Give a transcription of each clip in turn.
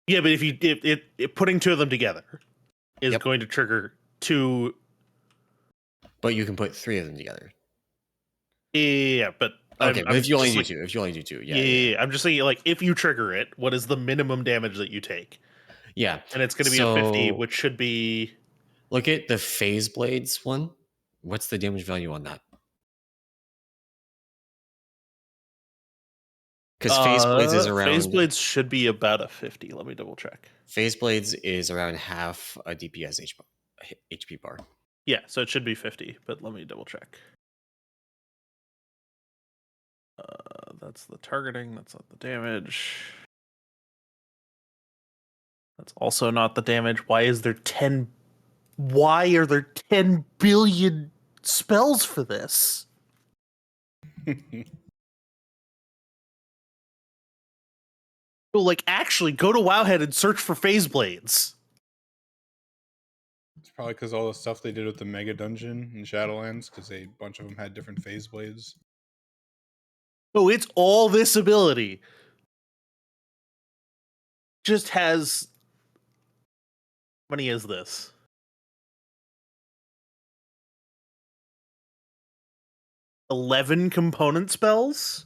Yeah, but if putting two of them together is going to trigger two. But you can put three of them together. Yeah, but okay, but if you only do two, yeah. I'm just saying, like, if you trigger it, what is the minimum damage that you take? Yeah, and it's going to be a 50, which should be. Look at the Phase Blades one. What's the damage value on that? Because Phase Blades is around. Phase Blades should be about a 50. Let me double check. Phase Blades is around half a DPS HP bar. Yeah, so it should be 50, but let me double check. That's the targeting. That's not the damage. That's also not the damage. Why is there 10? Why are there 10 billion spells for this? Like, actually, go to Wowhead and search for Phase Blades. It's probably because all the stuff they did with the Mega Dungeon in Shadowlands, because a bunch of them had different Phase Blades. Oh, it's all this ability. Just has. How many is this? 11 component spells?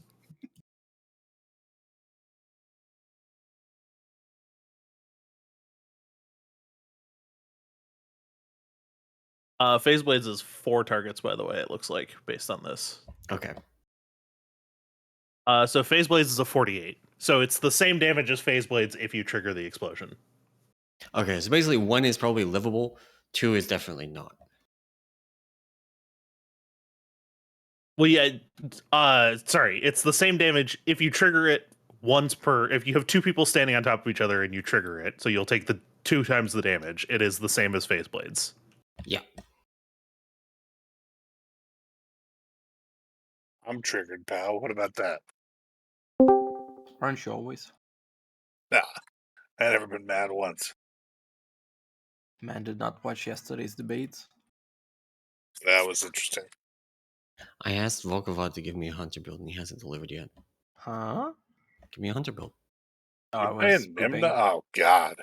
Phase Blades is 4 targets, by the way, it looks like, based on this. Okay. So Phase Blades is a 48. So it's the same damage as Phase Blades if you trigger the explosion. Okay, so basically 1 is probably livable, 2 is definitely not. Well, yeah, sorry, it's the same damage if you trigger it once per. If you have 2 people standing on top of each other and you trigger it, so you'll take the 2 times the damage. It is the same as Phase Blades. Yeah. I'm triggered, pal. What about that? Aren't you always? Nah, I've never been mad once. Man did not watch yesterday's debates. That was interesting. I asked Volkovat to give me a hunter build, and he hasn't delivered yet. Huh? Give me a hunter build. Oh, God.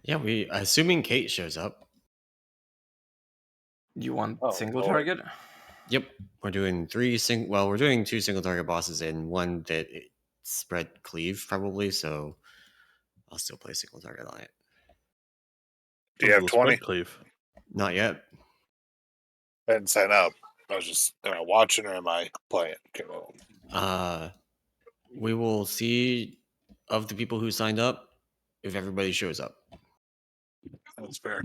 Yeah, assuming Kate shows up. You want single target? Yep, we're doing we're doing 2 single target bosses and 1 that spread cleave probably. So I'll still play single target on it. Do you have 20? Cleave? Not yet. I didn't sign up. I was just, am I watching or am I playing? We will see of the people who signed up if everybody shows up. That's fair.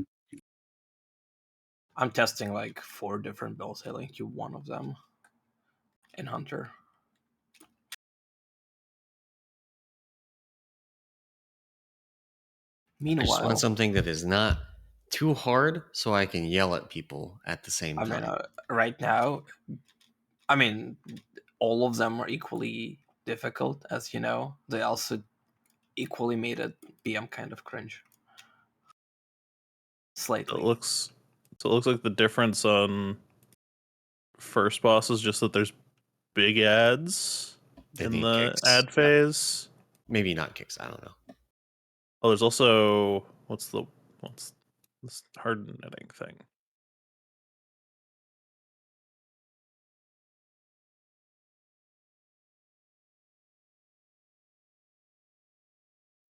I'm testing like 4 different builds. I linked you one of them in Hunter. Meanwhile, I just want something that is not too hard so I can yell at people at the same time. I mean, right now, all of them are equally difficult, as you know. They also equally made it BM kind of cringe. Slightly. It looks like the difference on first boss is just that there's big ads in the kicks. ad phase. Maybe not kicks. I don't know. Oh, there's also what's this hard netting thing?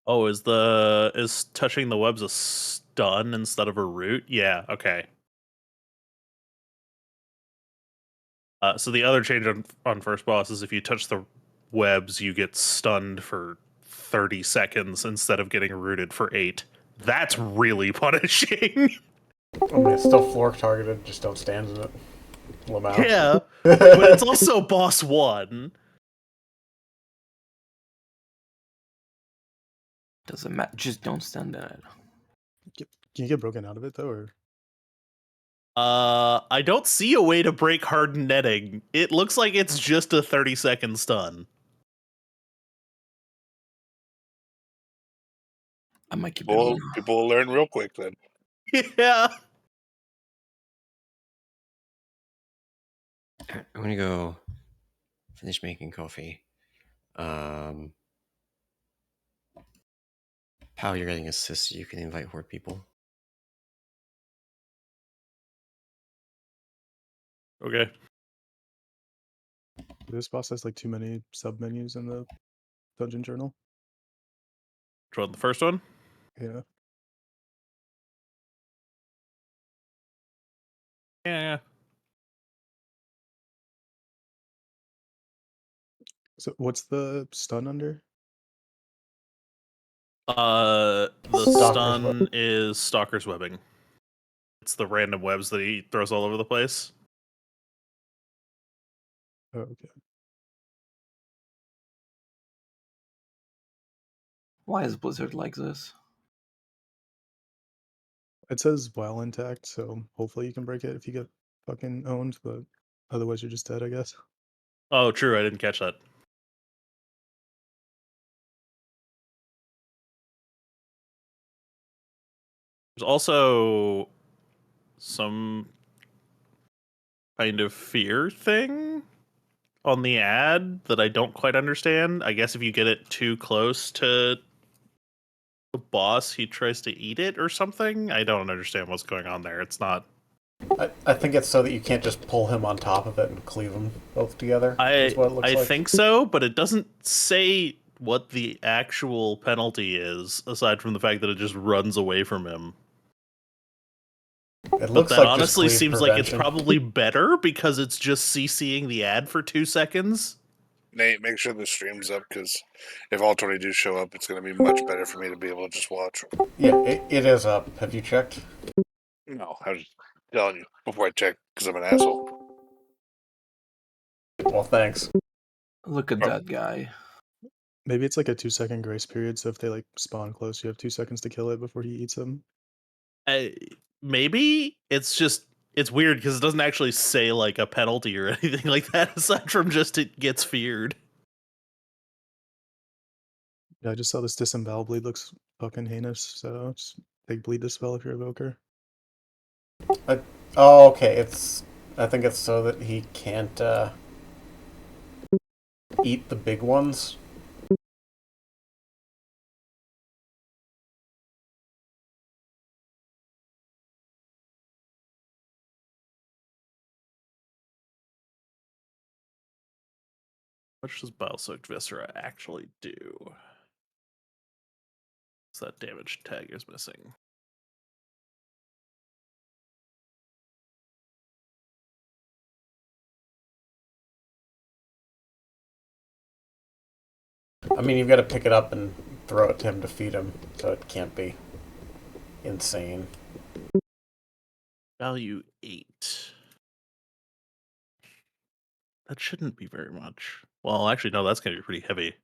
Oh, is touching the webs a stun instead of a root? Yeah, okay. So the other change on first boss is if you touch the webs, you get stunned for 30 seconds instead of getting rooted for 8. That's really punishing. I mean, it's still floor targeted, just don't stand in it. Lamau. Yeah, but it's also boss 1. Doesn't matter. Just don't stand in it. Can you get broken out of it though, or? I don't see a way to break hardened netting. It looks like it's just a 30-second stun. I might keep people will learn real quick then. Yeah. I'm gonna go finish making coffee. how you're getting assists, you can invite horde people. Okay. This boss has like too many sub menus in the dungeon journal. Which one? The first one? Yeah. Yeah. So what's the stun under? The Stalker's stun is Stalker's webbing. It's the random webs that he throws all over the place. Oh, okay. Why is Blizzard like this? It says while intact, so hopefully you can break it if you get fucking owned, but otherwise you're just dead, I guess. Oh, true. I didn't catch that. There's also some kind of fear thing on the ad that I don't quite understand. I guess if you get it too close to the boss, he tries to eat it or something. I don't understand what's going on there. It's not. I think it's so that you can't just pull him on top of it and cleave them both together. Is what it looks I like. think so, but it doesn't say what the actual penalty is, aside from the fact that it just runs away from him. It But looks that like just honestly cleave seems like it's prevention. probably better because it's just CCing the ad for 2 seconds. Nate, make sure the stream's up because if all 22 show up, it's going to be much better for me to be able to just watch. Yeah, it is up. Have you checked? No, I was just telling you before I check because I'm an asshole. Well, thanks. Look at Oh. that guy. Maybe it's like a 2-second grace period, so if they like spawn close, you have 2 seconds to kill it before he eats them. Maybe it's just it's weird because it doesn't actually say like a penalty or anything like that aside from just it gets feared. Yeah, I just saw this disembowel bleed looks fucking heinous, so just take bleed dispel if you're a Evoker. Oh, okay. I think it's so that he can't eat the big ones. What does Bile-Soaked Viscera actually do? So that damage tag is missing. I mean, you've got to pick it up and throw it to him to feed him, so it can't be insane. Value 8. That shouldn't be very much. Well, actually, no, that's going to be pretty heavy.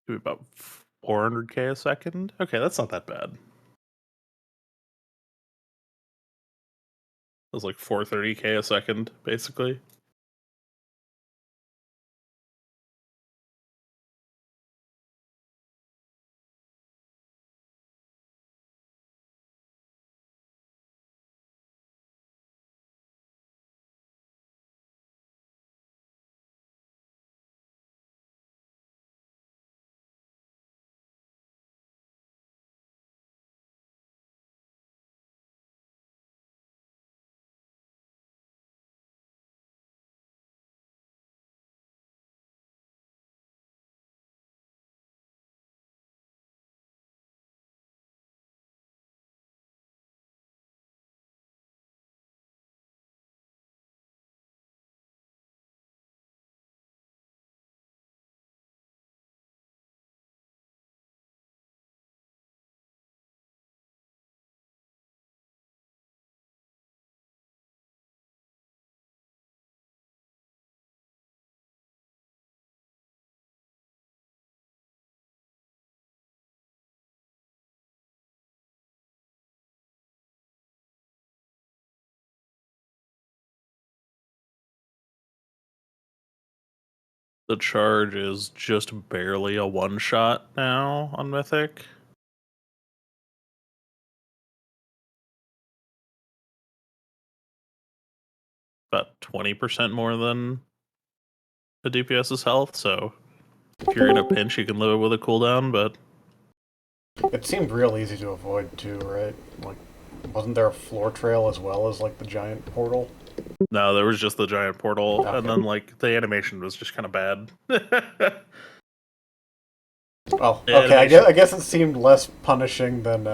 Maybe about 400k a second. Okay, that's not that bad. That's like 430k a second, basically. The charge is just barely a one-shot now on Mythic. about 20% more than the DPS's health. So if you're in a pinch, you can live with a cooldown. But It seemed real easy to avoid too, right? Like, wasn't there a floor trail as well as like the giant portal? no, there was just the giant portal, Okay. and then like the animation was just kind of bad. Oh, The okay. animation- I guess it seemed less punishing than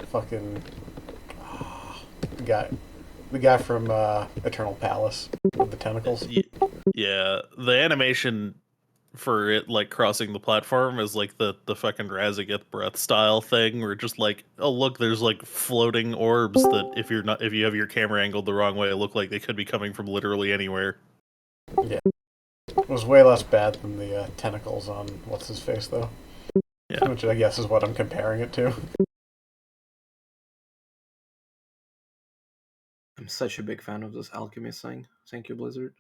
fucking the guy from Eternal Palace with the tentacles. Yeah, the animation for it like crossing the platform is like the fucking Razageth breath style thing, where just like, oh look, there's like floating orbs that if you have your camera angled the wrong way, look like they could be coming from literally anywhere. Yeah, it was way less bad than the tentacles on what's his face though. Yeah. Which I guess is what I'm comparing it to. I'm such a big fan of this alchemist thing. Thank you, Blizzard.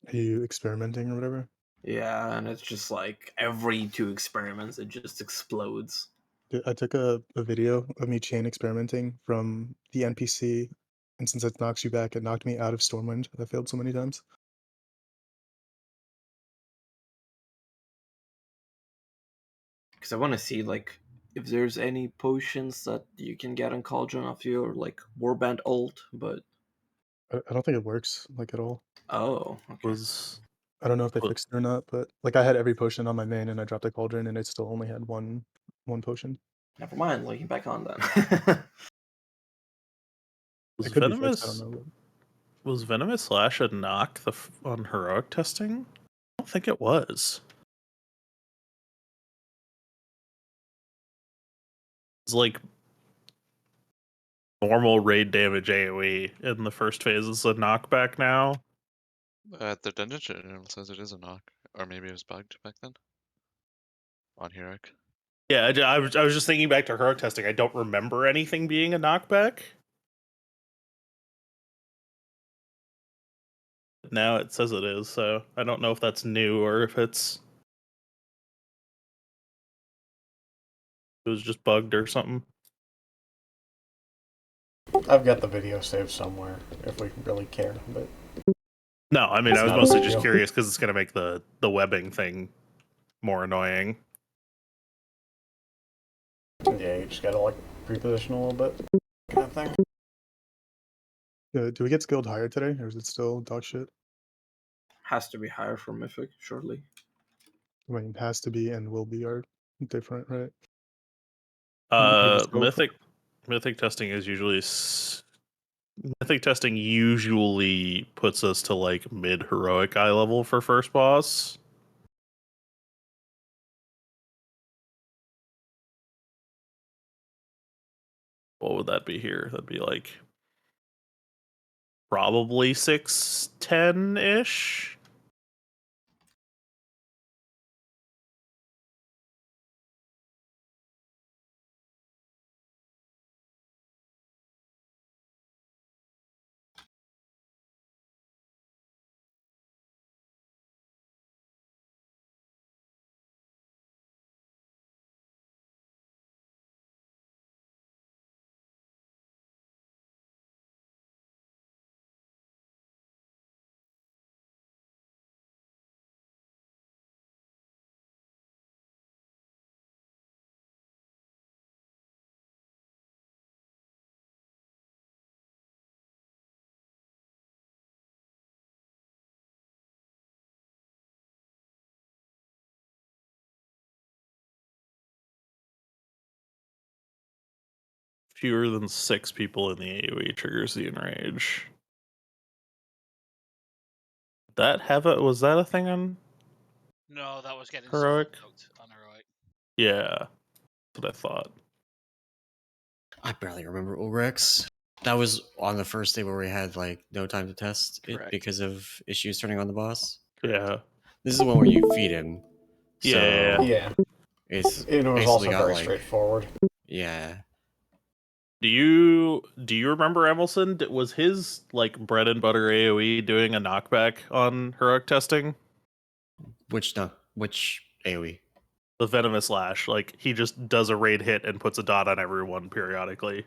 Are you experimenting or whatever? Yeah, and it's just like every 2 experiments, it just explodes. I took a video of me chain experimenting from the NPC, and since it knocks you back, it knocked me out of Stormwind. I failed so many times. Because I want to see like if there's any potions that you can get on Cauldron after your like Warband ult, but I don't think it works like at all. oh, okay. Was I don't know if they Well- fixed it or not, but like I had every potion on my main, and I dropped a cauldron, and I still only had one potion. Never mind, looking back on that. was It could be fixed. I venomous don't know. was venomous slash a knock on heroic testing? I don't think it was. It's like normal raid damage AoE in the first phase is a knockback now. The dungeon general says it is a knock, or maybe it was bugged back then. On Heroic. Yeah, I was just thinking back to heroic testing. I don't remember anything being a knockback. Now it says it is, so I don't know if that's new or if it was just bugged or something. I've got the video saved somewhere if we really care, but No, I mean It's I was not a mostly big just deal. curious because it's gonna make the webbing thing more annoying. yeah, you just gotta like reposition a little bit, kind of thing. Do we get skilled higher today, or is it still dog shit? Has to be higher for Mythic, surely. I mean, has to be and will be are different, right? Just go for- Mythic testing is usually mythic testing usually puts us to like mid heroic eye level for first boss. What would that be here? That'd be like probably 610 ish. Fewer than 6 people in the AoE triggers the enrage. Was that a thing on No, that was getting heroic? on heroic. Yeah, that's what I thought. I barely remember Ulgrax. That was on the first day where we had like no time to test it Correct. because of issues turning on the boss. Yeah. This is the one where you feed him. So Yeah. Yeah, it's it was basically also got, very like- straightforward. yeah. Do you remember Emerson? Was his like bread and butter AoE doing a knockback on heroic testing? Which AoE? The venomous lash, like he just does a raid hit and puts a dot on everyone periodically.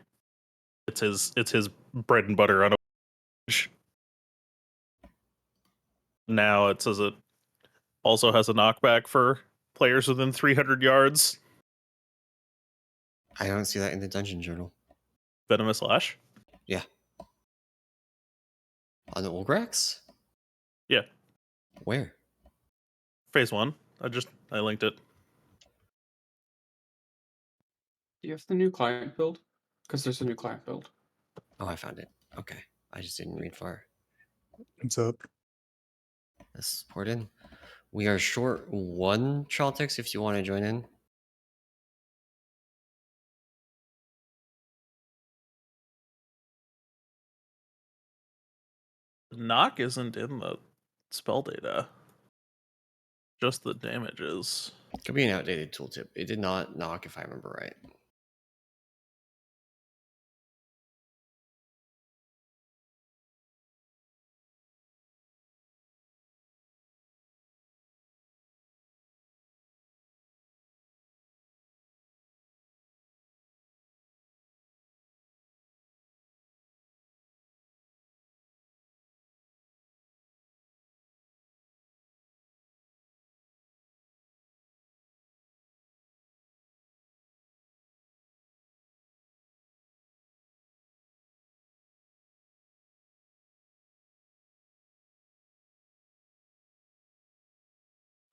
It's his bread and butter on a. Now it says it also has a knockback for players within 300 yards. I don't see that in the dungeon journal. Venomous Lash. Yeah. On the Ulgrax? Yeah, Where? phase 1. I linked it. Do you have the new client build? Because there's a new client build. Oh, I found it. Okay. I just didn't read far. What's up? Let's port in. We are short 1 Chaltix if you want to join in. Knock isn't in the spell data. Just the damages. Could be an outdated tooltip. It did not knock if I remember right.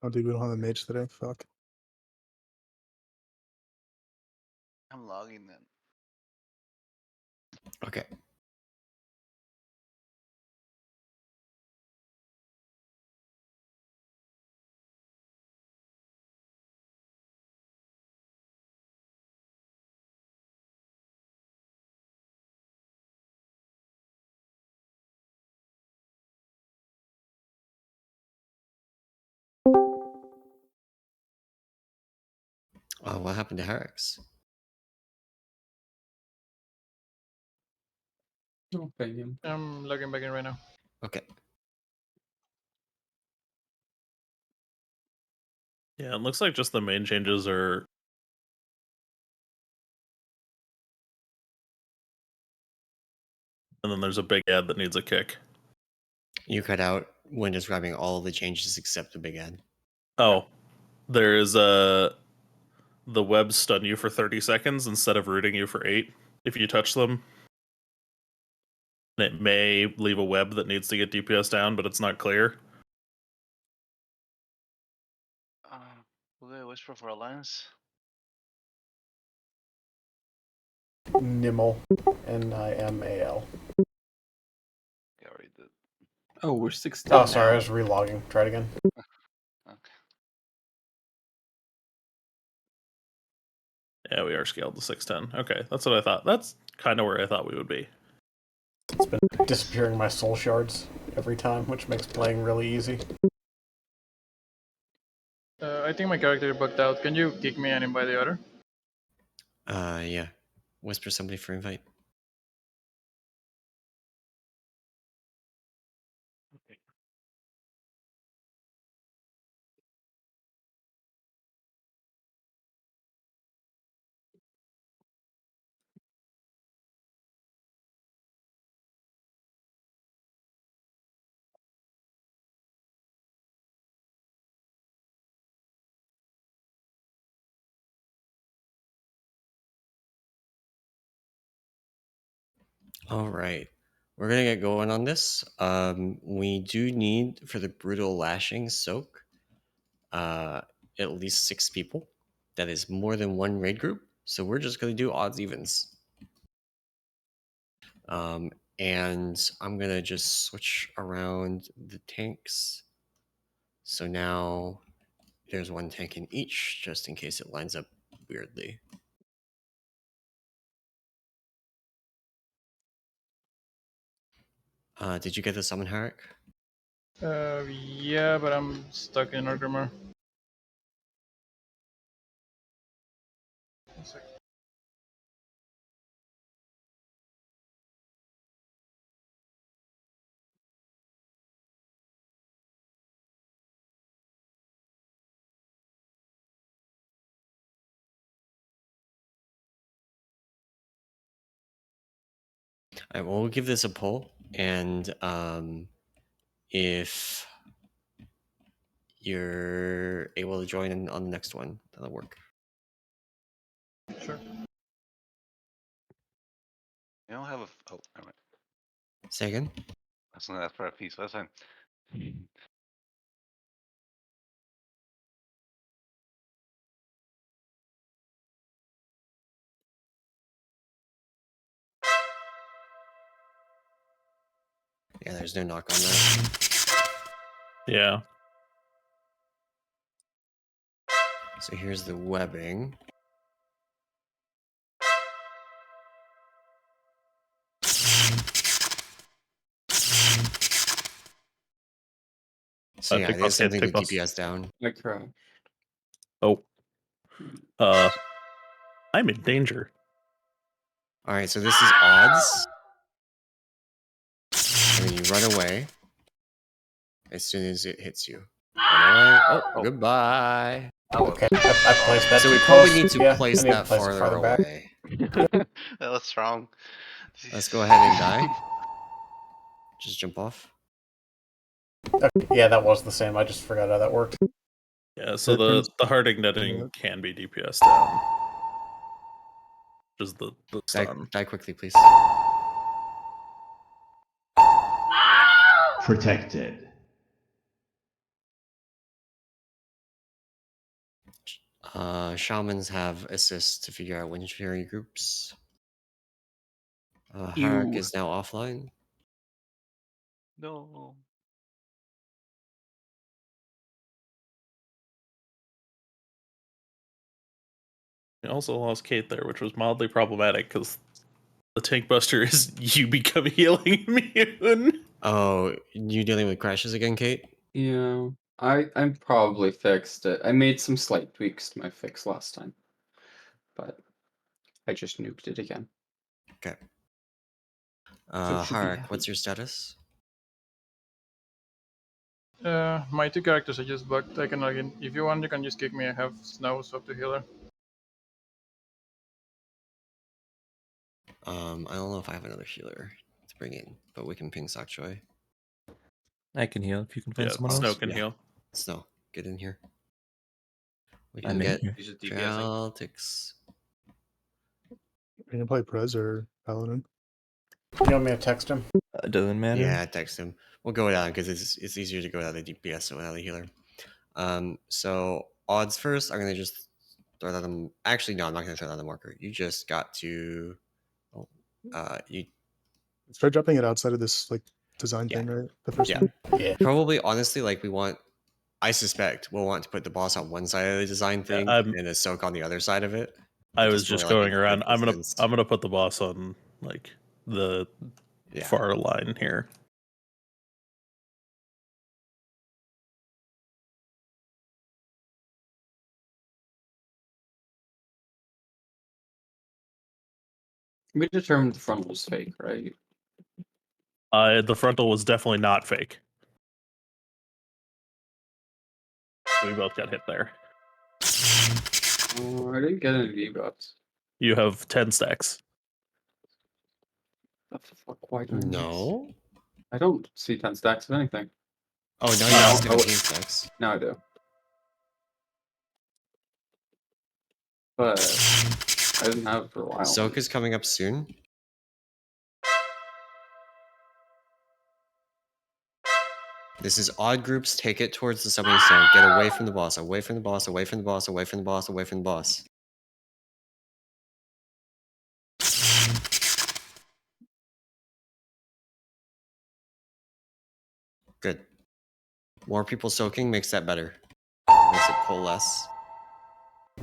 Oh, dude, we don't have a mage today. Fuck. I'm logging then. Okay. What happened to Herrick's? Don't pay him. I'm logging back in right now. Okay. Yeah, it looks like just the main changes are. And then there's a big ad that needs a kick. You cut out when describing all of the changes except the big ad. Oh, there is a. The webs stun you for 30 seconds instead of rooting you for 8 if you touch them. And it may leave a web that needs to get DPS down, but it's not clear. Okay, Whisper for Alliance. Nimal. Nimal. Yeah, already did. Oh, we're 16 Oh, sorry, I now. was relogging. Try it again. Okay. Yeah, we are scaled to 610. Okay, that's what I thought. That's kind of where I thought we would be. It's been disappearing my soul shards every time, which makes playing really easy. I think my character bugged out. Can you kick me and invite the other? Yeah. Whisper somebody for invite. All right. We're going to get going on this. We do need, for the brutal lashing soak, at least 6 people. That is more than 1 raid group. So we're just going to do odds evens. And I'm going to just switch around the tanks. So now there's 1 tank in each, just in case it lines up weirdly. Did you get the summon, Herrick? Yeah, but I'm stuck in Orgrimmar. One sec. All right, well, we'll give this a pull, and if you're able to join in on the next one, that'll work. Sure. You don't have a. Oh, never mind. Say again? That's not for a piece. That's fine. Yeah, there's no knock on that. Yeah. So here's the webbing. So yeah, take it bus, is kid, something to take bus. DPS down. I cry. Oh. I'm in danger. All right, so this is odds. And then you run away as soon as it hits you. Run away. Oh, goodbye. Okay, I placed that. So we too probably close. need to Yeah, place I need to that place it farther back. away. That was strong. Let's go ahead and die. Just jump off. Okay, yeah, that was the same. I just forgot how that worked. Yeah, so the harding netting Yeah. can be DPS down. Just the stun. Die quickly, please. Protected. Shamans have assists to figure out wind fury groups. Harak Ew. is now offline. No. We also lost Kate there, which was mildly problematic because the tank buster is you become healing immune. Oh, you dealing with crashes again, Kate? Yeah, I'm probably fixed it. I made some slight tweaks to my fix last time, but I just nuked it again. Okay. So it should be Harak, happy. what's your status? My two characters are just bugged. I can log in. If you want, you can just kick me. I have snow, swap to healer. I don't know if I have another healer to bring in, but we can ping Sakchoy. I can heal if you can find Yeah, someone Snow else. can heal. Snow, get in here. We I'm can in get here. He's just DPSing. Celtics. Are you gonna play Prez or Paladin? You want me to text him? It doesn't matter. Yeah, text him. We'll go down because it's easier to go down the DPS without a healer. So odds first. I'm gonna just throw that on. Actually, no, I'm not gonna throw that on the marker. You just got to. You Start dropping it outside of this like design Yeah. thing, right? The first Yeah. one. Yeah. probably honestly like we want. I suspect we'll want to put the boss on one side of the design thing and a soak on the other side of it. I It was doesn't just really, like, going make around. political sense. I'm gonna put the boss on like the Yeah. far line here. We determined the frontal was fake, right? The frontal was definitely not fake. We both got hit there. Oh, I didn't get any V-Bucks. You have 10 stacks. What the fuck? Why do I miss? No. I don't see 10 stacks of anything. Oh, now you No, have oh, 17 stacks. Now I do. But I didn't have it for a while. Soak is coming up soon. This is odd groups. Take it towards the summoning stone. Get away from the boss. Away from the boss. Away from the boss. Away from the boss. Away from the boss. Good. More people soaking makes that better. Makes it pull less.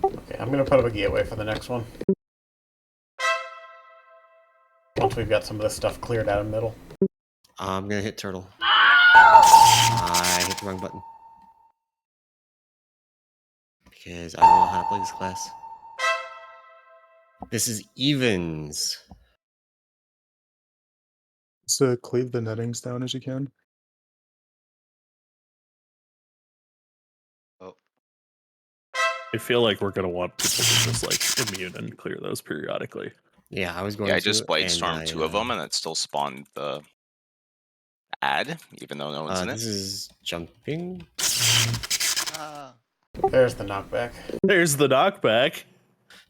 Okay, I'm gonna put a biggie away for the next one. Once we've got some of this stuff cleared out of middle. I'm gonna hit turtle. I hit the wrong button. Because I don't know how to play this class. This is evens. So cleave the nettings down as you can. Oh. I feel like we're gonna want people to just like immune and clear those periodically. Yeah, I was going Yeah, I to. just blade and stormed 2 of them, and it still spawned the ad, even though no one's in it. This is jumping. There's the knockback. There's the knockback.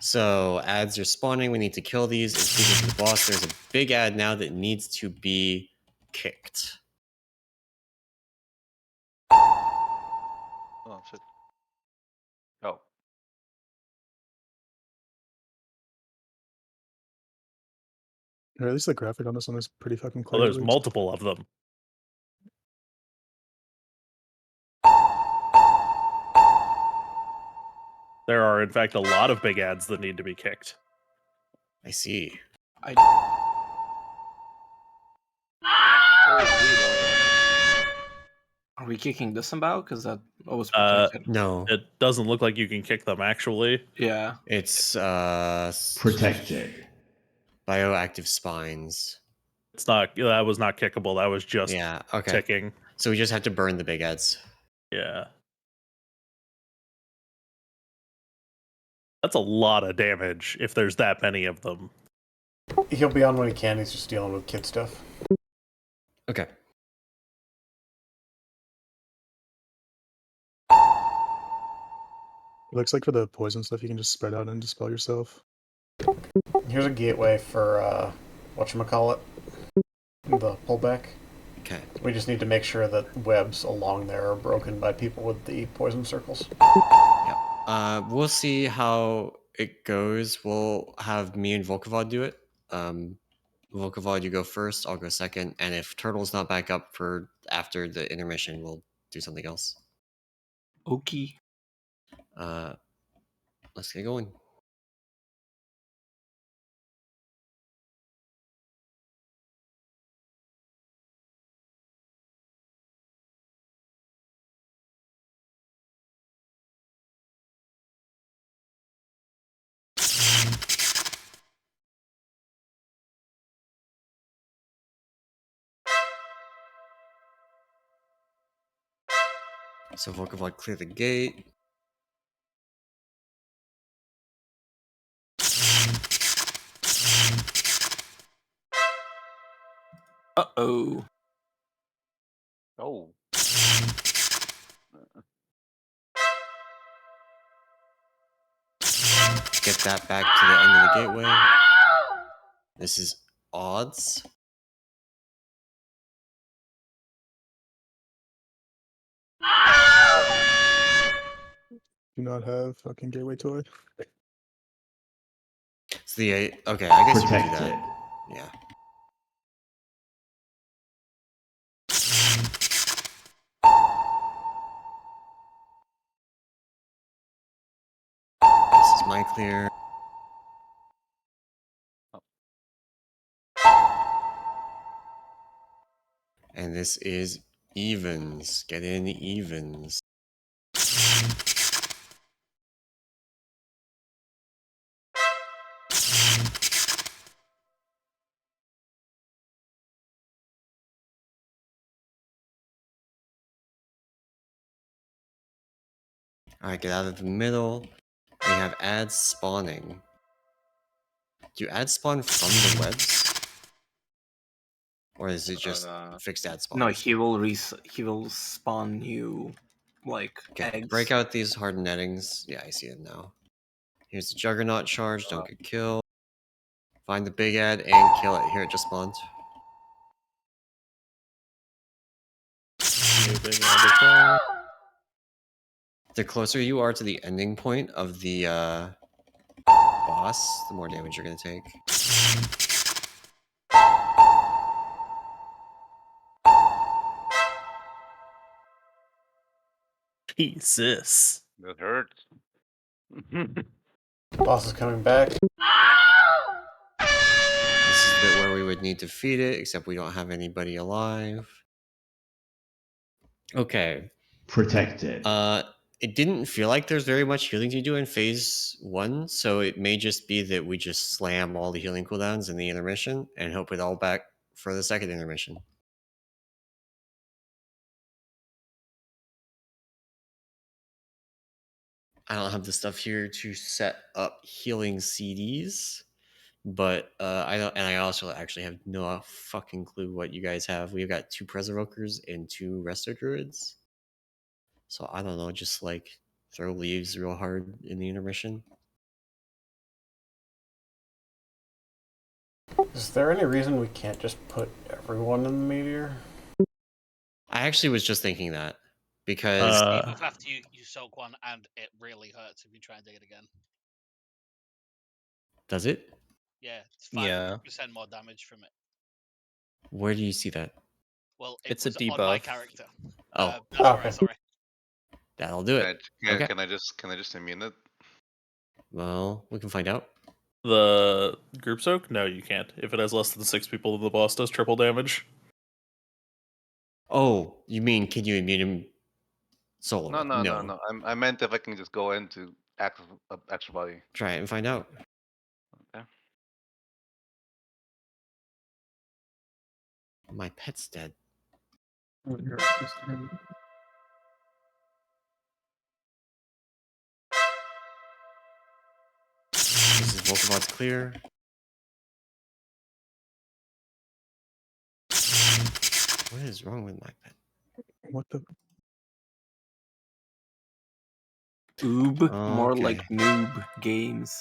So ads are spawning. We need to kill these and feed them to the boss. There's a big ad now that needs to be kicked. Oh shit. Oh. Or at least the graphic on this one is pretty fucking Oh, clear. there's at least. multiple of them. There are, in fact, a lot of big ads that need to be kicked. I see. Are we kicking disembowel? Because that was Uh, protected. No. It doesn't look like you can kick them, actually. Yeah. It's protected. Bioactive spines. It's not. That was not kickable. That was just Yeah, okay. ticking. So we just have to burn the big ads. Yeah. That's a lot of damage if there's that many of them. He'll be on when he can. He's just dealing with kid stuff. Okay. It looks like for the poison stuff, you can just spread out and dispel yourself. Here's a gateway for whatchamacallit, the pullback. Okay. We just need to make sure that webs along there are broken by people with the poison circles. Yep. We'll see how it goes. We'll have me and Volkovod do it. Volkovod, you go first. I'll go second. And if Turtle's not back up for after the intermission, we'll do something else. Okay. Let's get going. So Volkovod, clear the gate. Uh-oh. Oh. Get that back to the end of the gateway. This is odds. Do not have fucking gateway toy. It's the okay. I guess you can do Protected. that. Yeah. This is my clear. And this is evens. Get in evens. Alright, get out of the middle. We have ads spawning. Do ads spawn from the webs? Or is it just fixed ad spawn? No, he will spawn new like eggs. Break out these hardened nettings. Yeah, I see it now. Here's the Juggernaut charge. Don't get killed. Find the big ad and kill it. Here it just spawned. The closer you are to the ending point of the boss, the more damage you're going to take. Jesus. That hurts. Boss is coming back. This is the bit where we would need to feed it, except we don't have anybody alive. Okay. Protected. It didn't feel like there's very much healing to do in phase 1, so it may just be that we just slam all the healing cooldowns in the intermission and hope it all back for the second intermission. I don't have the stuff here to set up healing CDs. But I don't, and I also actually have no fucking clue what you guys have. We've got 2 Presovokers and 2 Resto Druids. So I don't know, just like throw leaves real hard in the intermission. Is there any reason we can't just put everyone in the meteor? I actually was just thinking that because Debuff after you soak one, and it really hurts if you try and dig it again. does it? Yeah, it's Yeah. 5% more damage from it. Where do you see that? Well, it It's a was on my debuff. character. Oh, That's right, sorry. That'll do it. Okay. Can I just immune it? Well, we can find out. The group soak? No, you can't. If it has less than 6 people, the boss does triple damage. Oh, you mean can you immune him solo? No. I meant if I can just go into actual body. Try it and find out. Okay. My pet's dead. This is Volkabot's clear. What is wrong with my pet? What the? Oob, more Okay. like noob games.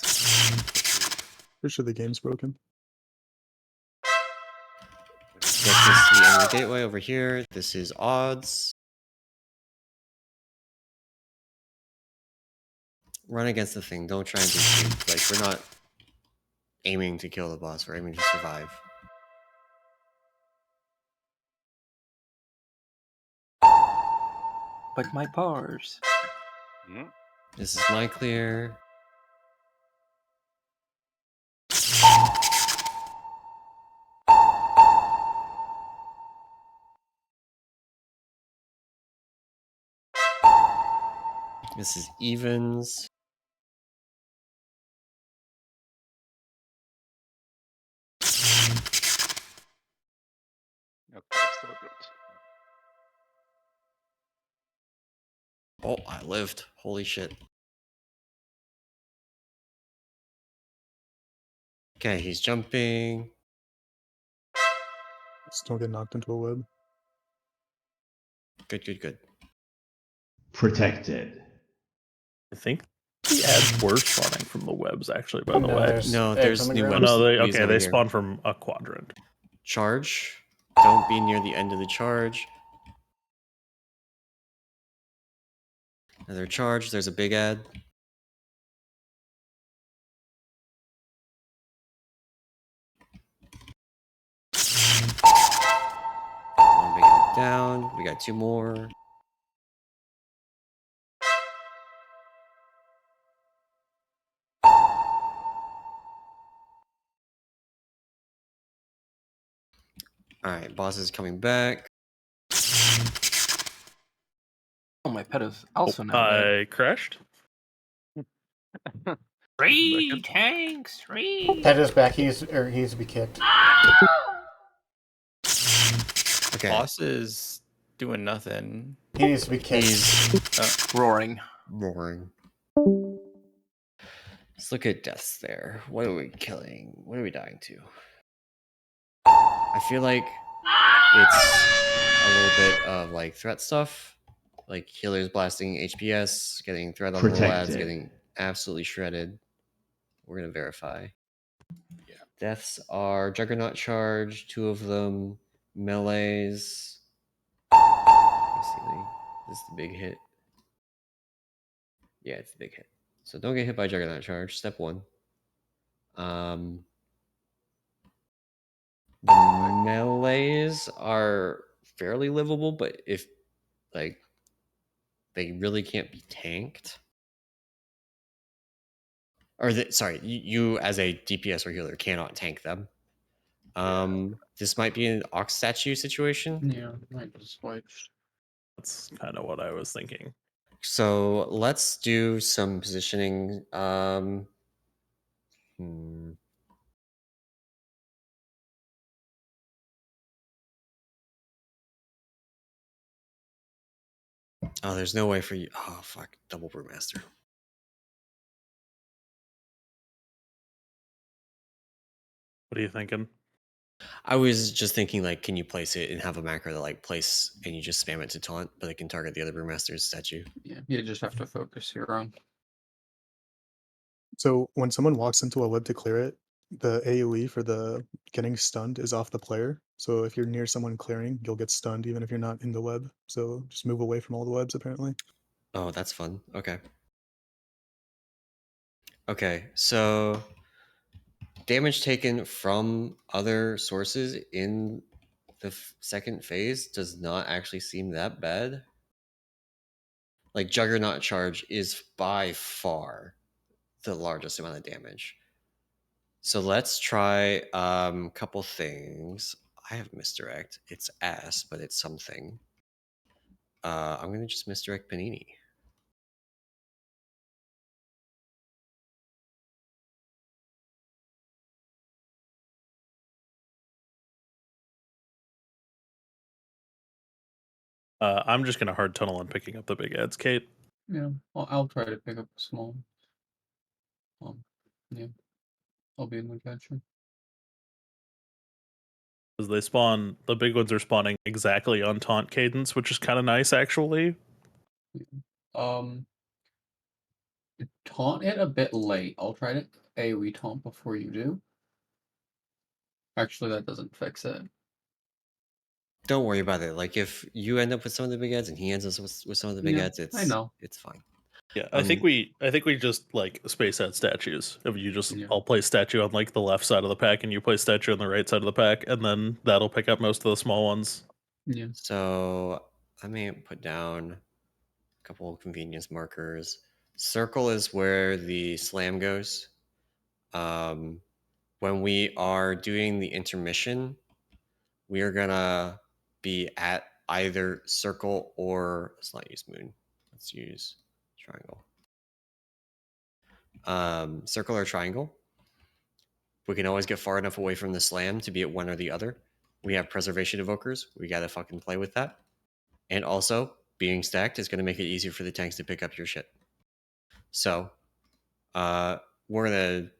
Pretty sure the game's broken. Get this to the end of the gateway over here. This is odds. Run against the thing. Don't try and be cute. Like, we're not aiming to kill the boss. We're aiming to survive. Like my bars. This is my clear. This is evens. Okay, still good. Oh, I lived. Holy shit. Okay, he's jumping. Just don't get knocked into a web. Good. Protected. I think the ads were spawning from the webs, actually, by the No, way. there's No, eggs there's on the new ground. webs. No, they, Leaves okay, over they here. spawn from a quadrant. Charge. Don't be near the end of the charge. Another charge. There's a big ad. One big ad down. We got 2 more. Alright, boss is coming back. Oh, my pet is also now red. I crashed. Three tanks, three. Pet is back. He's to be kicked. Okay. Boss is doing nothing. He needs to be kicked. He's roaring. Roaring. Let's look at deaths there. What are we killing? What are we dying to? I feel like it's a little bit of like threat stuff. Like healers blasting HPS, getting threat on the lads, Protected. getting absolutely shredded. We're gonna verify. Yeah. Deaths are Juggernaut Charge, 2 of them, melees. Let's see, this is the big hit. Yeah, it's a big hit. So don't get hit by Juggernaut Charge, step 1. The melees are fairly livable, but if like they really can't be tanked. Or sorry, you as a DPS or healer cannot tank them. This might be an Ox statue situation. Yeah, might just switched. That's kind of what I was thinking. So let's do some positioning. Oh, there's no way for you. Oh, fuck. Double Brewmaster. What are you thinking? I was just thinking, like, can you place it and have a macro that, like, place and you just spam it to taunt, but it can target the other brewmaster's statue? Yeah, you just have to focus your own. So when someone walks into a web to clear it, the AoE for the getting stunned is off the player. So if you're near someone clearing, you'll get stunned even if you're not in the web. So just move away from all the webs, apparently. Oh, that's fun. Okay. Okay, so damage taken from other sources in the second phase does not actually seem that bad. Like, Juggernaut charge is by far the largest amount of damage. So let's try a couple things. I have misdirect. It's ass, but it's something. I'm gonna just misdirect Panini. I'm just gonna hard tunnel on picking up the big ads, Kate. Yeah, I'll try to pick up a small. Yeah, I'll be in the catcher. Because they spawn, the big ones are spawning exactly on taunt cadence, which is kind of nice, actually. Taunt it a bit late. I'll try to AoE taunt before you do. Actually, that doesn't fix it. Don't worry about it. Like, if you end up with some of the big ads and he ends up with some of the big Yeah, ads, I know. it's fine. Yeah, I think we just like space out statues. If you just, Yeah. I'll place statue on like the left side of the pack, and you place statue on the right side of the pack, and then that'll pick up most of the small ones. Yeah. So I may put down a couple of convenience markers. Circle is where the slam goes. When we are doing the intermission, we are gonna be at either circle or, let's not use moon. Let's use triangle. Circle or triangle. We can always get far enough away from the slam to be at one or the other. We have preservation evokers. We gotta fucking play with that. And also, being stacked is gonna make it easier for the tanks to pick up your shit. So, we're gonna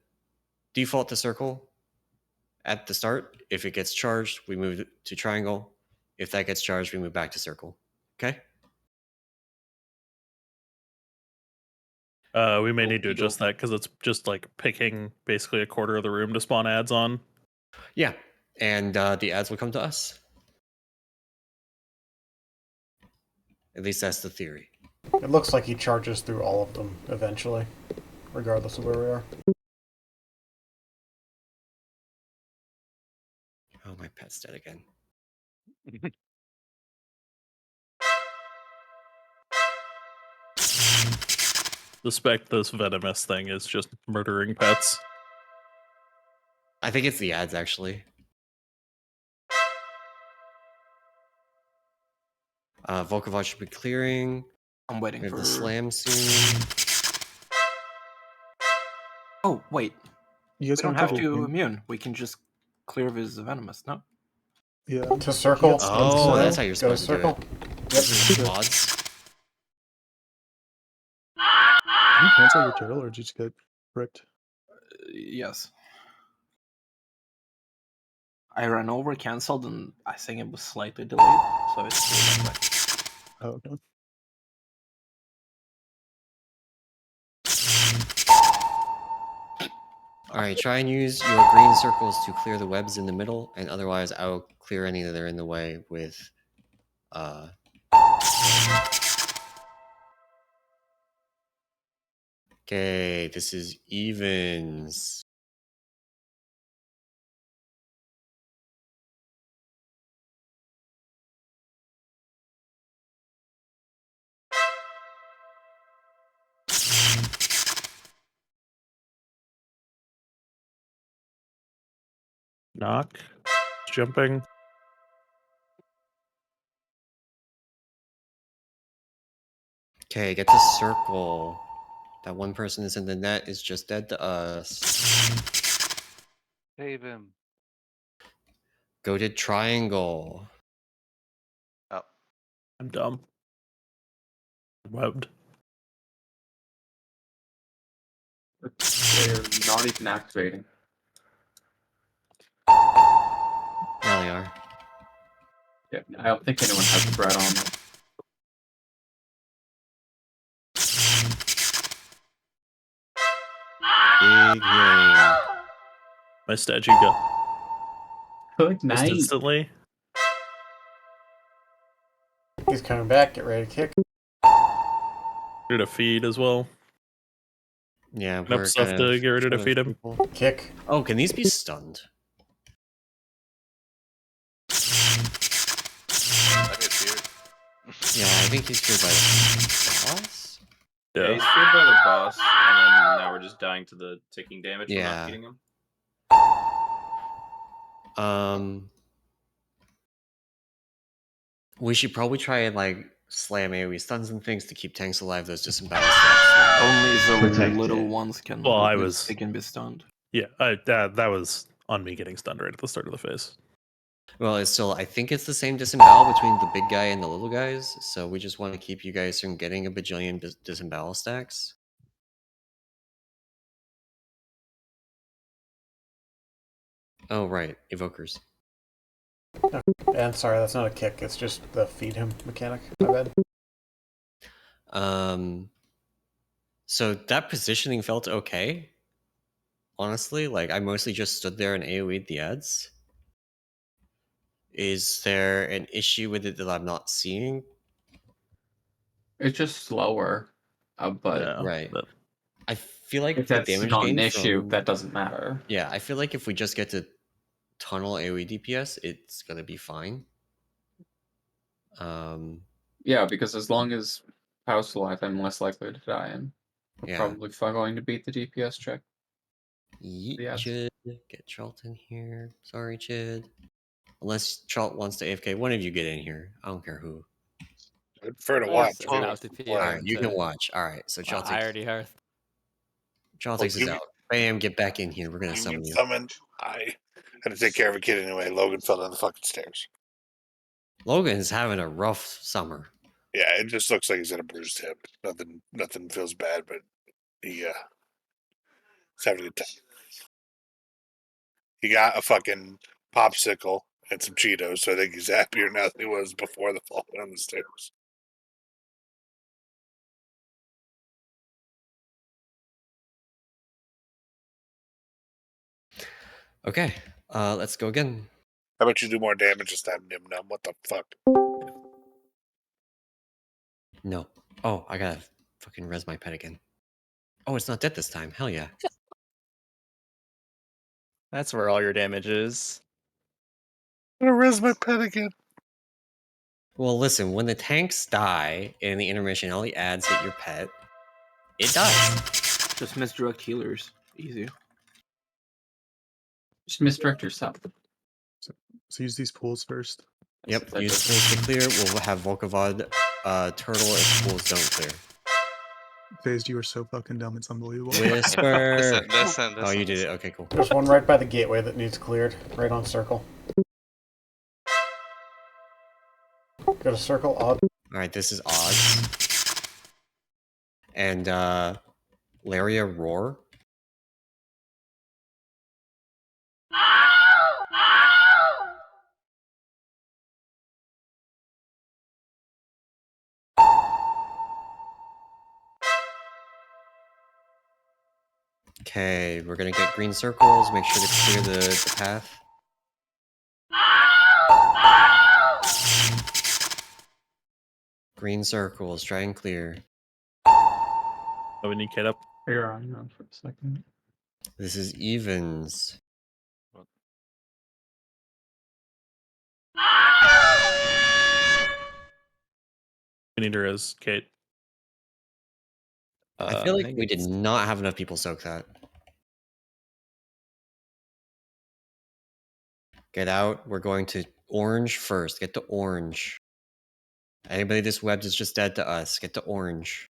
default to circle at the start. If it gets charged, we move to triangle. If that gets charged, we move back to circle. Okay? We may need to adjust that because it's just like picking basically a quarter of the room to spawn ads on. Yeah, and the ads will come to us. At least that's the theory. It looks like he charges through all of them eventually, regardless of where we are. Oh, my pet's dead again. Suspect this venomous thing is just murdering pets. I think it's the ads, actually. Volkovod should be clearing. I'm waiting We have for the slam soon. Oh wait, You we guys don't have have double to immune? immune. We can just clear his venomous. No. Yeah. To circle. Oh, that's how you're Go to supposed to do circle. it. Yep. Odds. Did you cancel your turtle or did you just get bricked? Yes. I ran over, cancelled, and I think it was slightly delayed, so it's still back. Oh, okay. Alright, try and use your green circles to clear the webs in the middle, and otherwise I will clear any that are in the way with Okay, this is evens. Knock. Jumping. Okay, get to circle. That one person that's in the net is just dead to us. Save him. Go to triangle. Oh. I'm dumb. Webbed. They're not even activating. definitely are. Yeah, I don't think anyone has the bread on it. Big game. My statue go Good just night. instantly. He's coming back. Get ready to kick. Get a feed as well. Yeah, Enough we're stuff kind to of get rid of short defeat him. people. Kick. Oh, can these be stunned? That gets feared. Yeah, I think he's feared by the boss. Yeah, he's feared by the boss, and then now we're just dying to the ticking damage from Yeah. not feeding him. We should probably try and like slam AoE stuns and things to keep tanks alive. Those disembowel stats. Only the Protected. little ones can. Well, I was. They can be stunned. Yeah, that was on me getting stunned right at the start of the phase. Well, it's still. I think it's the same disembowel between the big guy and the little guys. So we just want to keep you guys from getting a bajillion disembowel stacks. Oh right, evokers. And sorry, that's not a kick. It's just the feed him mechanic. My bad. So that positioning felt okay. Honestly, like I mostly just stood there and AoE'd the ads. Is there an issue with it that I'm not seeing? It's just slower, but Yeah, Right. but I feel like if the that's damage not an gain issue, from... that doesn't matter. Yeah, I feel like if we just get to tunnel AoE DPS, it's gonna be fine. Yeah, because as long as House alive, I'm less likely to die, and we're Yeah. probably going to beat the DPS check. Yeet, Yeah. Chid. Get Charlton here. Sorry, Chid. Unless Charlton wants to AFK, one of you get in here. I don't care who. I'd prefer to I watch. sent out to All right, PM you can to. watch. All right, so Well, I already heard. Charlton is out. Bam, get back in here. We're gonna summon you. Summoned. I had to take care of a kid anyway. Logan fell down the fucking stairs. Logan's having a rough summer. Yeah, it just looks like he's got a bruised hip. Nothing feels bad, but he's having a good time. He got a fucking popsicle and some Cheetos, so I think he's happier now than he was before the fall down the stairs. Okay, let's go again. How about you do more damage this time, Nim Num? What the fuck? No. Oh, I gotta fucking res my pet again. Oh, it's not dead this time. Hell yeah. That's where all your damage is. I'm gonna res my pet again. Well, listen, when the tanks die in the intermission, all the ads hit your pet, it dies. Just misdirect healers. Easy. Just misdirect yourself. So use these pools first. Yep, use pools to clear. We'll have Volkavad turtle if pools don't clear. Phased, you are so fucking dumb. It's unbelievable. Whisper. Listen. Oh, you did it. Okay, cool. There's one right by the gateway that needs cleared. Right on circle. Go to circle, odd. Alright, this is odds. And Laria Roar. Okay, we're gonna get green circles, make sure to clear the path. Green circles, try and clear. Oh, we need Kate up. Here, hang on for a second. This is evens. We need her as Kate. I feel like think we did it's- not have enough people soak that. Get out. We're going to orange first. Get to orange. Anybody this webbed is just dead to us. Get to orange.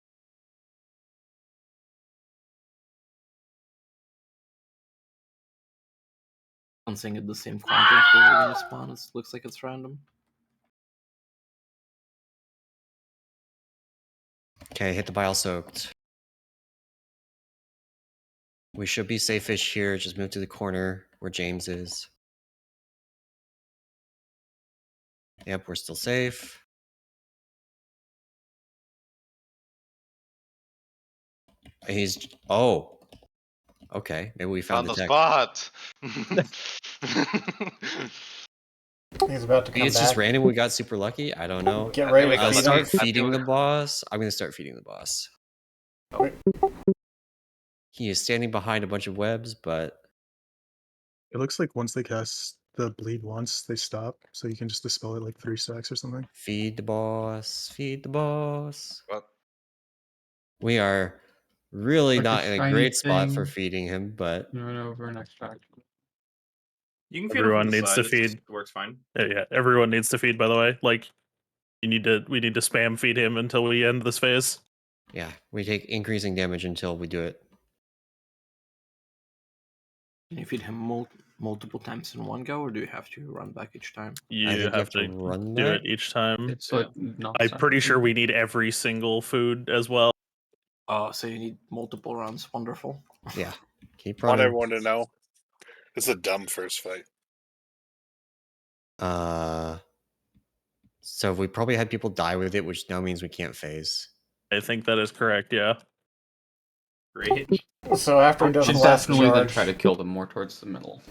Bouncing at the same quadrant where we're gonna spawn. It looks like it's random. Okay, hit the bile soaked. We should be safe-ish here. Just move to the corner where James is. Yep, we're still safe. He's okay. Maybe we found Found the tech. spot. He's about to come It's back. just random. We got super lucky. I don't know. Get ready to feed Start him. feeding the boss. I'm gonna start feeding the boss. Wait. He is standing behind a bunch of webs, but It looks like once they cast the bleed once, they stop, so you can just dispel it like 3 stacks or something. feed the boss. Feed the boss. What? We are really Like a not in a shiny great spot for thing. feeding him, but Run over and extract. You can feed him Everyone from the needs side. to It feed. works fine. Yeah, everyone needs to feed. By the way, like we need to spam feed him until we end this phase. yeah, we take increasing damage until we do it. Can you feed him multiple times in one go, or do you have to run back each time? You have to run do back. it each time. It's like not I'm pretty sure we need every single food as well. So you need multiple rounds. Wonderful. Yeah, keep Want running. everyone to know. It's a dumb first fight. So we probably had people die with it, which now means we can't phase. I think that is correct. Yeah. Great. So after he does Should the last definitely then charge, try to kill them more towards the middle.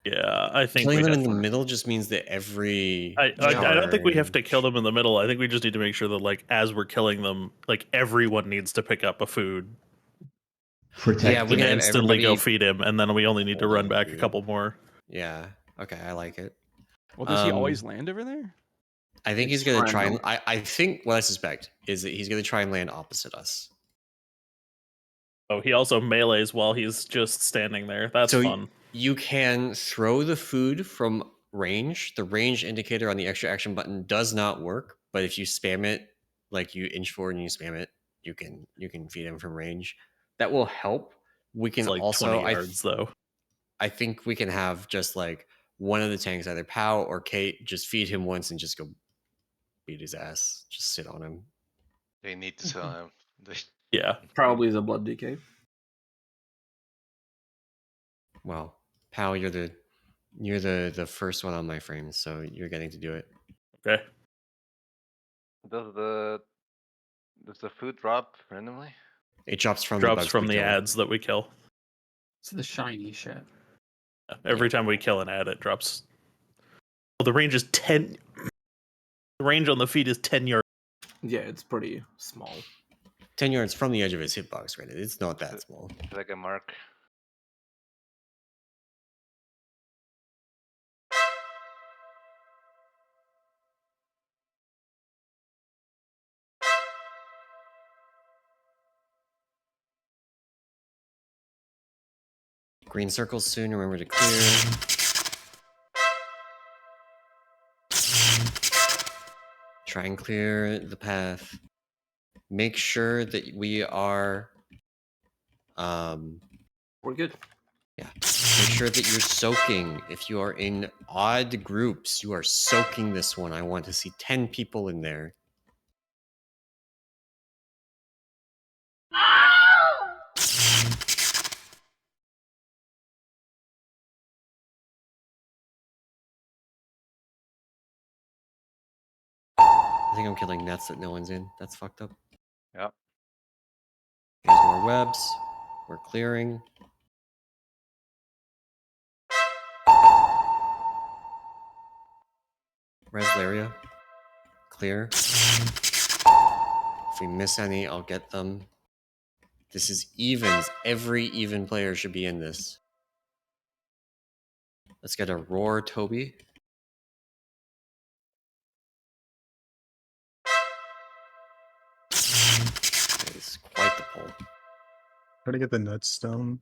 Yeah, I think Killing we them in definitely- the middle just means that every I don't think we have to kill charge- them in the middle. I think we just need to make sure that like as we're killing them, like everyone needs to pick up a food. Protect. Yeah, we And can have instantly go everybody feed him, and then we only need to hold run on back a food. couple more. Yeah. Okay, I like it. Well, does he always land over there? I think It's he's gonna try and random. I think what I suspect is that he's gonna try and land opposite us. Oh, he also melees while he's just standing there. That's So fun. you can throw the food from range. The range indicator on the extra action button does not work, but if you spam it, like you inch forward and you spam it, you can feed him from range. That will help. We can It's like also 20 yards though. I think we can have just like one of the tanks, either Pow or Kate, just feed him once and just go beat his ass. Just sit on him. They need to sell him. Yeah. Probably the blood decay. Well, Pow, you're the first one on my frame, so you're getting to do it. Okay. Does the food drop randomly? It drops from Drops the from bugs we the kill. ads that we kill. It's the shiny shit. Every time we kill an ad, it drops. Well, the range is 10. The range on the feed is 10 yards. Yeah, it's pretty small. 10 yards from the edge of his hitbox, right? It's not that small. Is like a mark? Green circles soon, remember to clear. Try and clear the path. Make sure that we are We're good. yeah. Make sure that you're soaking. If you are in odd groups, you are soaking this one. I want to see 10 people in there. I think I'm killing nets that no one's in. That's fucked up. Yep. Here's more webs. We're clearing. Res area. Clear. If we miss any, I'll get them. This is evens. Every even player should be in this. Let's get a roar, Toby. It's quite the pull. Try to get the nuts down.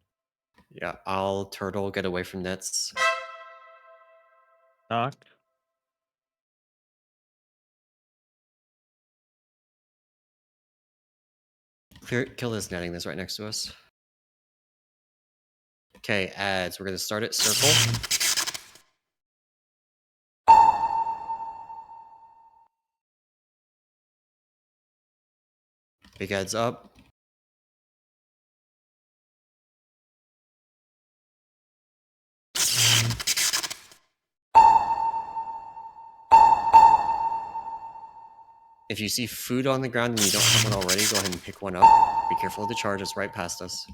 Yeah, I'll turtle get away from nets. Knock. Clear, kill this netting that's right next to us. Okay, ads. We're gonna start at circle. Big ads up. If you see food on the ground and you don't have one already, go ahead and pick one up. Be careful of the charge, it's right past us.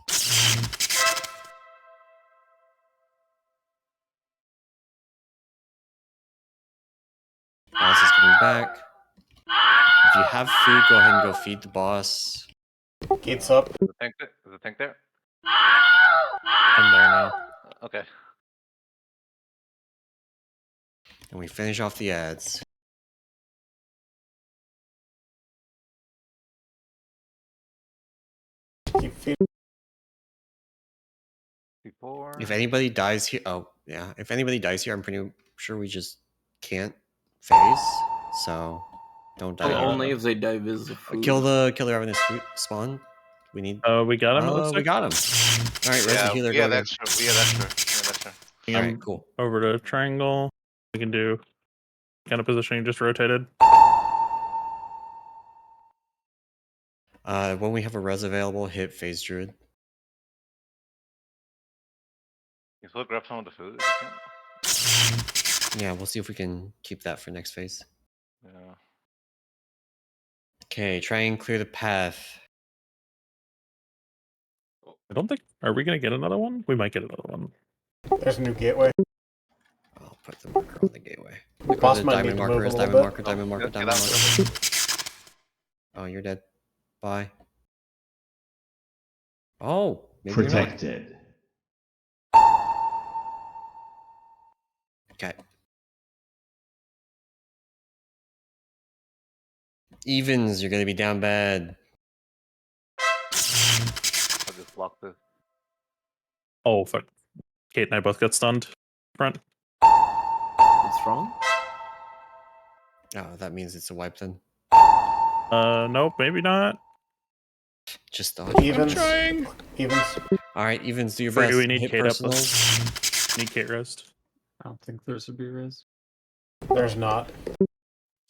Boss is coming back. If you have food, go ahead and go feed the boss. Gates up. Is the tank there? Is the tank there? I'm there now. Okay. And we finish off the ads. Keep feeding. Before. If anybody dies here, oh yeah, if anybody dies here, I'm pretty sure we just can't phase. So don't die. Only if they die with the food. Kill the revenant spawn. We need. We got him. It looks We like. got him. All right, Resident Healer. Yeah, Go that's again. true. Yeah, that's true. Yeah, that's true. Bring All him right, cool. Over to triangle. We can do kind of positioning, just rotated. When we have a res available, hit phase druid. You still grab some of the food if you can. Yeah, we'll see if we can keep that for next phase. Yeah. Okay, try and clear the path. I don't think. Are we gonna get another one? We might get another one. There's a new gateway. I'll put the marker on the gateway. Look Boss where the might diamond need to marker move a is. little Diamond bit. marker. Diamond marker. Get Diamond out. marker. Oh, you're dead. Bye. Oh, maybe you're not. Protected. Okay. Evens, you're gonna be down bad. I'll just block this. Oh fuck! Kate and I both got stunned. Front. What's wrong? Oh, that means it's a wipe then. Nope, maybe not. Just dodge. Evens. Trying. Evens. All right, Evens, do your Free, best. we need Hit Kate up. personals. Need Kate rest. I don't think there's a B-res. There's not.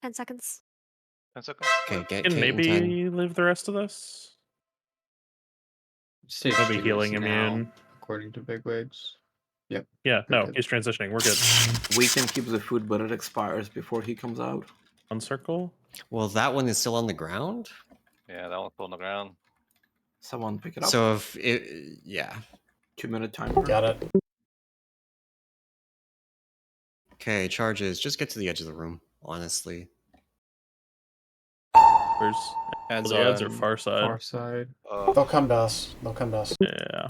10 seconds. 10 seconds. Okay, get Can Kate in 10. maybe live the rest of this. Stage He'll be 2 healing is now, immune. according to Bigwigs. Yep. Yeah, We're no, good. he's transitioning. We're good. We can keep the food, but it expires before he comes out. On circle. Well, that one is still on the ground. Yeah, that one's still on the ground. Someone pick it up. So if it, yeah. 2-minute timer. Got it. Okay, charges. Just get to the edge of the room. Honestly. Where's Ads the ads are on far side. Far side. They'll come to us. They'll come to us. Yeah.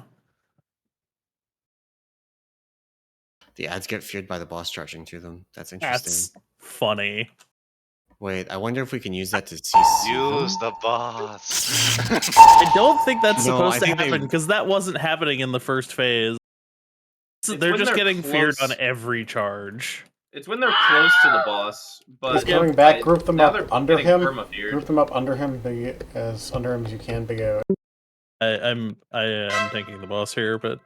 The ads get feared by the boss charging to them. That's interesting. That's funny. Wait, I wonder if we can use that to CC Use them? the boss. I don't think that's No, I supposed to think they- happen because that wasn't happening in the first phase. It's They're when just they're getting feared close. on every charge. It's when they're close to the boss, but He's coming back. Group them now up they're under getting him. perma-feared. Group them up under him. As under him as you can. Big O. I am taking the boss here, but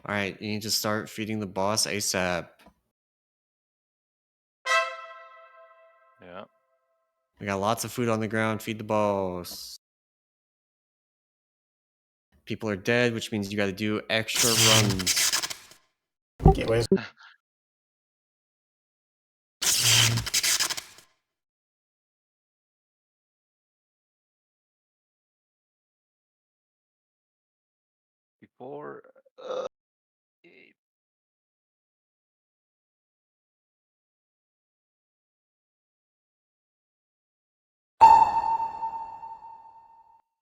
Alright, you need to start feeding the boss ASAP. Yeah. We got lots of food on the ground. Feed the boss. People are dead, which means you gotta do extra runs. Gateways. Before.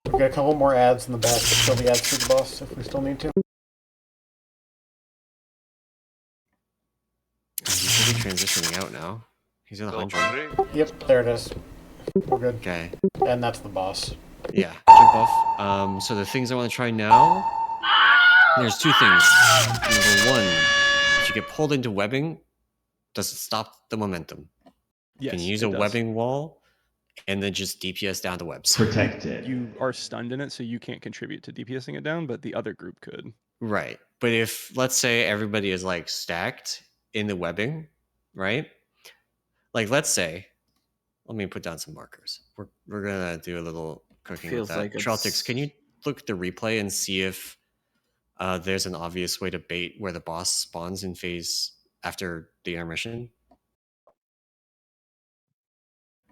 We've got a couple more ads in the back to kill the ads to the boss if we still need to. He should be transitioning out now. He's at Still 100. hungry? Yep, there it is. We're good. Okay. And that's the boss. Yeah, jump off. So the things I want to try now, there's two things. Number one, if you get pulled into webbing, does it stop the momentum? Yes, Can you use it a does. webbing wall and then just DPS down the webs? Protected. You are stunned in it, so you can't contribute to DPSing it down, but the other group could. Right. But if, let's say, everybody is like stacked in the webbing, right? Like, let's say, let me put down some markers. We're gonna do a little cooking with Feels that. like Treltix, it's- can you look at the replay and see if there's an obvious way to bait where the boss spawns in phase after the intermission?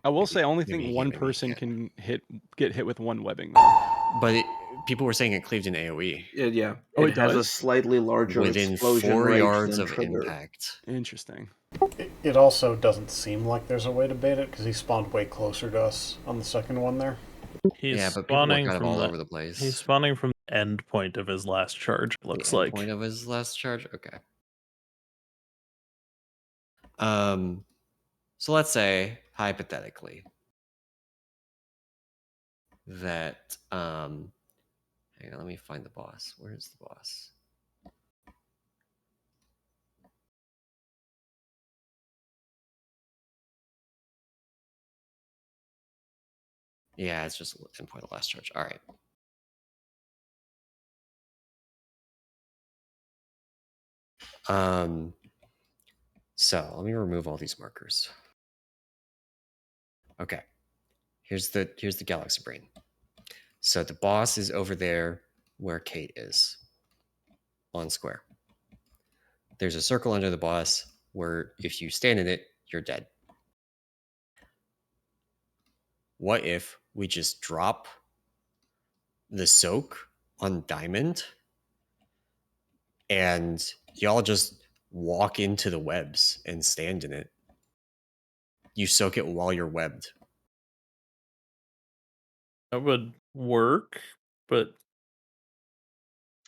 I will say I only maybe think he one can't, maybe he person can't. can get hit with one webbing though. But people were saying it cleaved in AoE. Yeah. Oh, It it has a does? slightly larger Within explosion 4 rate yards than of trigger. impact. Interesting. It also doesn't seem like there's a way to bait it because he spawned way closer to us on the second one there. He's Yeah, but people were spawning kind of from all the over the place. he's spawning from the end point of his last charge. It looks like Point of his last charge. Okay. So let's say hypothetically that hang on, let me find the boss. Where's the boss? Yeah, it's just endpoint of last charge. All right. So let me remove all these markers. Okay. Here's the galaxy brain. So the boss is over there where Kate is on square. There's a circle under the boss where if you stand in it, you're dead. What if we just drop the soak on Diamond and y'all just walk into the webs and stand in it? You soak it while you're webbed. that would work, but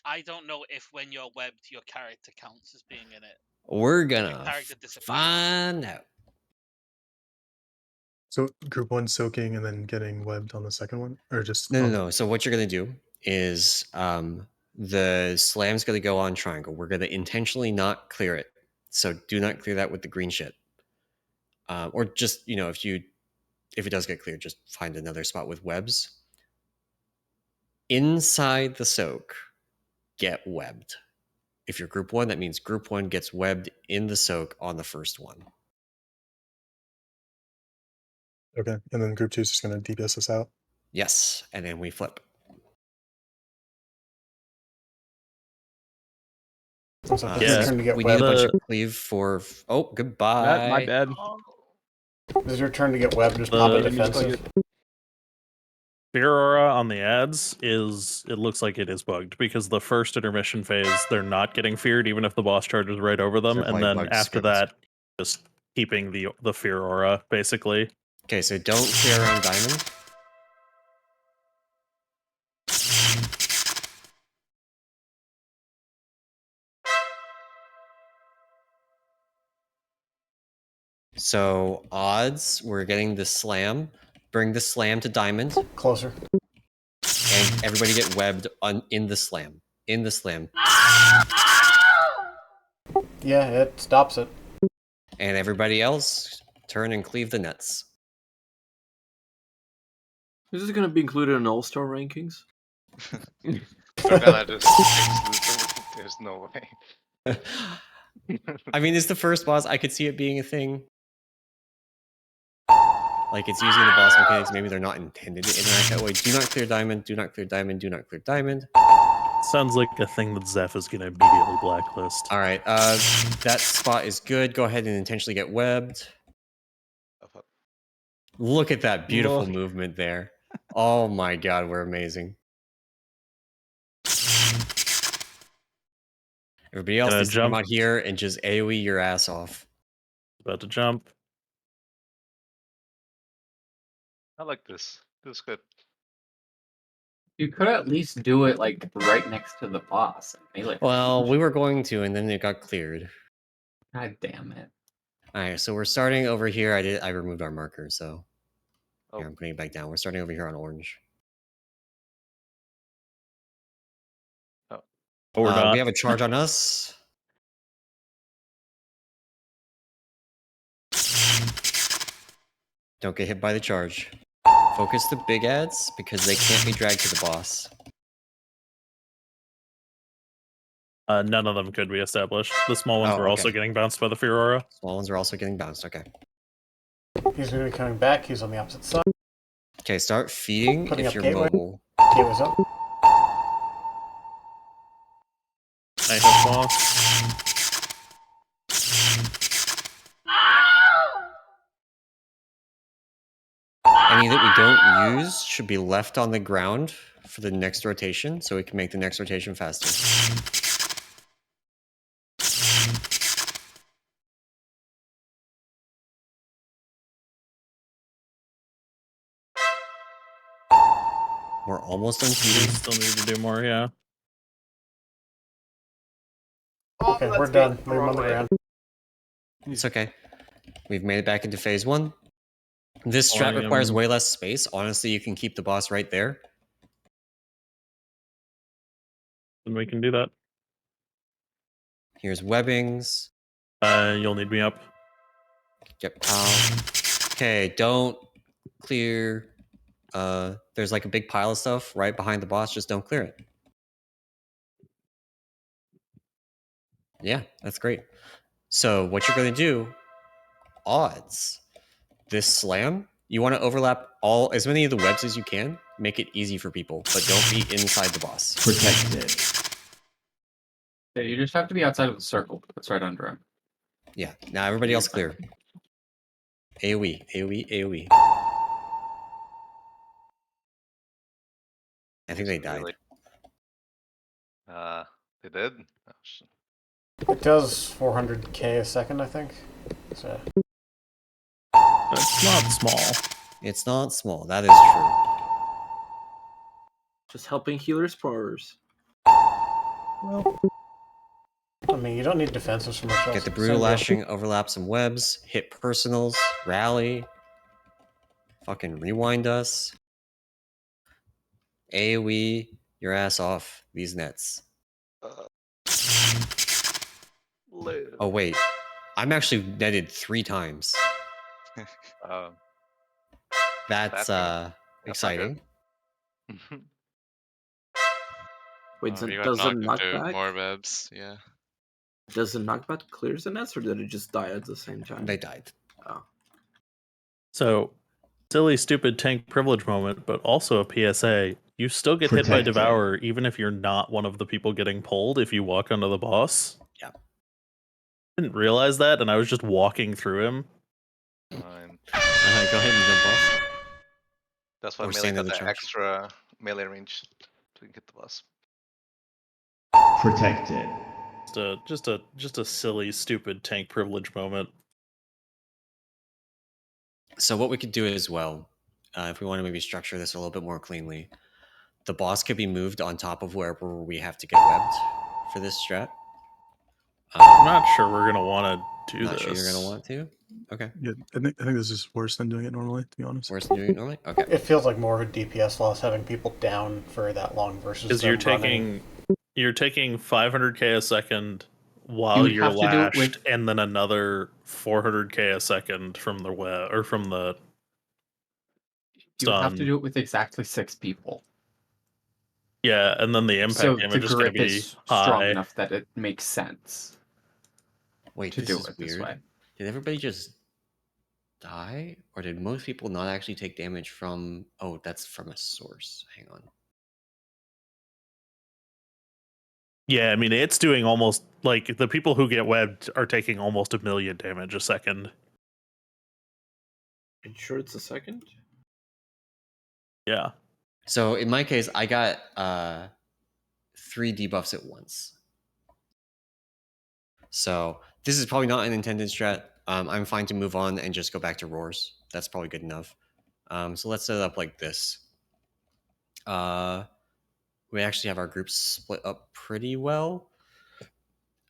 I don't know if when you're webbed, your character counts as being in it. We're If your gonna character disappears. find out. So group one soaking and then getting webbed on the second one, or just No. So what you're gonna do is the slam's gonna go on triangle. We're gonna intentionally not clear it. So do not clear that with the green shit. Or just, if it does get cleared, just find another spot with webs. Inside the soak, get webbed. If you're group one, that means group one gets webbed in the soak on the first one. Okay, and then group two is just going to DPS us out. Yes, and then we flip. Yeah, we need a bunch of cleave for. Oh, goodbye. My bad. This is your turn to get webbed. Just pop a defensive. Fear Aura on the ads it looks like it is bugged because the first intermission phase they're not getting feared even if the boss charges right over them, They're and probably then bugged after scripts. that just keeping the Fear Aura basically. Okay, so don't clear around Diamond. So odds, we're getting the slam. Bring the slam to Diamond. Closer. And everybody get webbed in the slam. In the slam. Yeah, it stops it. And everybody else, turn and cleave the nets. Is this going to be included in All-Star rankings? We're gonna just fix this. There's no way. I mean, it's the first boss. I could see it being a thing. Like, it's using the boss mechanics. Maybe they're not intended to interact that way. Do not clear Diamond. Do not clear Diamond. Do not clear Diamond. Sounds like a thing that Zeph is going to immediately blacklist. All right, that spot is good. Go ahead and intentionally get webbed. Look at that beautiful movement there. Oh my god, we're amazing. Everybody else needs to come out here and just AoE your ass off. About to jump. I like this. This is good. You could at least do it like right next to the boss. Well, we were going to, and then it got cleared. God damn it. Alright, so we're starting over here. I removed our marker, so here, I'm putting it back down. We're starting over here on orange. Or not. We have a charge on us. Don't get hit by the charge. Focus the big ads because they can't be dragged to the boss. None of them could be established. The small ones Oh, were also okay. getting bounced by the Fear Aura. Small ones are also getting bounced. Okay. He's going to be coming back. He's on the opposite side. Okay, start feeding Putting if up you're gateway. mobile. Gateway's up. I have boss. Any that we don't use should be left on the ground for the next rotation, so we can make the next rotation faster. We're almost done. We still need to do more, yeah. Okay, we're done. Leave them on the ground. It's okay. We've made it back into phase 1. This strat requires way less space. Honestly, you can keep the boss right there. Then we can do that. Here's webbings. You'll need me up. Yep. Okay, don't clear. There's like a big pile of stuff right behind the boss. Just don't clear it. Yeah, that's great. So what you're going to do, odds. This slam, you want to overlap as many of the webs as you can. Make it easy for people, but don't be inside the boss. Protected. Yeah, you just have to be outside of the circle that's right under him. Yeah, now everybody else clear. AoE, AoE, AoE. I think they died. They did? Oh, shit. It does 400k a second, I think. So. It's not small. It's not small. That is true. Just helping healers powers. Well, I mean, you don't need defensives so much. Get the brutal lashing, overlap some webs, hit personals, rally, fucking rewind us. AoE your ass off these nets. Oh wait, I'm actually netted 3 times. That's exciting. Wait, You got does the knocked into knockback? more webs, yeah. Does the knockback clears the nets, or did it just die at the same time? They died. Oh. So, silly, stupid tank privilege moment, but also a PSA. You still get hit by Devour even if you're not one of the people getting pulled if you walk onto the boss. Yeah. I didn't realize that, and I was just walking through him. Fine. Go ahead and jump off. That's why Or melee stand in got the the charge. extra melee range to get the boss. Protected. Just a silly, stupid tank privilege moment. So what we could do as well, if we want to maybe structure this a little bit more cleanly, the boss could be moved on top of wherever we have to get webbed for this strat. I'm not sure we're gonna want to do Not this. sure you're gonna want to? Okay. Yeah, I think this is worse than doing it normally, to be honest. Worse than doing it normally? Okay. It feels like more of a DPS loss having people down for that long versus Because you're taking 500k a second while would you're have to do it lashed, with- and then another 400k a second from the web or from the You would have to stun. do it with exactly 6 people. Yeah, and then the impact So the damage is going to grip be is strong high. enough that it makes sense. Wait, to this do is it weird. this way. Did everybody just die? Or did most people not actually take damage from... Oh, that's from a source. Hang on. Yeah, I mean, it's doing almost, like, the people who get webbed are taking almost 1 million damage a second. Are you sure it's a second? Yeah. So in my case, I got 3 debuffs at once. So this is probably not an intended strat. I'm fine to move on and just go back to roars. That's probably good enough. So let's set it up like this. We actually have our groups split up pretty well.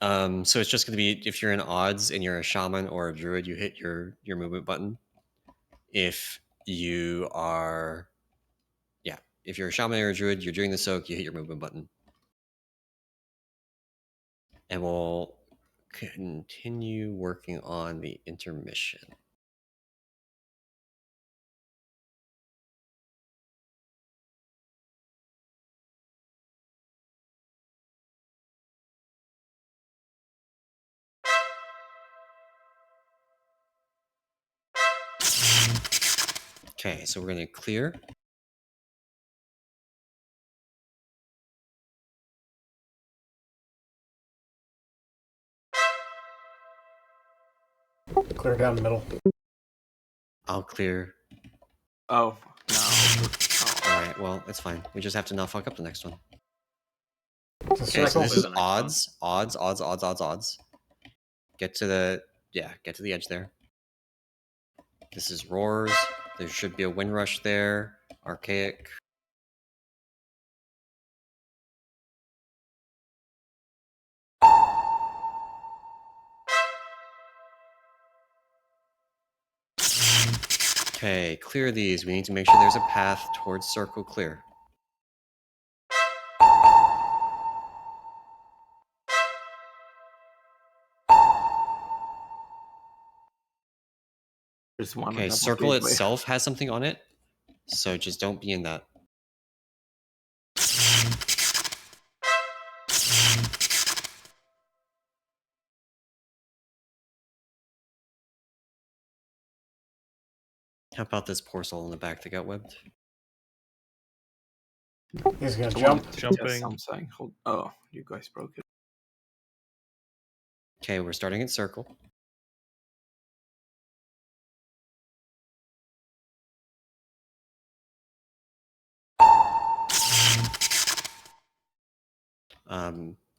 So it's just going to be, if you're in odds and you're a shaman or a druid, you hit your movement button. If you are, if you're a shaman or a druid, you're doing the soak, you hit your movement button. And we'll continue working on the intermission. Okay, so we're going to clear. Clear down the middle. I'll clear. Oh, no. Alright, well, it's fine. We just have to not fuck up the next one. It's a Okay, so circle. this is The next one. odds. Get to the edge there. This is roars. There should be a wind rush there. Archaic. Okay, clear these. We need to make sure there's a path towards circle clear. There's one. Okay, circle itself has something on it, so just don't be in that. How about this poor soul in the back that got webbed? He's gonna jump. Jumping. Oh, you guys broke it. Okay, we're starting at circle.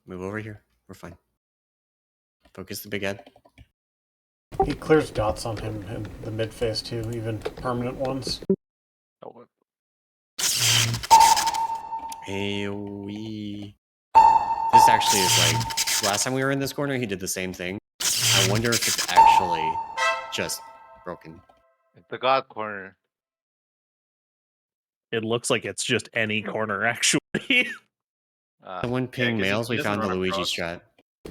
Move over here. We're fine. Focus the big ad. He clears dots on him in the mid phase too, even permanent ones. Oh, AoE. This actually is like, last time we were in this corner, he did the same thing. I wonder if it's actually just broken. it's the God corner. It looks like it's just any corner, actually. Someone ping 'cause mails, he we doesn't found the run Luigi across. strat.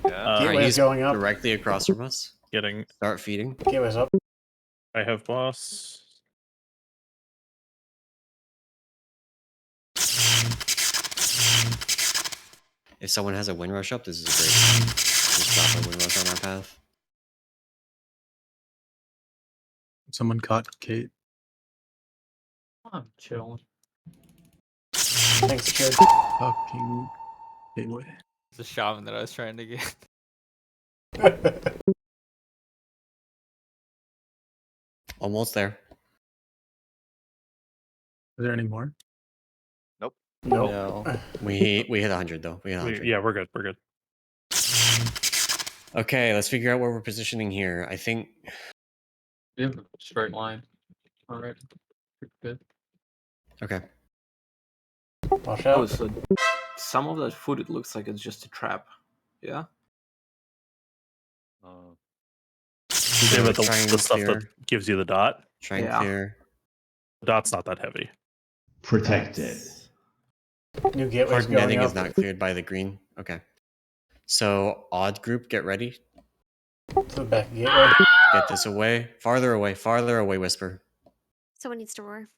Yeah. Alright, Gateway's he's going up. directly across from us. Getting. Start feeding. Gateway's up. I have boss. If someone has a wind rush up, this is a great time. Just drop a wind rush on our path. Someone caught Kate. I'm chilling. Thanks, Chid. Fucking gateway. It's a shaman that I was trying to get. Almost there. Is there any more? Nope. Nope. No. We hit 100 though. We hit 100. Yeah, we're good. We're good. Okay, let's figure out where we're positioning here. I think We have a straight line. Alright. Good. okay. Watch Oh, out. so some of that food, it looks like it's just a trap. Yeah? Yeah, but try and the stuff clear. that gives you the dot. Try and Yeah. clear. The dot's not that heavy. Protected. New gateway's Hard going netting up. is not cleared by the green. Okay. So odd group, get ready. To the back gateway. Get this away. Farther away, Whisper. Someone needs to roar.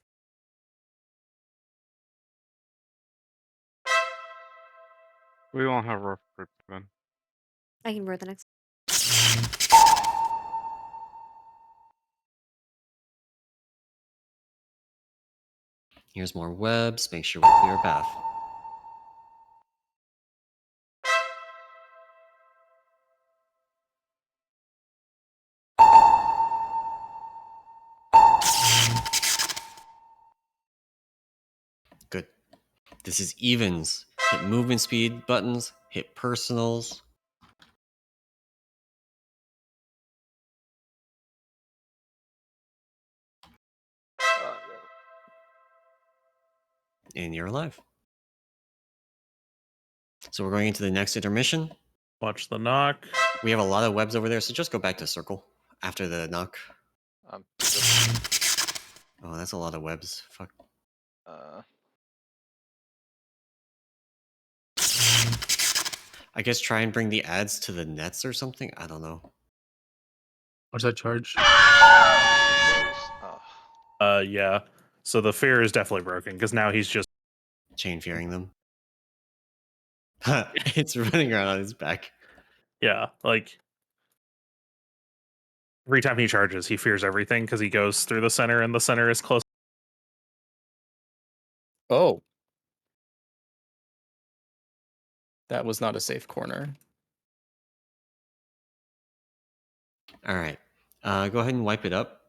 We won't have rough group then. I can roar the next. Here's more webs. Make sure we clear a path. Good. This is evens. Hit movement speed buttons. Hit personals. And you're alive. So we're going into the next intermission. Watch the knock. We have a lot of webs over there, so just go back to circle after the knock. Oh, that's a lot of webs. Fuck. I guess try and bring the ads to the nets or something. I don't know. What's that charge? Yeah. So the fear is definitely broken because now he's just chain fearing them. It's running around on his back. Yeah, like every time he charges, he fears everything because he goes through the center, and the center is close. Oh. That was not a safe corner. All right. Go ahead and wipe it up.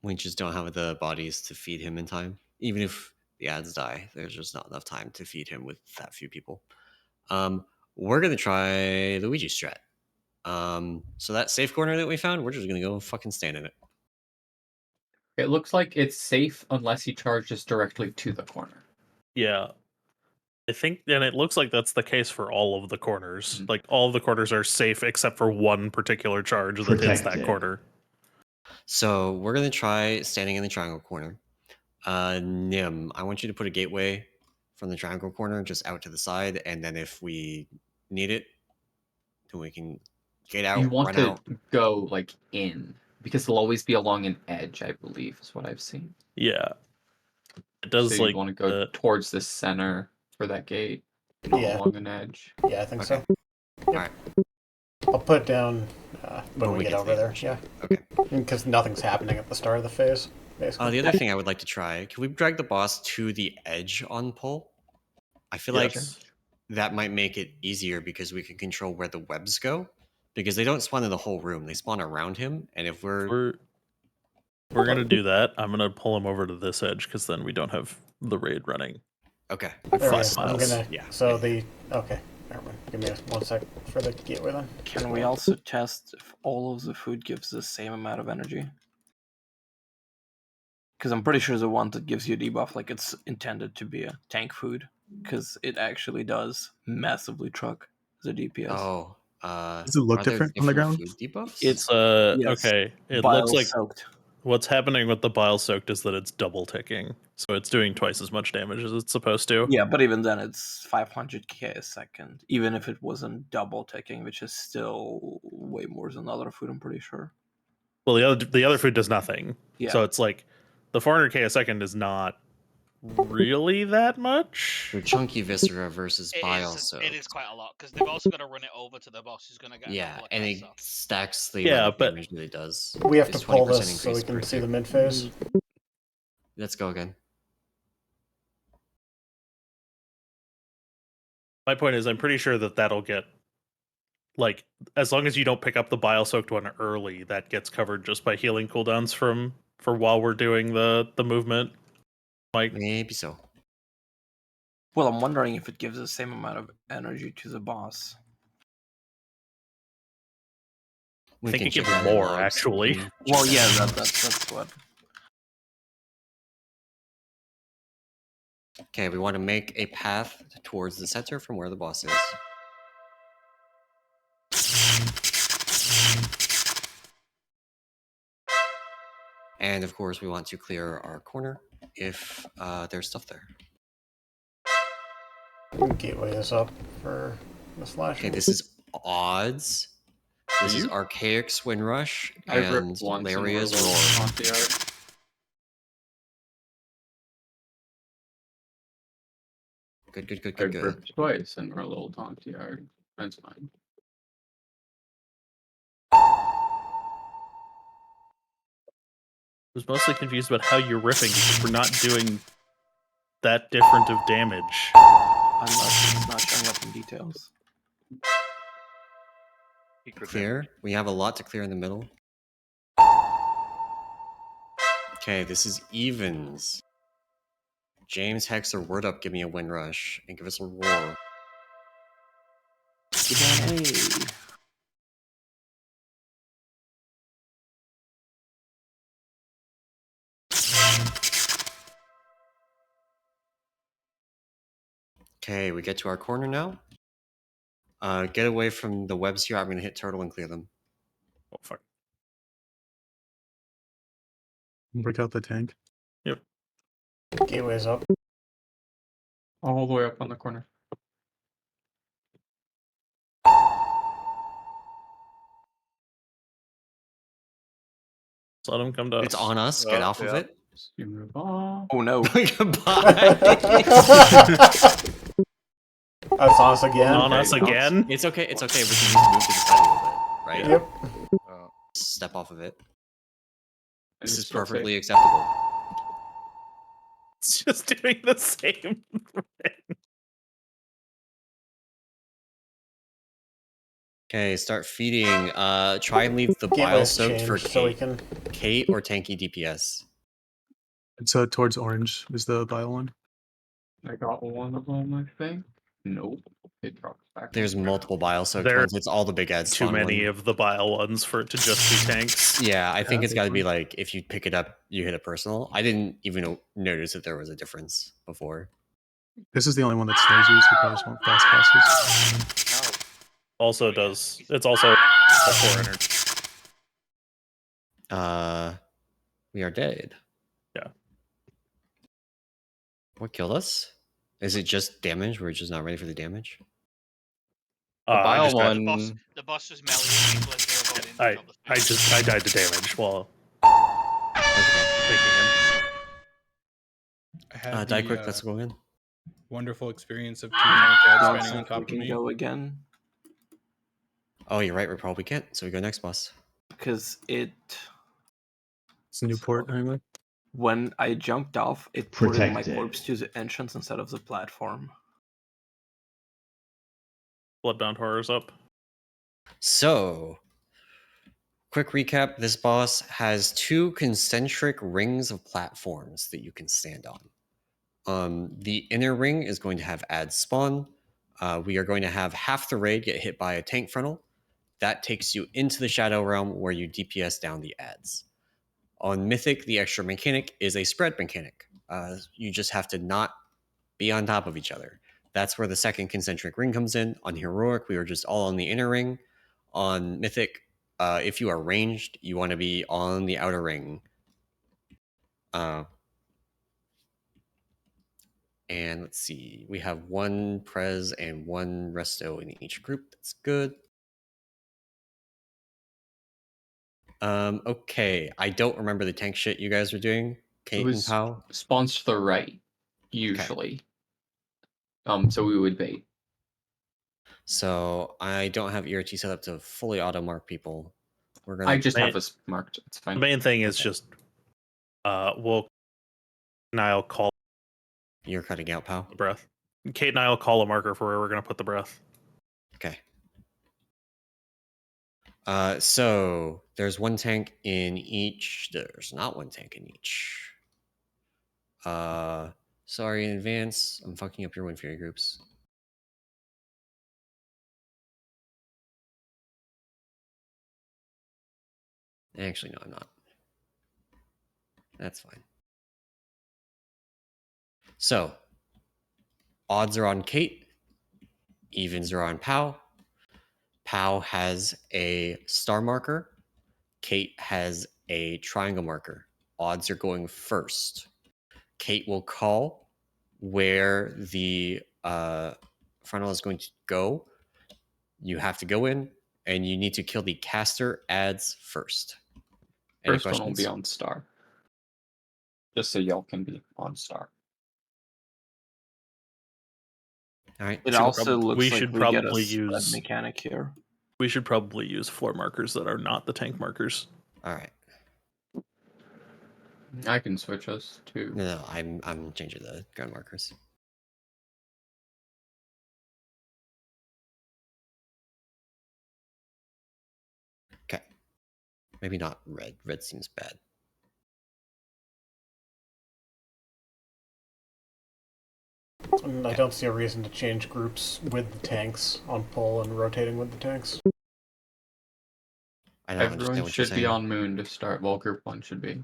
We just don't have the bodies to feed him in time. Even if the ads die, there's just not enough time to feed him with that few people. We're gonna try Luigi strat. So that safe corner that we found, we're just gonna go fucking stand in it. It looks like it's safe unless he charges directly to the corner. Yeah. I think, and it looks like that's the case for all of the corners. Like, all of the corners are safe except for one particular charge that hits that Protected. corner. So we're gonna try standing in the triangle corner. Nim, I want you to put a gateway from the triangle corner just out to the side, and then if we need it, then we can get out, You want run to out. go like in because they'll always be along an edge, I believe, is what I've seen. Yeah. It does, So you like, want to go towards the center for that gate, not Yeah. along an edge. Yeah, I think Okay. so. Yep. Alright. I'll put it down when we get to over the there. edge. Yeah. Okay. Because nothing's happening at the start of the phase, basically. The other thing I would like to try, can we drag the boss to the edge on pull? I feel Yes. like that might make it easier because we can control where the webs go. Because they don't spawn in the whole room, they spawn around him, and if We're gonna do that. I'm gonna pull him over to this edge because then we don't have the raid running. Okay. There we 5 go. I'm miles. gonna. Yeah. So the okay. Never mind. Give me 1 sec for the gateway then. Can we also test if all of the food gives the same amount of energy? Because I'm pretty sure the one that gives you debuff, like it's intended to be a tank food, because it actually does massively truck the DPS. Oh, Does it look are there different on the ground? food debuffs? It's Yes. okay. It Bile looks like soaked. what's happening with the bile soaked is that it's double ticking, so it's doing twice as much damage as it's supposed to. Yeah, but even then, it's 500k a second. Even if it wasn't double ticking, which is still way more than other food, I'm pretty sure. Well, the other food does nothing. Yeah. So it's like the 400k a second is not really that much. So chunky viscera versus bile soaked. It is quite a lot because they've also got to run it over to the boss who's going to get. a Yeah, couple of and casts it off. stacks the Yeah, amount of but- damage that it does. We have to It's pull 20% this so we increase can per see the tick. mid phase. Let's go again. My point is, I'm pretty sure that that'll get, like, as long as you don't pick up the bile soaked one early, that gets covered just by healing cooldowns for while we're doing the movement. Like, Maybe so. Well, I'm wondering if it gives the same amount of energy to the boss. I think it check gives out the more, logs. actually. We can Well, check yeah, that. that's what. Okay, we want to make a path towards the center from where the boss is. And of course, we want to clear our corner if there's stuff there. Gateway this up for the slash. Okay, this is odds. This is you? Archaic's Windrush I've and ripped once and Laria's we're low Roar. on the art. Good, good, good, I've good, good. ripped twice and we're a little taunty yard. That's fine. I was mostly confused about how you're ripping because we're not doing that different of damage. Unless it's not showing up in details. Clear. We have a lot to clear in the middle. Okay, this is evens. James, Hex, or Word Up, give me a Windrush and give us a roar. Hey. Okay, we get to our corner now. Get away from the webs here. I'm going to hit turtle and clear them. Oh, fuck. Break out the tank. Yep. Gateway's up. All the way up on the corner. Just let him come to us. It's on us. Get off of it. You move on. Oh no. Goodbye. That's on us again. On us again? It's okay. It's okay. We can just move to the side a little bit, right? Yep. Step off of it. And This you is still perfectly safe. acceptable. It's just doing the same thing. Okay, start feeding. Try and leave the bile Gateway's soaked for changed, so we Kate. can. Kate or tanky DPS. So towards orange is the bile one. I got one of them, I think. Nope. It dropped back. There's multiple bile soaked There ones. It's all the big ads Too spawn many one. of the bile ones for it to just be tanks. Yeah, I think Yeah, it's got to be that's like if you pick it up, you hit a personal. I didn't even notice that there was a difference before. This is the only one that snares you, so you probably just want fast passes. Also does it's also 4 energy. We are dead. Yeah. What killed us? Is it just damage? We're just not ready for the damage. The I bile just got- one. The boss was meleeing people as they were going in. to drop the I died to damage while I had Die the quick, let's go in. wonderful experience of 2 tank ads Don't standing on think top we of can me. go again Oh, you're right. We probably can't. So we go next boss. because it. It's Newport anyway. When I jumped off, it ported my Protected. corpse to the entrance instead of the platform. Bloodbound horrors up. So, quick recap. This boss has 2 concentric rings of platforms that you can stand on. The inner ring is going to have ads spawn. We are going to have half the raid get hit by a tank frontal. That takes you into the Shadow Realm where you DPS down the ads. On Mythic, the extra mechanic is a spread mechanic. You just have to not be on top of each other. That's where the second concentric ring comes in. On Heroic, we are just all on the inner ring. On Mythic, if you are ranged, you want to be on the outer ring. And let's see, we have 1 Prez and 1 Resto in each group. That's good. Okay, I don't remember the tank shit you guys were doing. Kate It and was Pow. spawns to the right, usually. So we would bait. So I don't have ERT set up to fully auto mark people. We're gonna. I just have us marked. It's The fine. main thing is just we'll and I'll call You're cutting out, Pow. the breath. Kate and I will call a marker for where we're gonna put the breath. Okay. So there's 1 tank in each. There's not 1 tank in each. Sorry in advance. I'm fucking up your Wind Fury groups. Actually, no, I'm not. That's fine. So, odds are on Kate. Evens are on Pow. Pow has a star marker. Kate has a triangle marker. Odds are going first. Kate will call where the frontal is going to go. You have to go in, and you need to kill the caster ads first. Any First one will questions? be on star. Just so y'all can be on star. All right. It so also looks we like should we get a probably spread use mechanic here. We should probably use floor markers that are not the tank markers. All right. I can switch us to. No, I'm changing the ground markers. Okay. Maybe not red. Red seems bad. And I don't see a reason to change groups with the tanks on pull and rotating with the tanks. I don't understand Everyone what you're should be saying. on moon to start. Well, group 1 should be.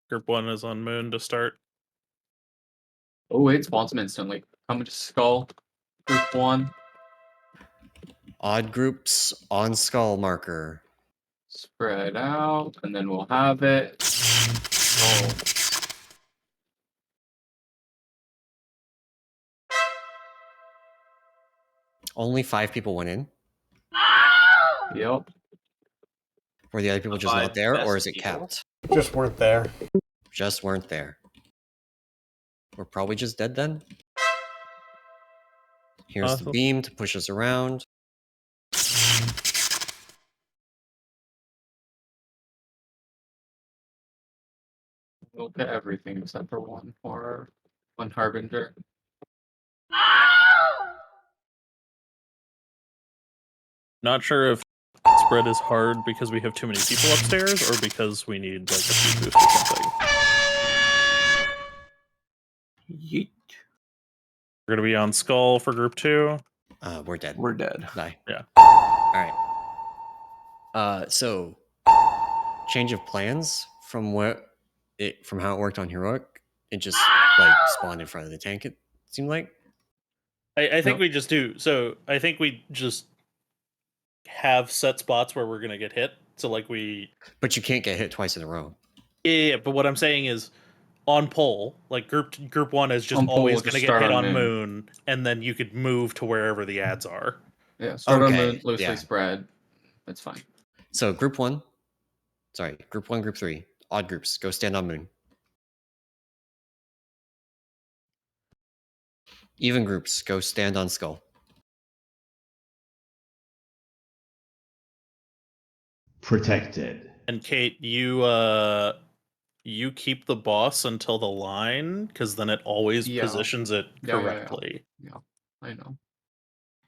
Group 1 is on moon to start. Oh, it spawns them instantly. Coming to skull. Group 1. Odd groups on skull marker. Spread out, and then we'll have it. Roll. Only 5 people went in. Yep. Were the other people just not there, or is it capped? Just weren't there. Just weren't there. We're probably just dead then. Here's the beam to push us around. We'll get everything except for one Harbinger. Not sure if spread is hard because we have too many people upstairs or because we need like a few boosts or something. Yeet. We're gonna be on Skull for group 2. We're dead. We're dead. Die. Yeah. All right. So change of plans from how it worked on Heroic. It just like spawned in front of the tank. It seemed like. I think we just do. So I think we just have set spots where we're gonna get hit. So like we. But you can't get hit twice in a row. Yeah. But what I'm saying is, on pole, like group 1 is just On pole, always we'll gonna just get start hit on on moon. moon, and then you could move to wherever the ads are. Yeah, start on Okay, moon, loosely yeah. spread. That's fine. So group 1, group 1, group 3, odd groups, go stand on moon. Even groups, go stand on skull. Protected. And Kate, you keep the boss until the line, because then it always positions it correctly. Yeah, I know.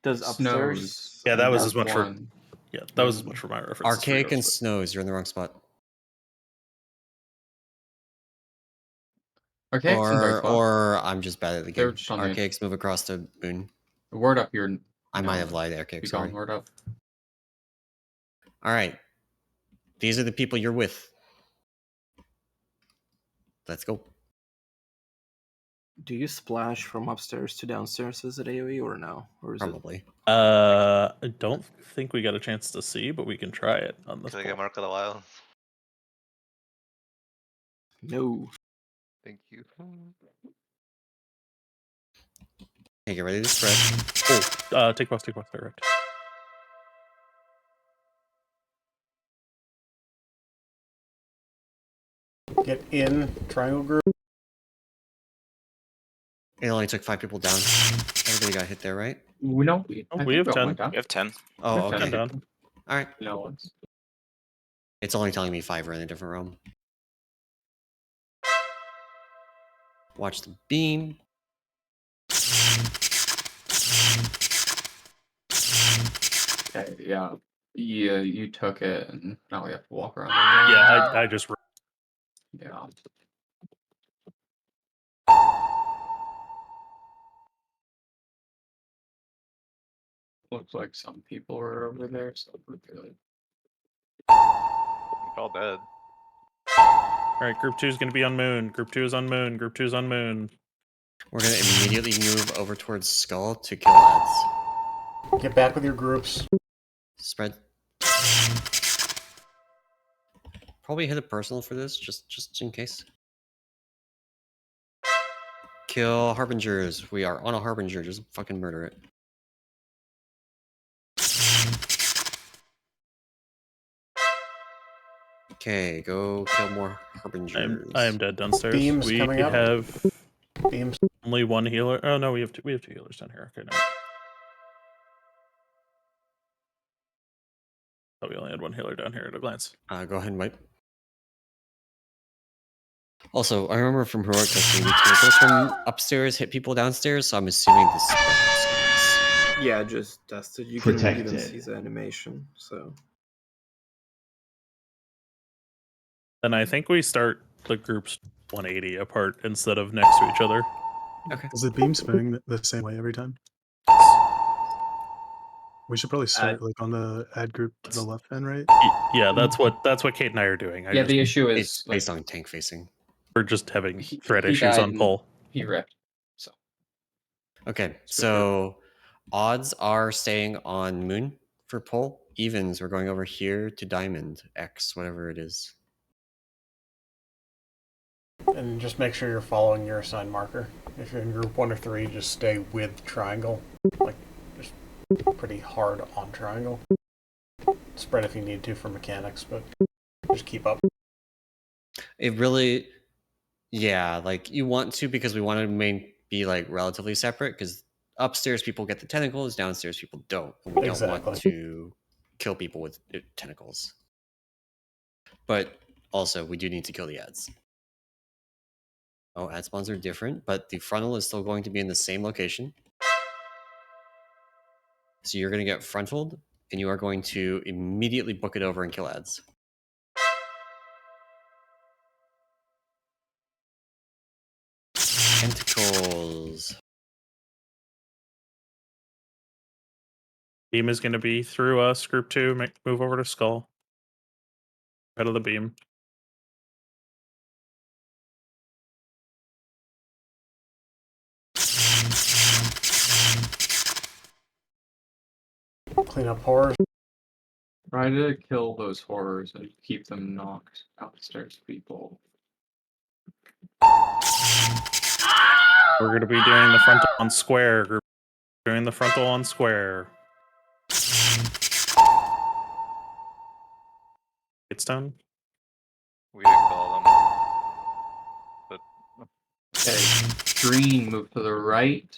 Does upstairs? Snows. Yeah, that on was group as much for. one. Yeah, that was as much for my reference. Archaic and Snows, you're in the wrong spot. Archaic's in the right spot. Or I'm just bad at the They're game. just on the- Archaics move across the moon. Word up, you're. I might have lied, Archaic, Be sorry. gone, word up. All right. These are the people you're with. Let's go. Do you splash from upstairs to downstairs as an AoE or no? Or is Probably. I don't think we got a chance to see, but we can try it on this. Can I get Mark of the Wild? No. Thank you. Okay, get ready to spread. Oh, take boss direct. Get in triangle group. It only took 5 people down. Everybody got hit there, right? We know. We I have think 10. went down. We have 10. Oh, We have okay. 10 down. All right. No one's. It's only telling me 5 are in a different realm. Watch the beam. Okay, yeah. Yeah, you took it, and now we have to walk around. Yeah, I just. Yeah. Looks like some people are over there, so we're good. We're all dead. All right, group 2 is going to be on moon. Group 2 is on moon. Group 2 is on moon. We're going to immediately move over towards skull to kill ads. Get back with your groups. Spread. Probably hit a personal for this, just in case. Kill harbingers. We are on a harbinger. Just fucking murder it. Okay, go kill more harbingers. I am dead downstairs. Beams we coming up. have Beams. only one healer. Oh no, we have two healers down here. Okay, no. Oh, we only had one healer down here at a glance. Go ahead and wipe. Also, I remember from heroic testing, the tentacles from upstairs hit people downstairs, so I'm assuming this spread upstairs. Yeah, just tested. You can Protected. even see the animation. So. Then I think we start the groups 180 apart instead of next to each other. Okay. Is the beam spinning the same way every time? We should probably start like on the ad group to the left then, right? Yeah, that's what Kate and I are doing. Yeah, the issue is It's based on tank facing. We're just having thread he issues died on and pole. He wrecked. So. Okay, so odds are staying on moon for pole. Evens, we're going over here to diamond, X, whatever it is. And just make sure you're following your assigned marker. If you're in group 1 or 3, just stay with triangle. Like, just pretty hard on triangle. Spread if you need to for mechanics, but just keep up. It really, yeah, like you want to because we want to be like relatively separate because upstairs people get the tentacles, downstairs people don't. And we don't want to kill people with tentacles. But also, we do need to kill the ads. Oh, ad spawns are different, but the frontal is still going to be in the same location. So you're going to get frontaled and you are going to immediately book it over and kill ads. Tentacles. Beam is going to be through us. Group 2, move over to Skull. Head of the beam. Clean up horrors. Try to kill those horrors and keep them knocked upstairs, people. We're going to be doing the frontal on square. Group doing the frontal on square. It's done. We didn't call them. But Okay, green, move to the right.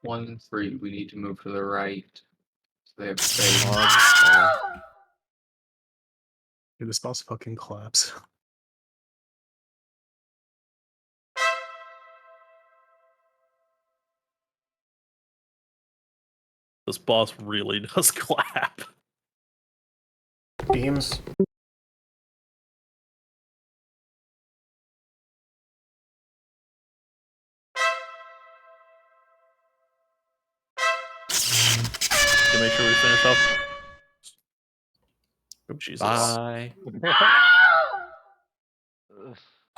1-3, we need to move to the right. So they have space. Dude, this boss fucking claps. This boss really does clap. Beams. To make sure we finish off. Oh, Jesus. Bye.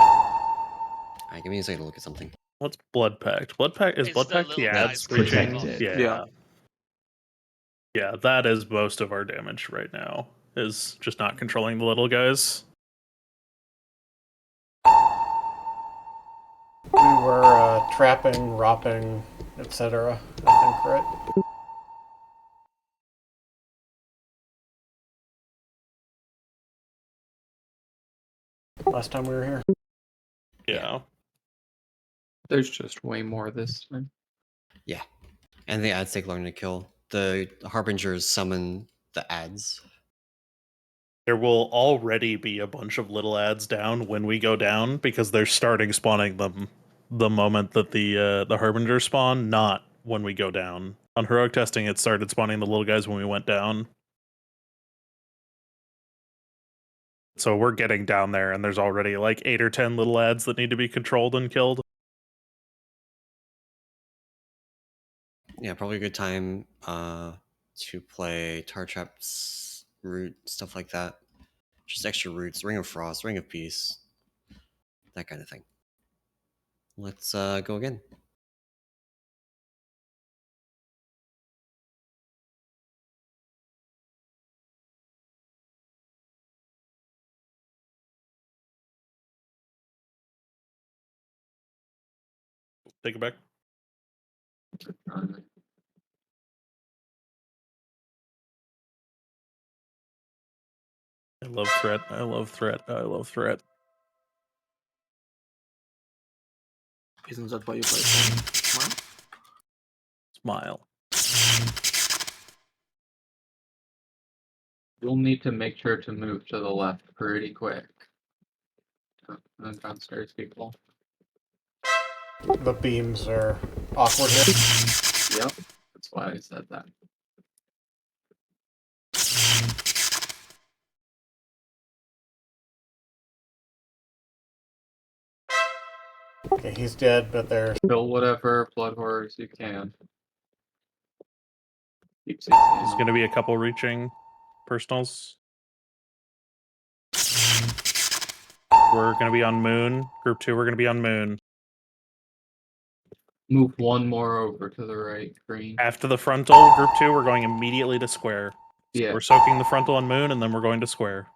Alright, give me a second to look at something. What's Blood Pact? Blood Pact is It's Blood the Pact the little ads guys reaching? protected. Yeah. Yeah, that is most of our damage right now. Is just not controlling the little guys. We were trapping, ropping, etc. I think, right? Last time we were here. Yeah. There's just way more this time. Yeah. And the ads take longer to kill. The harbingers summon the ads. There will already be a bunch of little ads down when we go down because they're starting spawning them the moment that the harbinger spawn, not when we go down. On heroic testing, it started spawning the little guys when we went down. So we're getting down there, and there's already like 8 or 10 little ads that need to be controlled and killed. Yeah, probably a good time to play tar traps, root, stuff like that. Just extra roots, Ring of Frost, Ring of Peace, that kind of thing. Let's go again. Take it back. I love threat. I love threat. I love threat. Isn't that why you play Smile? Smile. You'll need to make sure to move to the left pretty quick. And downstairs, people. The beams are awkward here. Yep, that's why I said that. Okay, he's dead, but there's Kill whatever blood horrors you can. Keep There's going to be a couple reaching personals. We're going to be on Moon. Group 2, we're going to be on Moon. Move one more over to the right, green. After the frontal, Group 2, we're going immediately to square. So Yeah. we're soaking the frontal on Moon, and then we're going to square.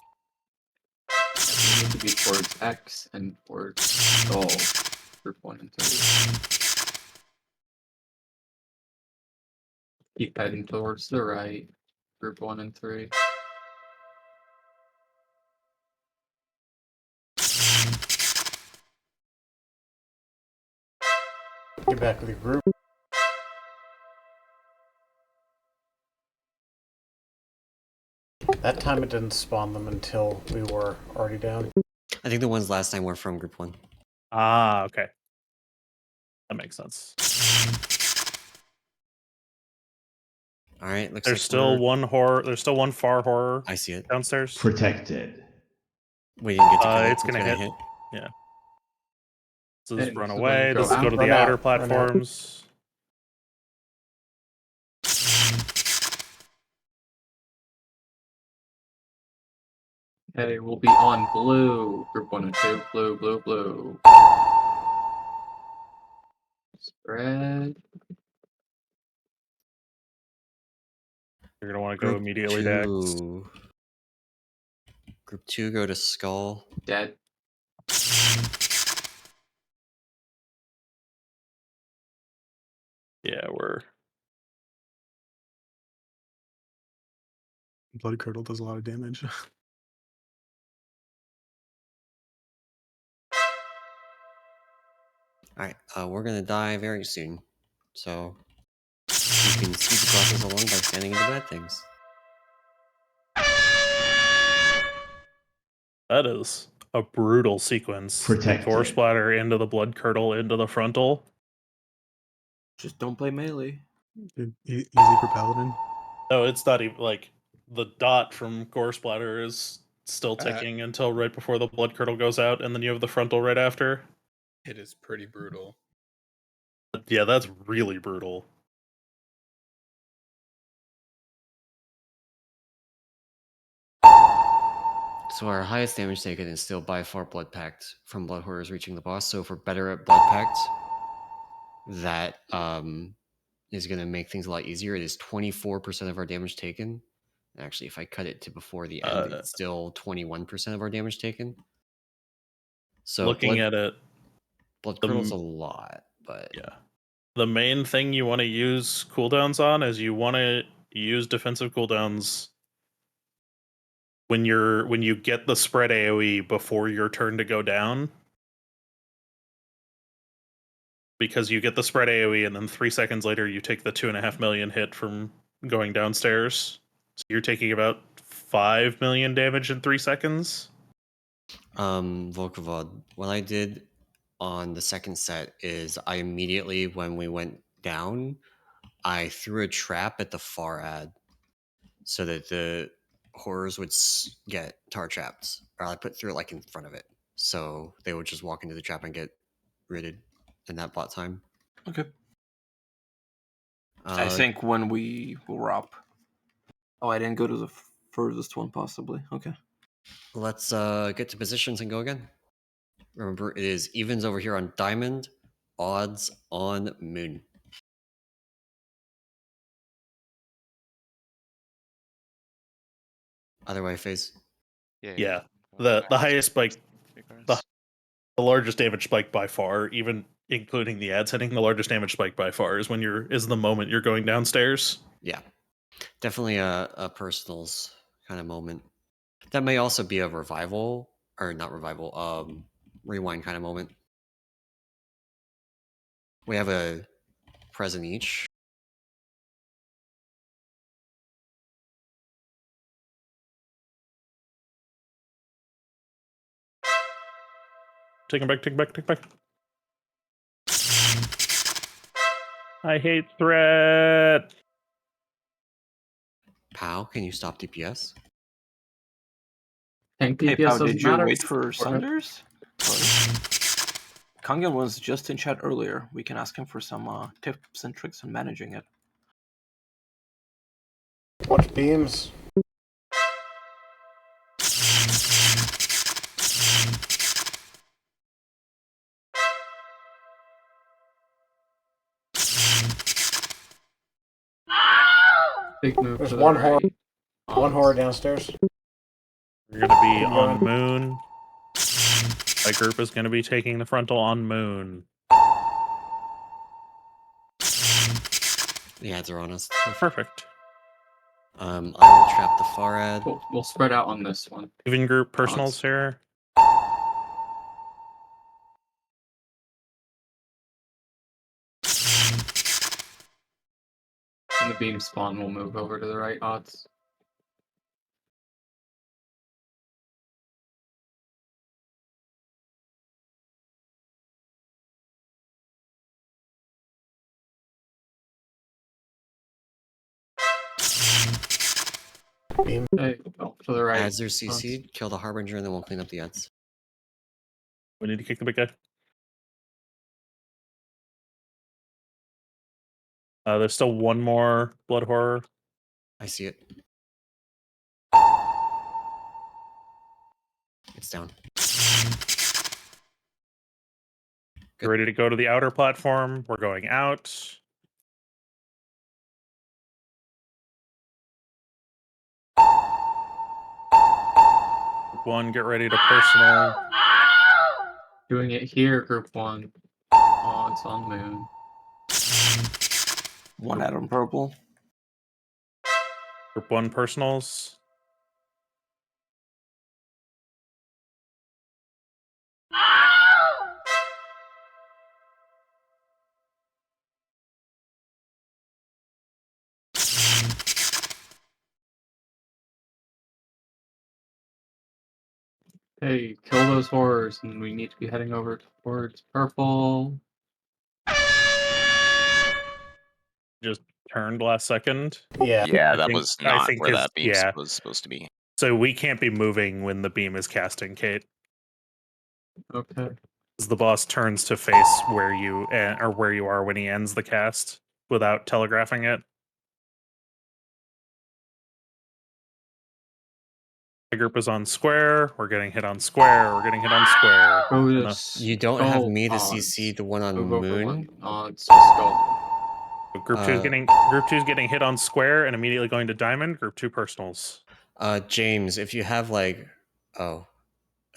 You need to be towards X and towards Skull. Group 1 and 3. Keep heading towards the right. Group 1 and 3. get back with your group. That time it didn't spawn them until we were already down. I think the ones last time were from Group 1. Ah, okay. That makes sense. All right, looks There's like still we're one horror. There's still one far horror I see it. downstairs. Protected. We didn't get to cut it. It's gonna hit. Yeah. This is Hey, run this is when you away. go This is go out. to Run the outer out, run out. platforms. Hey, we'll be on blue. Group 1 and 2. Blue, blue, blue. Spread. You're gonna want to go Group immediately to X. 2. Group 2 go to Skull. Dead. Yeah, we're Blood Curdle does a lot of damage. All right, we're gonna die very soon, so you can speed the process along by standing into bad things. that is a brutal sequence. Protected. Gore splatter into the blood curdle into the frontal. Just don't play melee. Easy for Paladin. No, it's not even like the dot from gore splatter is still ticking until right before the blood curdle goes out, and then you have the frontal right after. It is pretty brutal. Yeah, that's really brutal. So our highest damage taken is still by far Blood Pact from Blood Horrors reaching the boss. So if we're better at Blood Pact, that is going to make things a lot easier. It is 24% of our damage taken. Actually, if I cut it to before the end, it's still 21% of our damage taken. So looking at it, Blood Curdle's a lot, but yeah. The main thing you want to use cooldowns on is you want to use defensive cooldowns when you get the spread AoE before your turn to go down. Because you get the spread AoE and then 3 seconds later you take the 2.5 million hit from going downstairs. So you're taking about 5 million damage in 3 seconds. Volkovod, what I did on the second set is I immediately, when we went down, I threw a trap at the far ad so that the horrors would get tar trapped. Or I put through it like in front of it. So they would just walk into the trap and get ridded, and that bought time. Okay. I think when we were up. Oh, I didn't go to the furthest one, possibly. Okay. Let's get to positions and go again. Remember, it is evens over here on diamond, odds on moon. Either way, phase. Yeah. The highest spike, the largest damage spike by far, even including the ads hitting, the largest damage spike by far is is the moment you're going downstairs. Yeah, definitely a personals kind of moment. That may also be a revival, or not revival, rewind kind of moment. We have a present each. Take him back, take him back, take him back. I hate threat. Pow, can you stop DPS? Tank Hey, DPS Pao, doesn't did you matter. wait for Sunders? Kangen was just in chat earlier. We can ask him for some tips and tricks on managing it. Watch beams. Big move. There's to the one right. one horror downstairs. You're gonna be Keep on going. moon. My group is gonna be taking the frontal on moon. The ads are on us. Perfect. I will trap the far ad. We'll spread out on this one. Even group personals here. And the beam spawn will move over to the right odds. Beam. Hey, oh, to the right. Ads are CC'd, kill the Harbinger, and then we'll clean up the ads. We need to kick the big guy. There's still one more blood horror. I see it. It's down. Get ready to go to the outer platform. We're going out. Group 1, get ready to personal. Doing it here, group 1. Oh, it's on moon. One ad on purple. Group 1 personals. Hey, kill those horrors, and we need to be heading over towards purple. Just turned last second. Yeah. Yeah, I that think- was I not think where his- that beam yeah. was supposed to be. So we can't be moving when the beam is casting, Kate. Okay. As the boss turns to face where you or where you are when he ends the cast without telegraphing it. The group is on square. We're getting hit on square. We're getting hit on square. Go to No. You don't have skull me to pods. CC the one on Move over moon. one odds to skull. Group 2 is getting hit on square and immediately going to diamond. Group 2 personals. James, if you have like,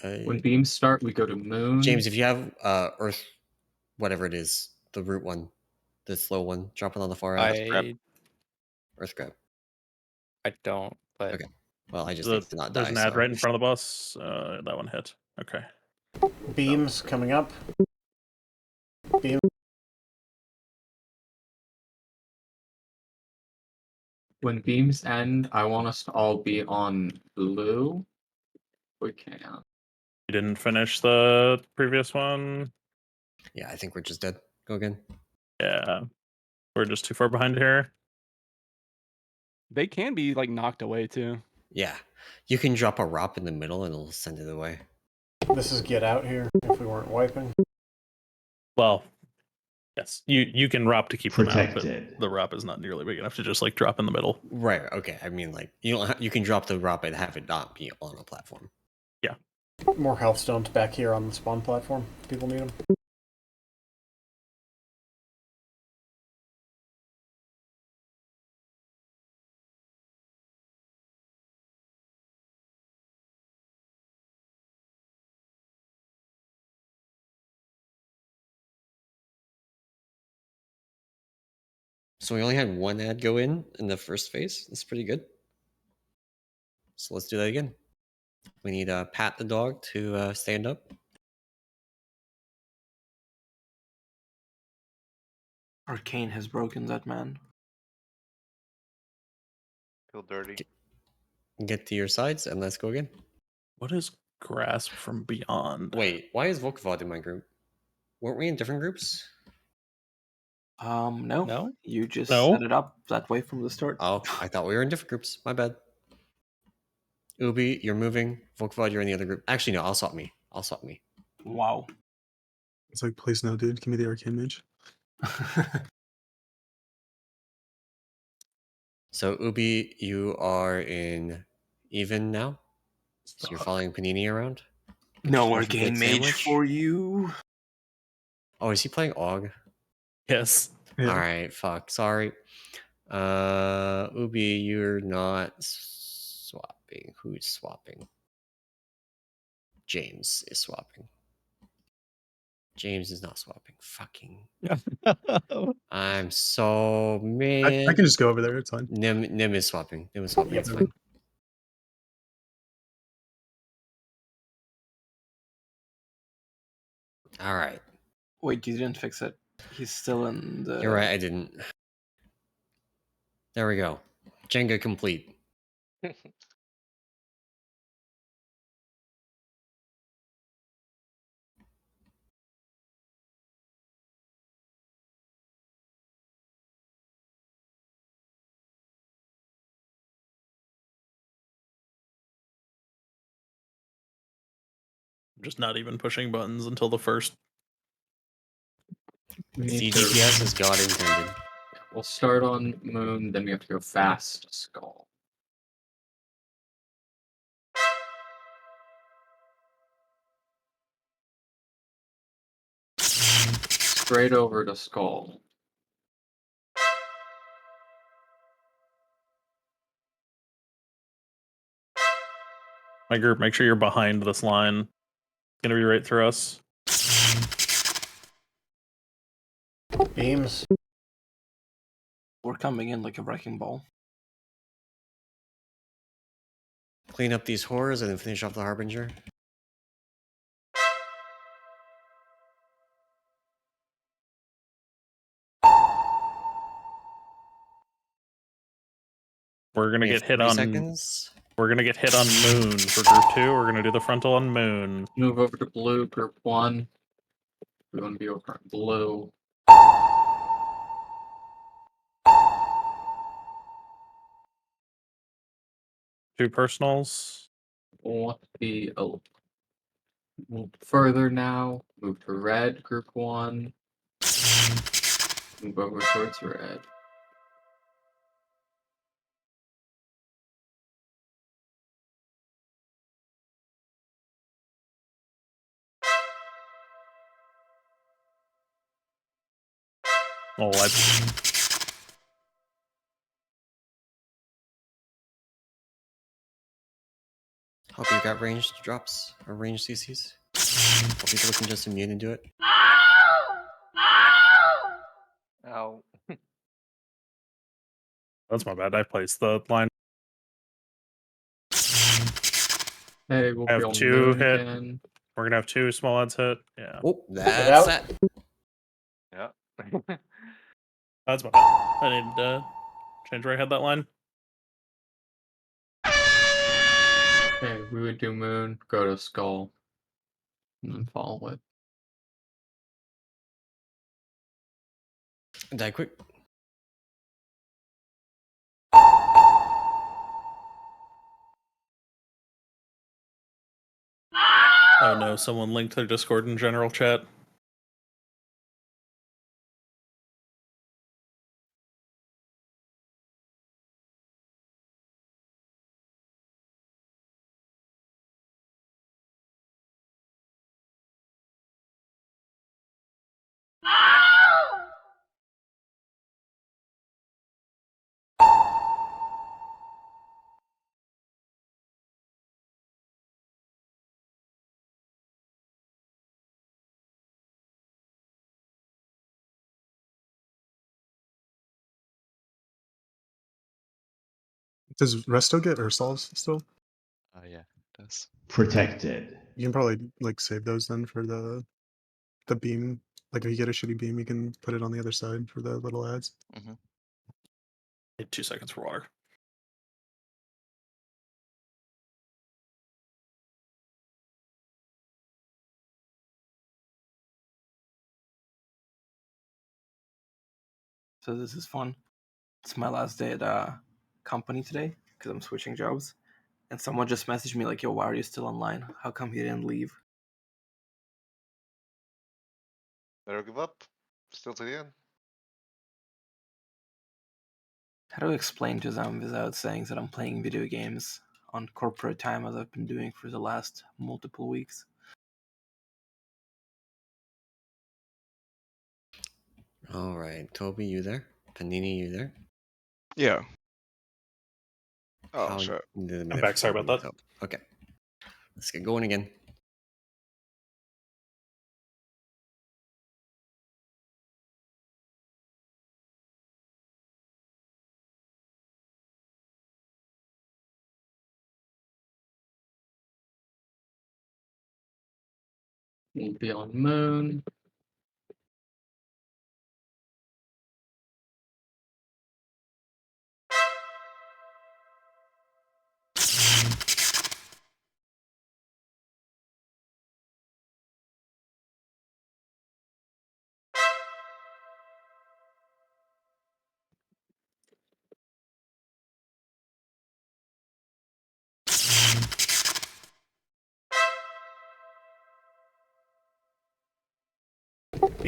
When beams start, we go to moon. James, if you have Earth, whatever it is, the root one, the slow one, drop it on the far end. Earth grab. I don't, but Okay. Well, I just need to not die. There's an ad so- right in front of the boss. That one hit. Okay. Beams coming up. Beam. When beams end, I want us to all be on blue. We can. You didn't finish the previous one. Yeah, I think we're just dead. Go again. Yeah. We're just too far behind here. They can be like knocked away too. Yeah. You can drop a ROP in the middle and it'll send it away. This is get out here if we weren't wiping. Well, yes. You can ROP to keep them out, Protected. but the ROP is not nearly big enough to just like drop in the middle. Right. Okay. I mean, like you don't. You can drop the ROP and have it not be on a platform. Yeah. More health stones back here on the spawn platform. People need them. So we only had one ad go in the first phase. That's pretty good. So let's do that again. We need Pat the dog to stand up. Arcane has broken that man. Feel dirty. Get to your sides and let's go again. What is grasp from beyond? Wait, why is Volkvod in my group? Weren't we in different groups? No. No? You just No? set it up that way from the start. Oh, I thought we were in different groups. My bad. Ubi, you're moving. Volkvod, you're in the other group. Actually, no, I'll swap me. Wow. It's like, please no, dude. Give me the arcane mage. So Ubi, you are in even now. So you're following Panini around. Get No yourself a arcane good mage sandwich. for you. Oh, is he playing Og? Yes. Yeah. All right, fuck. Sorry. Ubi, you're not swapping. Who's swapping? James is swapping. James is not swapping. Fucking. I'm so mad. I can just go over there. It's fine. Nim is swapping. Nim is swapping. Yep. It's fine. All right. Wait, you didn't fix it. He's still in the. You're right. I didn't. There we go. Jenga complete. I'm just not even pushing buttons until the first. CDPS is God intended. We'll start on moon, then we have to go fast to skull. Straight over to skull. My group, make sure you're behind this line. It's gonna be right through us. Beams. We're coming in like a wrecking ball. Clean up these horrors and then finish off the Harbinger. We're gonna We have get hit 3 on. seconds. We're gonna get hit on moon for group 2. We're gonna do the frontal on moon. Move over to blue, group 1. We want to be over at blue. Two personals. Want to be move further now. Move to red, group 1. Move over towards red. Oh, Hope you got ranged drops or ranged CCs. Or people can just immune and do it. Ow. That's my bad. I placed the line. Hey, we'll I be have on 2 moon hit. again. We're gonna have 2 small heads hit. Yeah. Oh, that's out. that. Yeah. That's my bad. I need to change where I had that line. Okay, we would do moon, go to skull, and then follow it. Die quick. Oh no, someone linked their Discord in general chat. Does Resto get Ursolves still? Yeah, it does. Protected. You can probably like save those then for the beam. Like if you get a shitty beam, you can put it on the other side for the little ads. Mm-hmm. Hit 2 seconds for water. So this is fun. It's my last day at company today because I'm switching jobs. And someone just messaged me like, yo, why are you still online? How come you didn't leave? Better give up. Still to the end. How do I explain to them without saying that I'm playing video games on corporate time as I've been doing for the last multiple weeks? All right, Toby, you there? Panini, you there? Yeah. Oh, How shit. did the I'm back. Sorry about that. Okay. Let's get going again. We'll be on moon.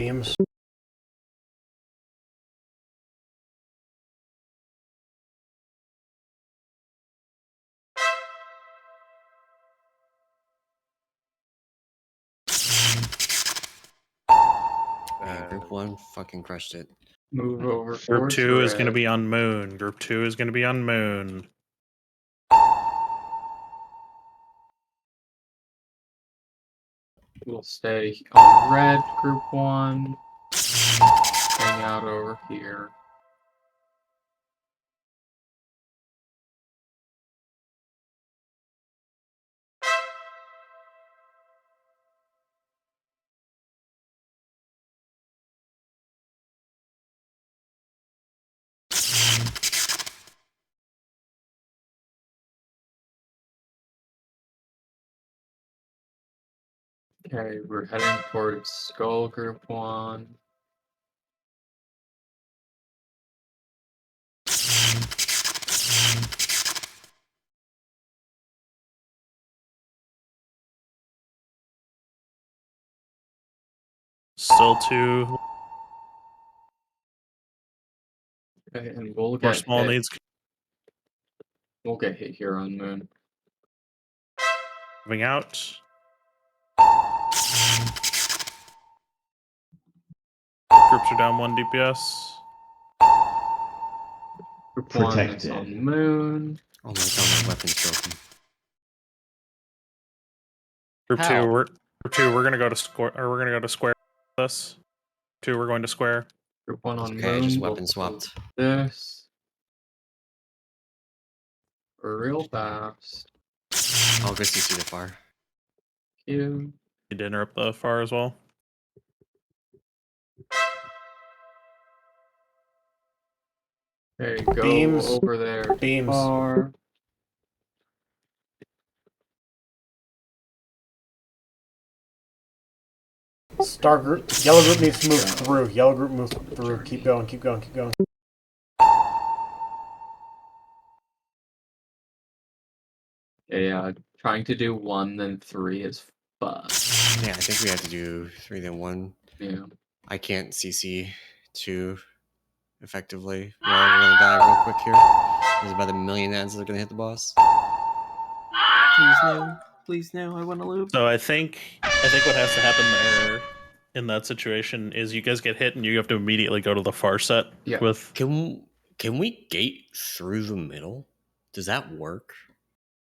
Beams. Man, group 1 fucking crushed it. Move over Group towards 2 is going to red. be on moon. Group 2 is going to be on moon. We'll stay on red, group 1. Hang out over here. Okay, we're heading towards Skull Group 1. Still 2. Okay, and we'll More get small hit. needs. We'll get hit here on moon. Moving out. Groups are down 1 DPS. Group 1 is Protected. on moon. Oh my god, my weapon's broken. Group How? 2, we're gonna go to square, or we're gonna go to square. This 2, we're going to square. Group 1 on Okay, I moon. just We'll weapon swapped. do this. Real fast. I'll go CC the far. Q. Need to interrupt the far as well. Okay, go Beams. over there. Beams. Far. Star group. Yellow group needs to move through. Yellow group move through. Keep going. Keep going. Keep going. Yeah, trying to do 1 then 3 is fucked. Yeah, I think we have to do 3 then 1. Yeah. I can't CC 2 effectively. We're all gonna die real quick here. There's about 1 million ads that are gonna hit the boss. Please no. Please no. I want to loop. So I think what has to happen there in that situation is you guys get hit and you have to immediately go to the far set with. Can we gate through the middle? Does that work?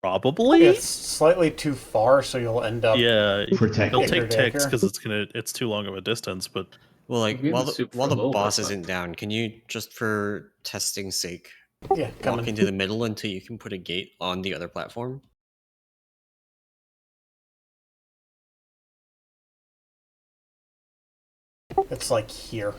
Probably. It's slightly too far, so you'll end up. Yeah, it'll take ticks Icker. because it's too long of a distance. But Well, like We'll be in while the the, soup while for a the little boss bit, isn't down, can you just for testing's sake Yeah, walk coming. into the middle until you can put a gate on the other platform? It's like here.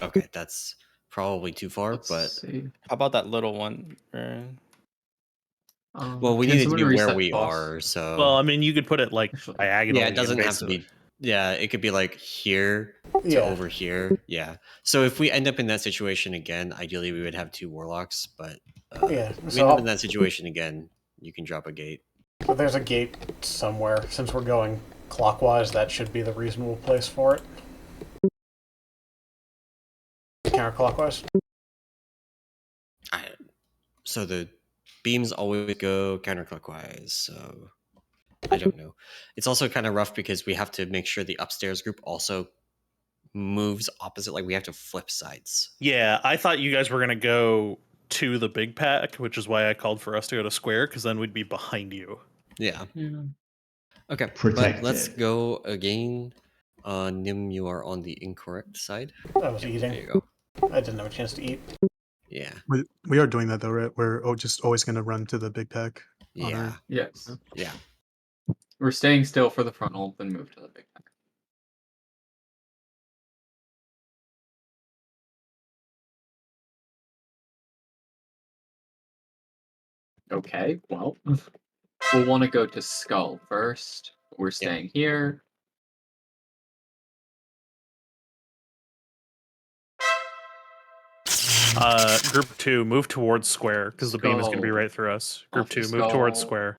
Okay, that's probably too far, but see. How about that little one? well, we can need it to someone be where reset we boss? are. So well, I mean, you could put it like diagonally. yeah, it doesn't and have to basically- be. Yeah, it could be like here to Yeah. over here. Yeah. So if we end up in that situation again, ideally we would have 2 warlocks, but Yeah, if we so end up I'll- in that situation again, you can drop a gate. But there's a gate somewhere. Since we're going clockwise, that should be the reasonable place for it. Counterclockwise. So the beams always go counterclockwise. So I don't know. It's also kind of rough because we have to make sure the upstairs group also moves opposite. Like we have to flip sides. Yeah, I thought you guys were gonna go to the big pack, which is why I called for us to go to square, because then we'd be behind you. Yeah. Yeah. Okay. But let's go again. Nim, you are on the incorrect side. I was eating. There you go. I didn't have a chance to eat. Yeah. We are doing that though, right? We're just always going to run to the big pack. on Yeah. our- Yes. Yeah. We're staying still for the frontal, then move to the big pack. Okay, well, we'll want to go to Skull first. We're staying here. Group 2, move towards square, because the beam is going to be Skull. right through us. Group Off the 2, move towards skull. square.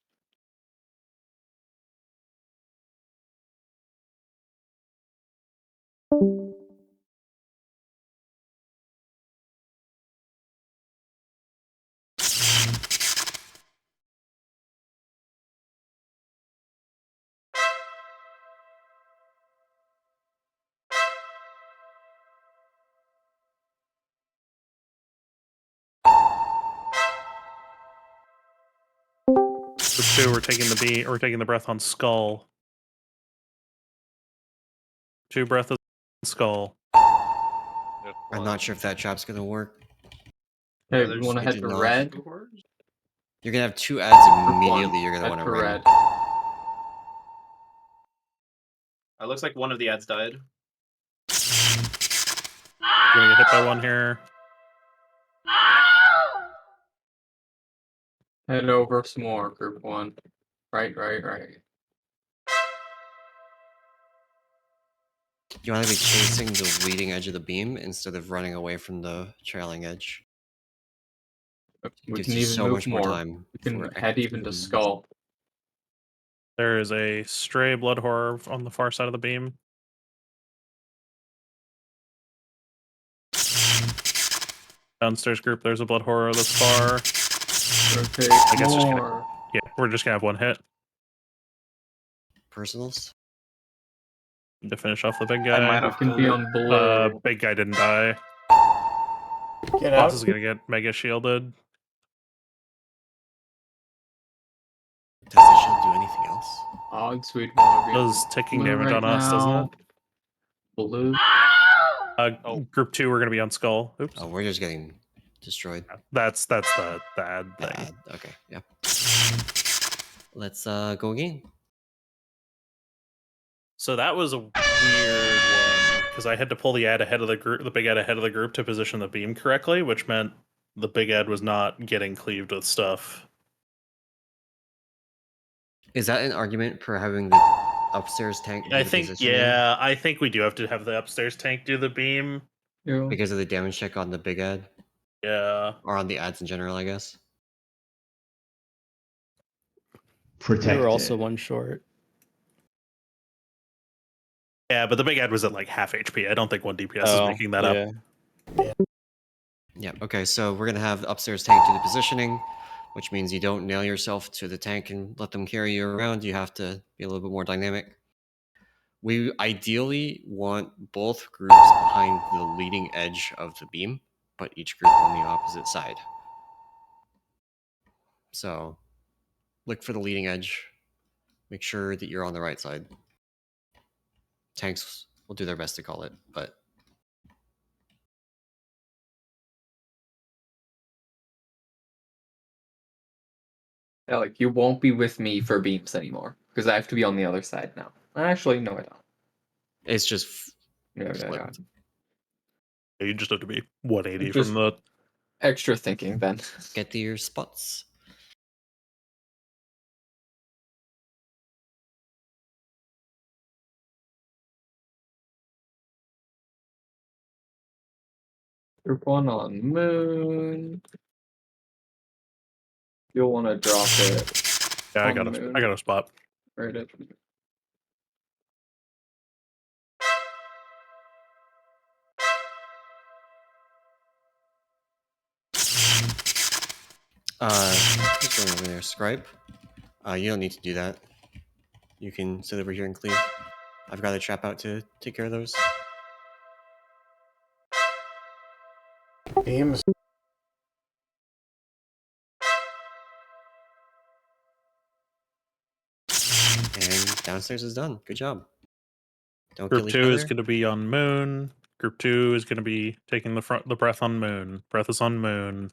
Group 2, we're taking the beam. We're taking the breath on skull. 2 breath on skull. I'm not sure if that trap's gonna work. Hey, you want to It head did to not. red? You're gonna have 2 ads Group immediately. one, You're gonna head want to for run. red. It looks like one of the ads died. We're gonna get hit by one here. Head over some more, group 1. Right. You want to be chasing the leading edge of the beam instead of running away from the trailing edge. We Gives can you even so move much more more. time We can for head even to skull. There is a stray blood horror on the far side of the beam. Downstairs group, there's a blood horror this far. Rotate I guess more. we're just gonna have one hit personals. to finish off the big I guy. might have can be on blue. Big guy didn't die. Get Boss out. is gonna get mega shielded. Does the shield do anything else? Odd sweet more. Does ticking blue damage right on us, doesn't now. it? Blue. Group 2, we're gonna be on skull. Oops. Oh, we're just getting destroyed. That's the ad thing. Bad. Okay, yeah. Let's go again. So that was a weird one because I had to pull the ad ahead of the group, the big ad ahead of the group to position the beam correctly, which meant the big ad was not getting cleaved with stuff. Is that an argument for having the upstairs tank? Do I the think, positioning? yeah, I think we do have to have the upstairs tank do the beam. Yeah. Because of the damage check on the big ad? Yeah. Or on the ads in general, I guess. We were also one short. Yeah, but the big ad was at like half HP. I don't think 1 DPS is making that up. Yeah, okay, so we're gonna have the upstairs tank do the positioning, which means you don't nail yourself to the tank and let them carry you around. You have to be a little bit more dynamic. We ideally want both groups behind the leading edge of the beam, but each group on the opposite side. So look for the leading edge. Make sure that you're on the right side. Tanks will do their best to call it, but Yeah, like you won't be with me for beams anymore because I have to be on the other side now. Actually, no, I don't. it's just flipped. You just have to be 180 Just from the extra thinking then. Get to your spots. Group 1 on moon. You'll want to drop it. Yeah, I on got moon. a spot. Right at What's going over there? Scribe? You don't need to do that. You can sit over here and cleave. I've got a trap out to take care of those. Beams. And downstairs is done. Good job. Don't Group kill each 2 is other. going to be on moon. Group 2 is going to be taking the breath on moon. Breath is on moon.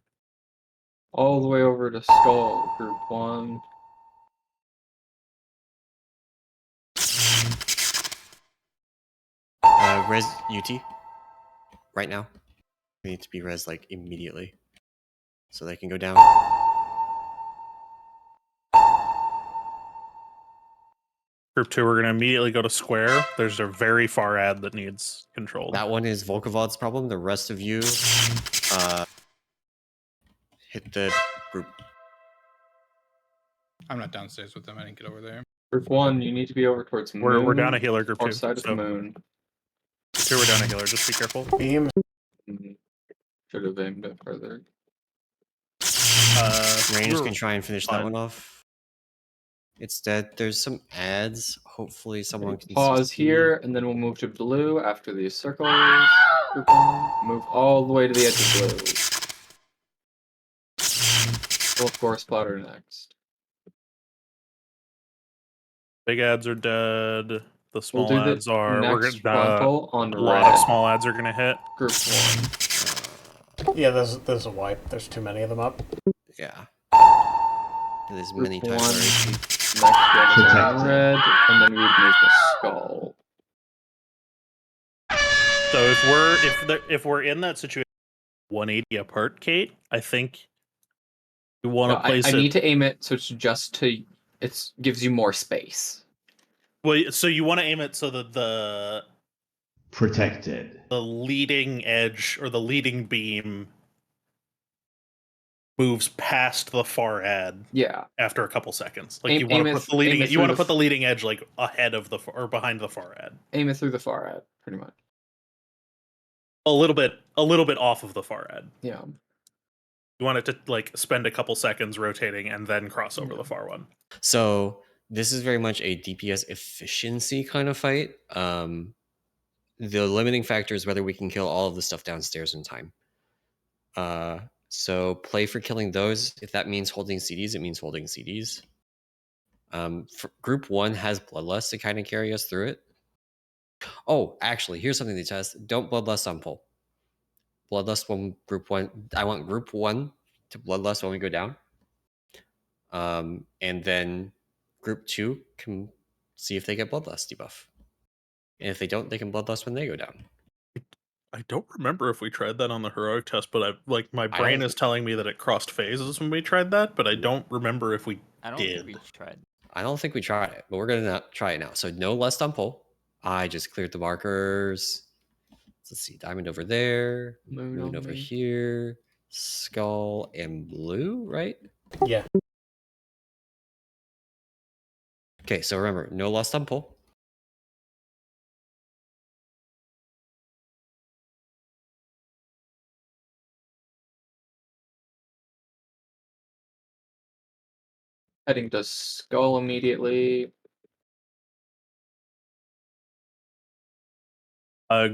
all the way over to skull. Group 1. Res UT. Right now. They need to be res like immediately. So they can go down. Group 2, we're going to immediately go to square. There's a very far ad that needs controlled. That one is Volkovod's problem. The rest of you hit the group. I'm not downstairs with them. I didn't get over there. Group 1, you need to be over towards moon. We're down a healer, group 2. Or side of the moon. Group 2, we're down a healer. Just be careful. Beams. Should have aimed it further. Rangers can try and finish that one off. It's dead. There's some ads. Hopefully someone can Pause see. here, and then we'll move to blue after these circles. Group 1, move all the way to the edge of blue. We'll of course plotter next. Big ads are dead. The small do the ads are. next A frontal on lot of red. small ads are gonna hit. Group 1. Yeah, there's a wipe. There's too many of them up. Yeah. There's Group many 1. times already. Next one is on red, and then we would move the skull. So if we're in that situation, 180 apart, Kate, I think you want to No, place I it. need to aim it so it's just to it gives you more space. Well, so you want to aim it so that the Protected. leading edge or the leading beam moves past the far ad. Yeah. After a couple seconds, like Aim- you want aim to it- put the leading. aim it You want to through put the leading edge like ahead of the or behind the far ad. Aim it through the far ad, pretty much. A little bit off of the far ad. Yeah. You want it to like spend a couple seconds rotating and then cross over the far one. So this is very much a DPS efficiency kind of fight. The limiting factor is whether we can kill all of the stuff downstairs in time. So play for killing those. If that means holding CDs, it means holding CDs. Group 1 has Bloodlust to kind of carry us through it. Oh, actually, here's something to test. Don't Bloodlust on pull. Bloodlust when Group 1. I want Group 1 to Bloodlust when we go down. And then Group 2 can see if they get Bloodlust debuff. And if they don't, they can Bloodlust when they go down. I don't remember if we tried that on the heroic test, but my brain is telling me that it crossed phases when we tried that, but I don't remember if we did. We tried. I don't think we tried it, but we're gonna try it now. So no lust on pull. I just cleared the markers. Let's see, diamond over there, moon over here, skull and blue, right? Yeah. Okay, so remember, no lust on pull. Heading to skull immediately.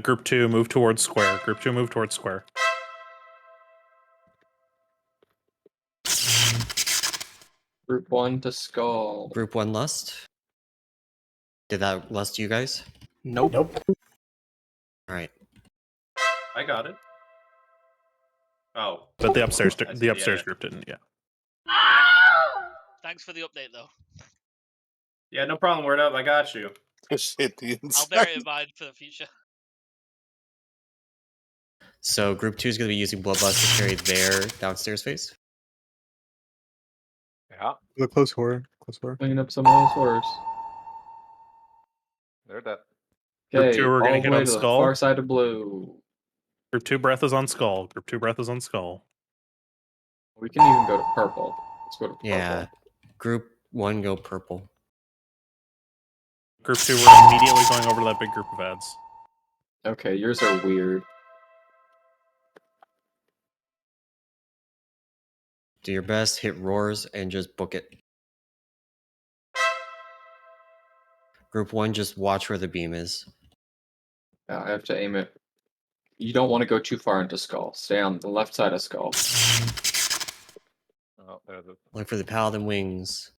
Group 2, move towards square. Group 2, move towards square. Group 1 to skull. Group 1 lust. Did that lust you guys? Nope. Nope. All right. I got it. Oh. But the upstairs I see, yeah. group didn't, yeah. Thanks for the update, though. Yeah, no problem. Word up. I got you. I'll bear it in mind for the future. So group 2 is going to be using Bloodlust to carry their downstairs phase. Yeah, Look close horror. Close horror. Clean up some of those horrors. they're dead. Group Okay, 2, we're all gonna the get way on to the skull. far side of blue. Group 2 breath is on skull. Group 2 breath is on skull. We can even go to purple. Let's go to purple. Yeah. Group 1 go purple. Group 2, we're immediately going over to that big group of ads. Okay, yours are weird. Do your best, hit roars, and just book it. Group 1, just watch where the beam is. Yeah, I have to aim it. You don't want to go too far into skull. Stay on the left side of skull. Oh, there's it. Look for the paladin wings.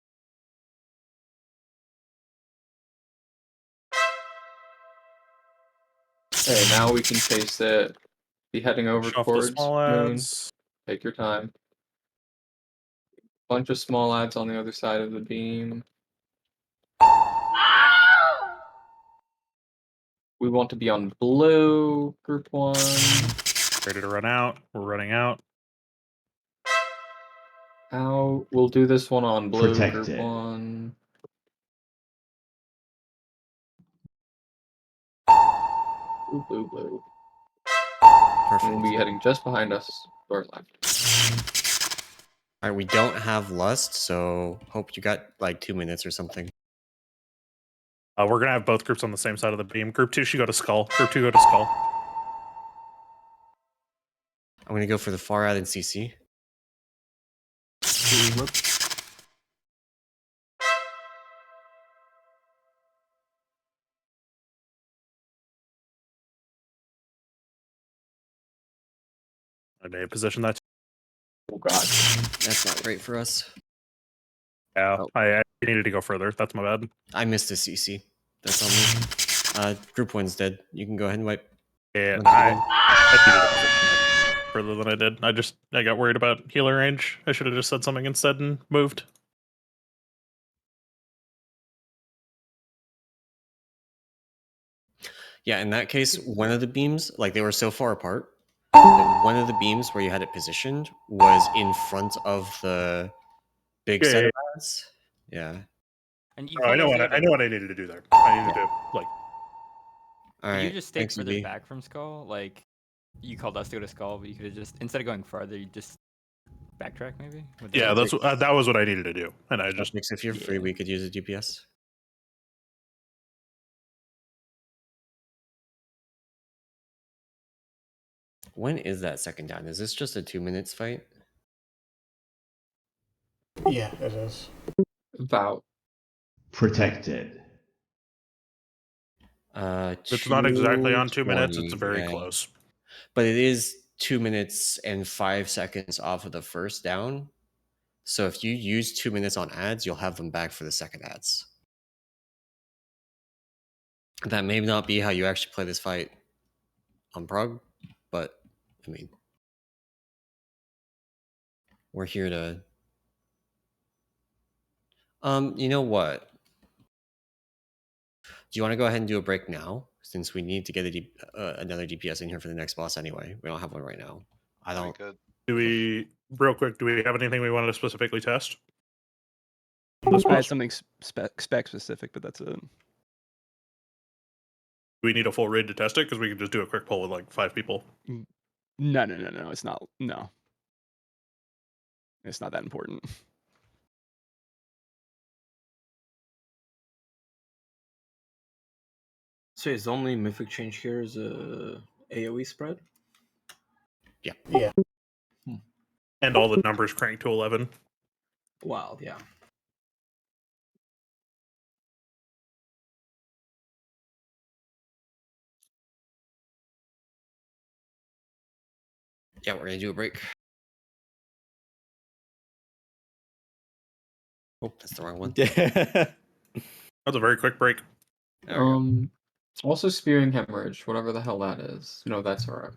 Okay, now we can chase it. Be heading over Push off the towards small moon. ads. Take your time. Bunch of small ads on the other side of the beam. We want to be on blue, group 1. Ready to run out. We're running out. How we'll do this one on blue, group Protected. 1. Blue, blue, blue. Perfect. We'll be heading just behind us, to our left. All right, we don't have lust, so hope you got like 2 minutes or something. We're gonna have both groups on the same side of the beam. Group 2 should go to skull. Group 2 go to skull. I'm gonna go for the far ad and CC. I may position that. Oh god. That's not great for us. Yeah, Oh. I needed to go further. That's my bad. I missed a CC. That's on me. Group 1's dead. You can go ahead and wipe. Yeah, Once again. I needed to position it further than I did. I got worried about healer range. I should have just said something instead and moved. Yeah, in that case, one of the beams, like they were so far apart, that one of the beams where you had it positioned was in front of the big Yeah, set yeah, of ads. Yeah. And you Oh, I know what I know what I needed to do there. I needed to like. All you right. just stayed Thanks, further EB. back from Skull. Like, you called us to go to Skull, but you could have just, instead of going farther, you just backtrack maybe? Would Yeah, that- that was what I needed to do, and I just. If you're free, we could use a DPS. When is that second down? Is this just a 2 minutes fight? Yeah, it is. About. Protected. It's not exactly on 2 minutes. 2:20, It's very yeah. close. But it is 2 minutes and 5 seconds off of the first down. So if you use 2 minutes on ads, you'll have them back for the second ads. That may not be how you actually play this fight on Prog, but I mean, we're here to. You know what? Do you want to go ahead and do a break now, since we need to get another DPS in here for the next boss anyway? We don't have one right now. I don't. Do we real quick? Do we have anything we wanted to specifically test? I had something spec specific, but that's it. Do we need a full raid to test it? Because we can just do a quick poll with like 5 people. No. It's not. No. It's not that important. So his only mythic change here is a AoE spread? Yeah. Yeah. And all the numbers cranked to 11. Wow, yeah. Yeah, we're gonna do a break. Oh, that's the wrong one. That's a very quick break. Also spearing hemorrhage, whatever the hell that is. No, that's alright.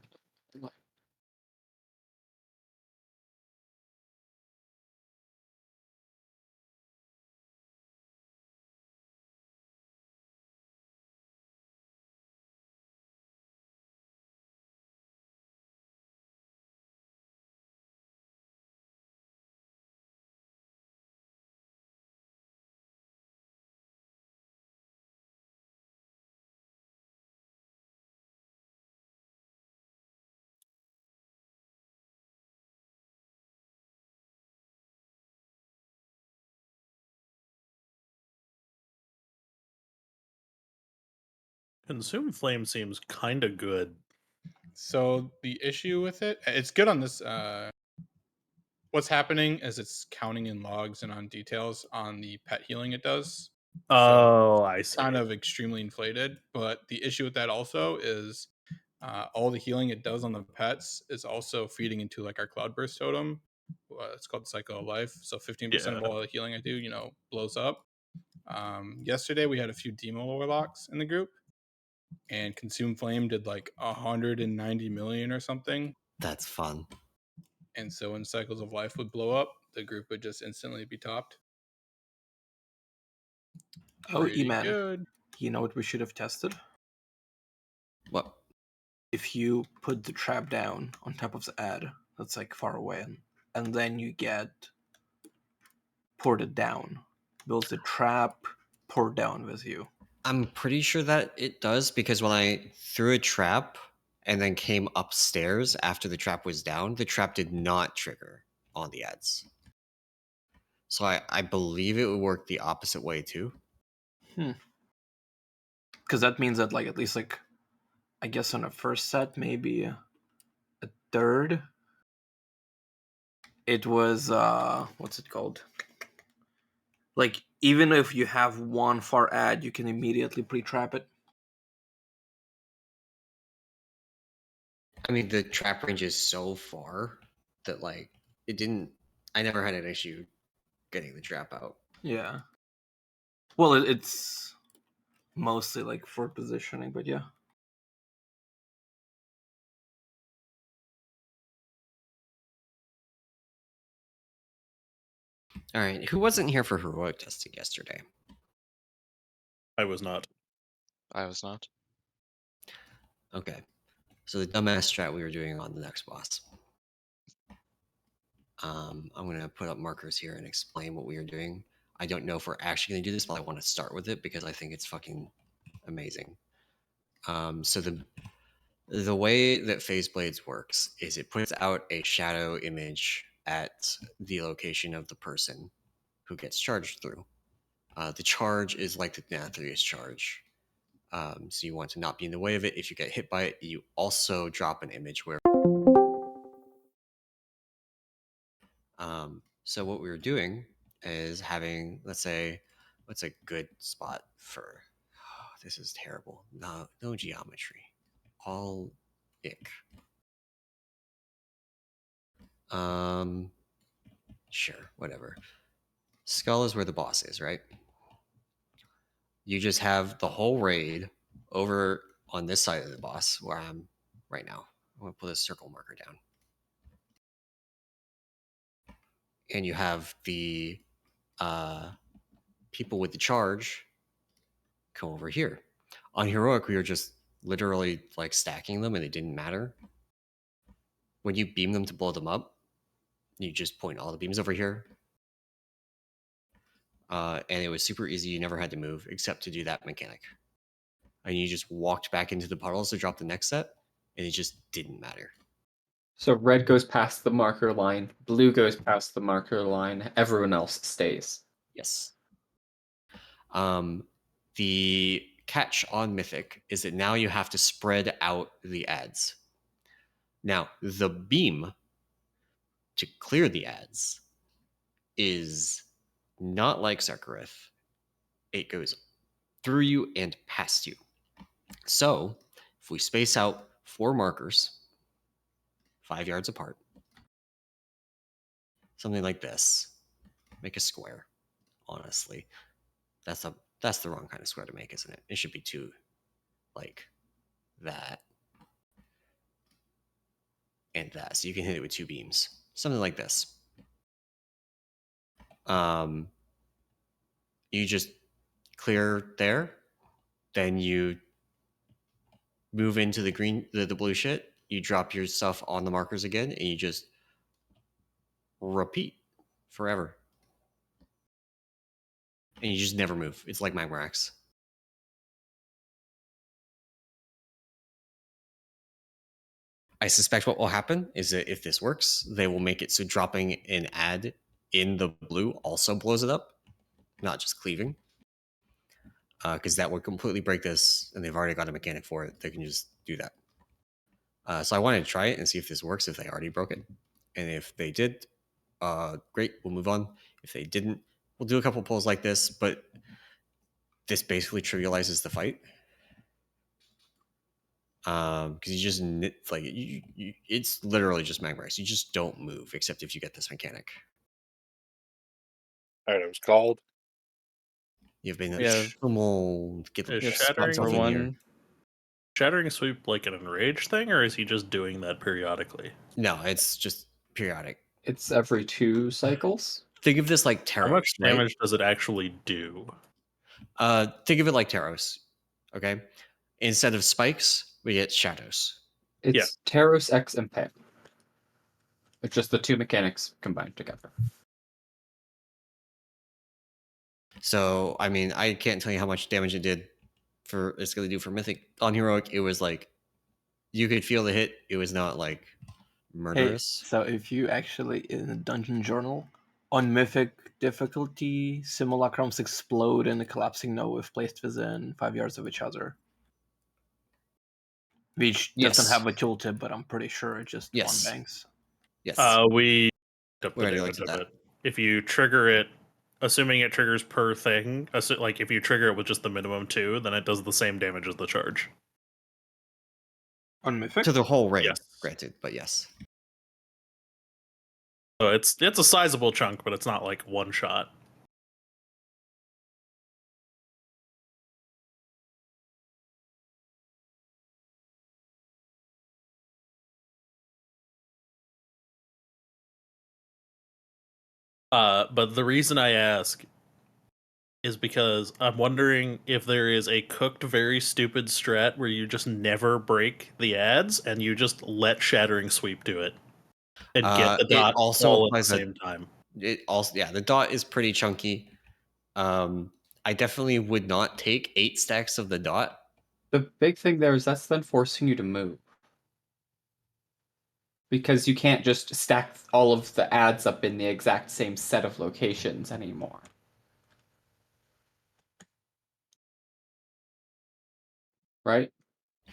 Consume Flame seems kind of good. So the issue with it, it's good on this. What's happening is it's counting in logs and on details on the pet healing it does. Oh, I see. Kind of extremely inflated. But the issue with that also is all the healing it does on the pets is also feeding into like our Cloudburst totem. It's called Cycle of Life. So 15% of all the healing I do, blows up. Yesterday we had a few demo warlocks in the group, and Consume Flame did like 190 million or something. That's fun. And so when Cycles of Life would blow up, the group would just instantly be topped. Oh, Pretty E-Man. good. You know what we should have tested? What? If you put the trap down on top of the ad that's like far away, and then you get ported down, will the trap pour down with you? I'm pretty sure that it does, because when I threw a trap and then came upstairs after the trap was down, the trap did not trigger on the ads. So I believe it would work the opposite way too. Because that means that like at least like I guess on a first set, maybe a third, it was what's it called? Like even if you have one far ad, you can immediately pre-trap it. I mean, the trap range is so far that like it didn't. I never had an issue getting the trap out. Yeah. Well, it's mostly like for positioning, but yeah. All right, who wasn't here for heroic testing yesterday? I was not. I was not. Okay, so the dumbass strat we were doing on the next boss. I'm gonna put up markers here and explain what we are doing. I don't know if we're actually gonna do this, but I want to start with it because I think it's fucking amazing. So the way that Phase Blades works is it puts out a shadow image at the location of the person who gets charged through. The charge is like the Nathrius charge. So you want to not be in the way of it. If you get hit by it, you also drop an image where. So what we were doing is having, let's say, what's a good spot for? Oh, this is terrible. No geometry. All ick. Sure, whatever. Skull is where the boss is, right? You just have the whole raid over on this side of the boss where I'm right now. I'm gonna put a circle marker down. And you have the people with the charge come over here. On heroic, we were just literally like stacking them and it didn't matter. When you beam them to blow them up, you just point all the beams over here. And it was super easy. You never had to move except to do that mechanic. And you just walked back into the puddles to drop the next set, and it just didn't matter. So red goes past the marker line, blue goes past the marker line, everyone else stays. Yes. The catch on Mythic is that now you have to spread out the ads. Now, the beam to clear the ads is not like Sarkareth. It goes through you and past you. So, if we space out 4 markers, 5 yards apart, something like this, make a square, honestly. That's the wrong kind of square to make, isn't it? It should be 2 like that and that. So you can hit it with 2 beams. Something like this. You just clear there, then you move into the green, the blue shit. You drop your stuff on the markers again, and you just repeat forever. And you just never move. It's like Magmarax. I suspect what will happen is that if this works, they will make it so dropping an ad in the blue also blows it up, not just cleaving. Because that would completely break this, and they've already got a mechanic for it. They can just do that. So I wanted to try it and see if this works, if they already broke it. And if they did, great, we'll move on. If they didn't, we'll do a couple pulls like this, but this basically trivializes the fight. Because you just like it's literally just Magmarax. You just don't move except if you get this mechanic. All right, it was called. You've been Shattering Sweep like an enraged thing, or is he just doing that periodically? No, it's just periodic. It's every 2 cycles. Think of this like Taros. How much right? damage does it actually do? Think of it like Taros. Okay, instead of spikes, we get shadows. It's Taros X Impact. It's just the 2 mechanics combined together. So I mean, I can't tell you how much damage it's going to do for Mythic. On Heroic, it was like you could feel the hit. It was not like murderous. Hey, so if you actually in a dungeon journal on Mythic difficulty, simulacrums explode in a collapsing nova if placed within 5 yards of each other. Which doesn't have a tooltip, but I'm pretty sure it just one bangs. Yes. We already looked at that. If you trigger it, assuming it triggers per thing, like if you trigger it with just the minimum 2, then it does the same damage as the charge. On Mythic? To the whole raid, granted, but yes. So it's a sizable chunk, but it's not like one shot. But the reason I ask is because I'm wondering if there is a cooked, very stupid strat where you just never break the ads and you just let Shattering Sweep do it and get the It dot also all at the applies same time. It also, yeah, the dot is pretty chunky. I definitely would not take 8 stacks of the dot. The big thing there is that's then forcing you to move. Because you can't just stack all of the ads up in the exact same set of locations anymore. Right?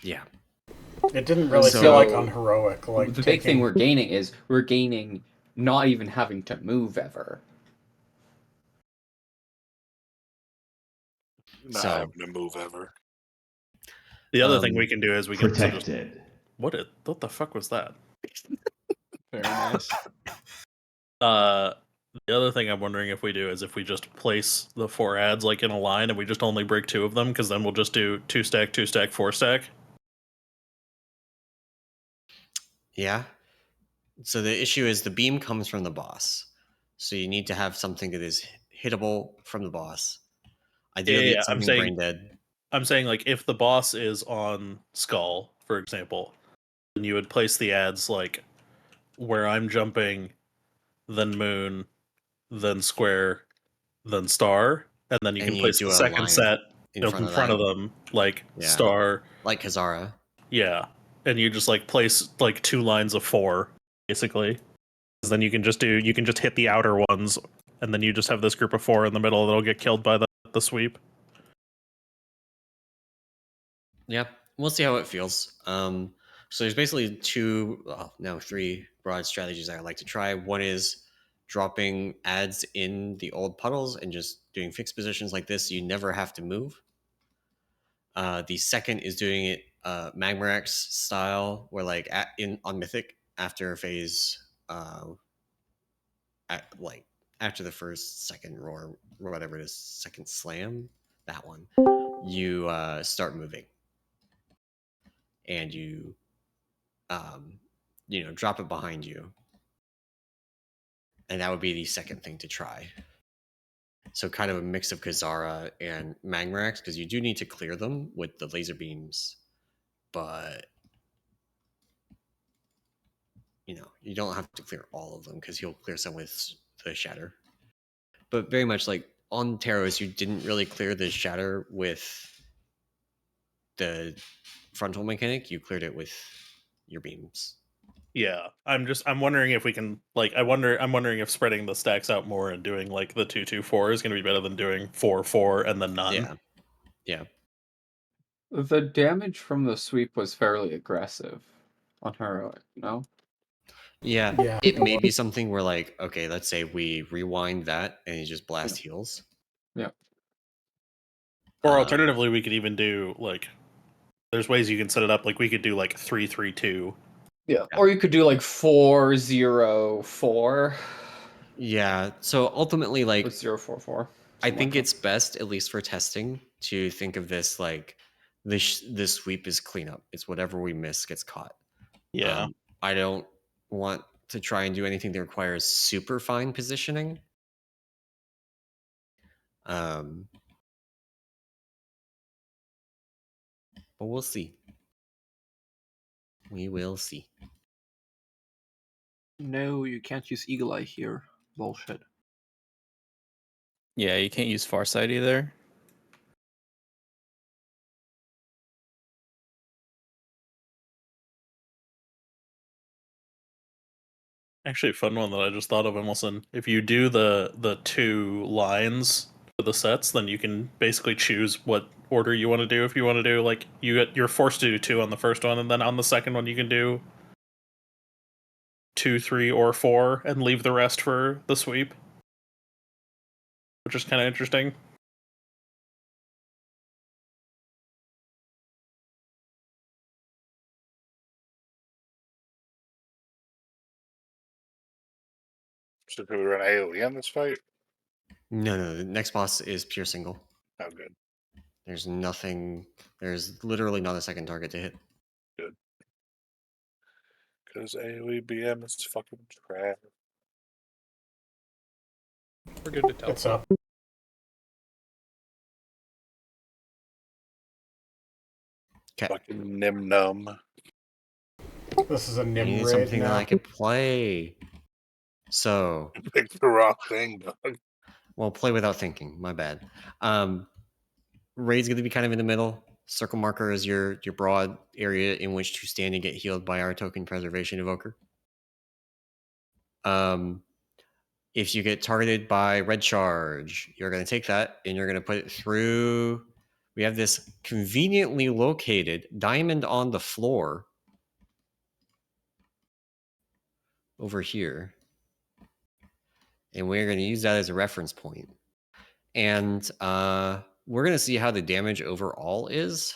Yeah. It didn't really feel like unheroic. Like the big thing we're gaining is we're gaining not even having to move ever. Not having to move ever. The other thing we can do is we can just Protected. what the fuck was that? Very nice. The other thing I'm wondering if we do is if we just place the 4 ads like in a line and we just only break 2 of them, because then we'll just do 2 stack, 2 stack, 4 stack. Yeah. So the issue is the beam comes from the boss. So you need to have something that is hittable from the boss. Ideally, it's something brain dead. I'm saying like if the boss is on Skull, for example, then you would place the ads like where I'm jumping, then Moon, then Square, then Star, and then you And can you place do the a second line set in in front front of of that. them, like Yeah. Star, like Kazara. Yeah, and you just like place like 2 lines of 4 basically. 'Cause then you can just hit the outer ones, and then you just have this group of 4 in the middle that'll get killed by the sweep. Yeah, we'll see how it feels. So there's basically 3 broad strategies I like to try. One is dropping ads in the old puddles and just doing fixed positions like this. So you never have to move. The second is doing it Magmarax style, where like on Mythic after phase, after the first second roar, or whatever it is, second slam, that one, you start moving, and you drop it behind you, and that would be the second thing to try. So kind of a mix of Kazara and Magmarax, because you do need to clear them with the laser beams, but you don't have to clear all of them because you'll clear some with the Shatter. But very much like on Taros, you didn't really clear the Shatter with the frontal mechanic. You cleared it with your beams. Yeah, I'm wondering if we can I'm wondering if spreading the stacks out more and doing like the 2-2-4 is going to be better than doing 4-4 and then none. Yeah. The damage from the sweep was fairly aggressive on heroic, no? Yeah. It may be something where like, okay, let's say we rewind that and you just blast heals. Yeah. Or alternatively, we could even do like there's ways you can set it up. Like we could do like 3-3-2. Yeah. Or you could do like 4-0-4. Yeah. So ultimately, like 0-4-4. I think it's best, at least for testing, to think of this like this sweep is cleanup. It's whatever we miss gets caught. Yeah. I don't want to try and do anything that requires super fine positioning. But we'll see. We will see. No, you can't use Eagle Eye here. Bullshit. Yeah, you can't use Farsight either. Actually, a fun one that I just thought of, Emerson. If you do the 2 lines for the sets, then you can basically choose what order you want to do. If you want to do like you're forced to do 2 on the first one, and then on the second one you can do 2, 3, or 4, and leave the rest for the sweep, which is kind of interesting. So do we run AoE on this fight? No. The next boss is pure single. Oh, good. There's nothing. There's literally not a second target to hit. Good. Because AoE BM is fucking trash. We're good to tell. It's up. Okay. Fucking nim num. This is a I nim need raid something now. that I can play. So, Pick the wrong thing, dog. well, play without thinking. My bad. Raid's going to be kind of in the middle. Circle marker is your broad area in which to stand and get healed by our token preservation evoker. If you get targeted by red charge, you're going to take that and you're going to put it through. We have this conveniently located diamond on the floor over here. And we're going to use that as a reference point. And we're going to see how the damage overall is.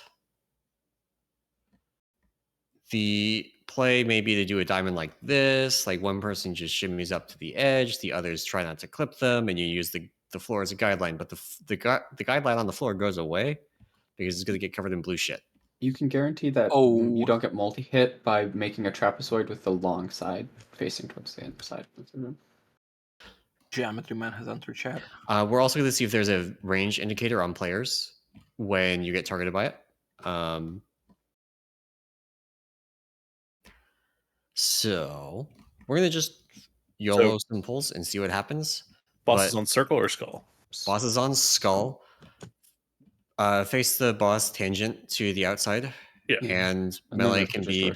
The play may be to do a diamond like this, like one person just shimmies up to the edge, the others try not to clip them, and you use the floor as a guideline. But the guideline on the floor goes away because it's going to get covered in blue shit. You can guarantee that you don't get multi-hit by making a trapezoid with the long side facing towards the inside of the room. Geometry Man has entered chat. We're also going to see if there's a range indicator on players when you get targeted by it. So we're going to just YOLO simples and see what happens. Bosses on circle or skull? Bosses on skull. Face the boss tangent to the outside. Yeah. And melee can be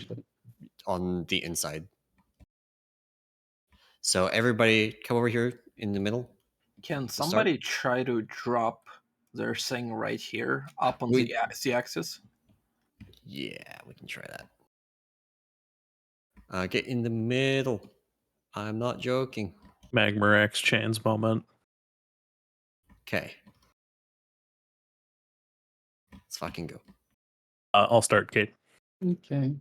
on the inside. So everybody come over here in the middle. Can somebody try to drop their thing right here up on the z-axis? Yeah, we can try that. Get in the middle. I'm not joking. Magmarax Chan's moment. Okay. Let's fucking go. I'll start, Kate. Okay.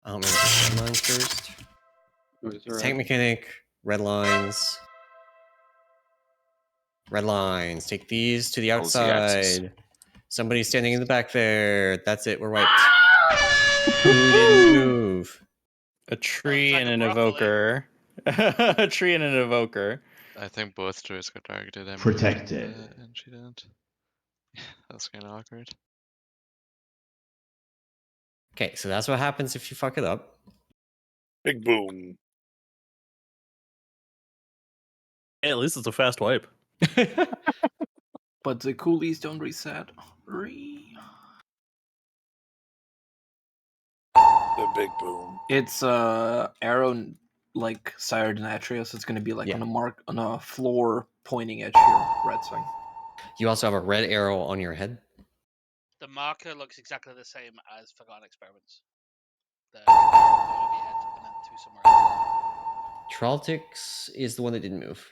I don't remember the red lines first. Tank mechanic, red lines. Red lines. Take these to the outside. Somebody's standing in the back there. That's it. We're wiped. Who didn't move? A tree and an evoker. A tree and an evoker. I think both trees got targeted. Protected. And she didn't. That's kind of awkward. Okay, so that's what happens if you fuck it up. Big boom. Hey, at least it's a fast wipe. But the coolies don't reset. The big boom. It's arrow like Sire Denatrius. It's gonna be like on a floor pointing at your red thing. You also have a red arrow on your head. The marker looks exactly the same as Forgotten Experiments. The arrow going over your head and then two somewhere else. Traltix is the one that didn't move.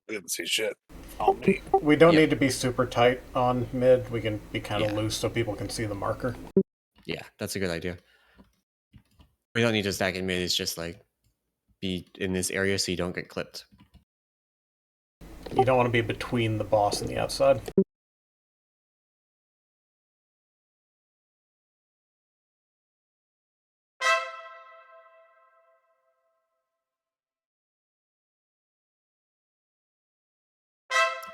I didn't see shit. On me. We don't need to be super tight on mid. We can be kind of loose so people can see the marker. Yeah, that's a good idea. We don't need to stack in mid. It's just like be in this area so you don't get clipped. You don't want to be between the boss and the outside.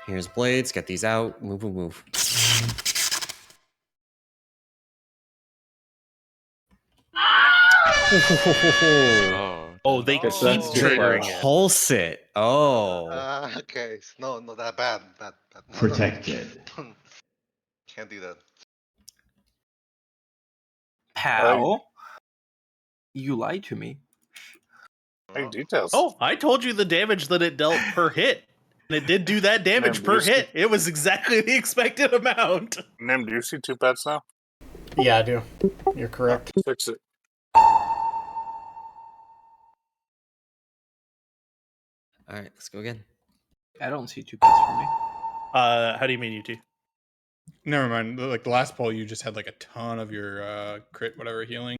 Here's blades. Get these out. Move, move, move. Oh, they keep triggering triggering it. Pulse it. Oh. Okay, no, not that bad. That no, Protected. No. Can't do that. How? You lied to me. Hey, details. Oh, I told you the damage that it dealt per hit. And it did do that damage per hit. It was exactly the expected amount. Nim, do you see two pets now? Yeah, I do. You're correct. Fix it. All right, let's go again. I don't see two pets for me. How do you mean you two? Never mind. Like the last poll, you just had like a ton of your crit whatever healing.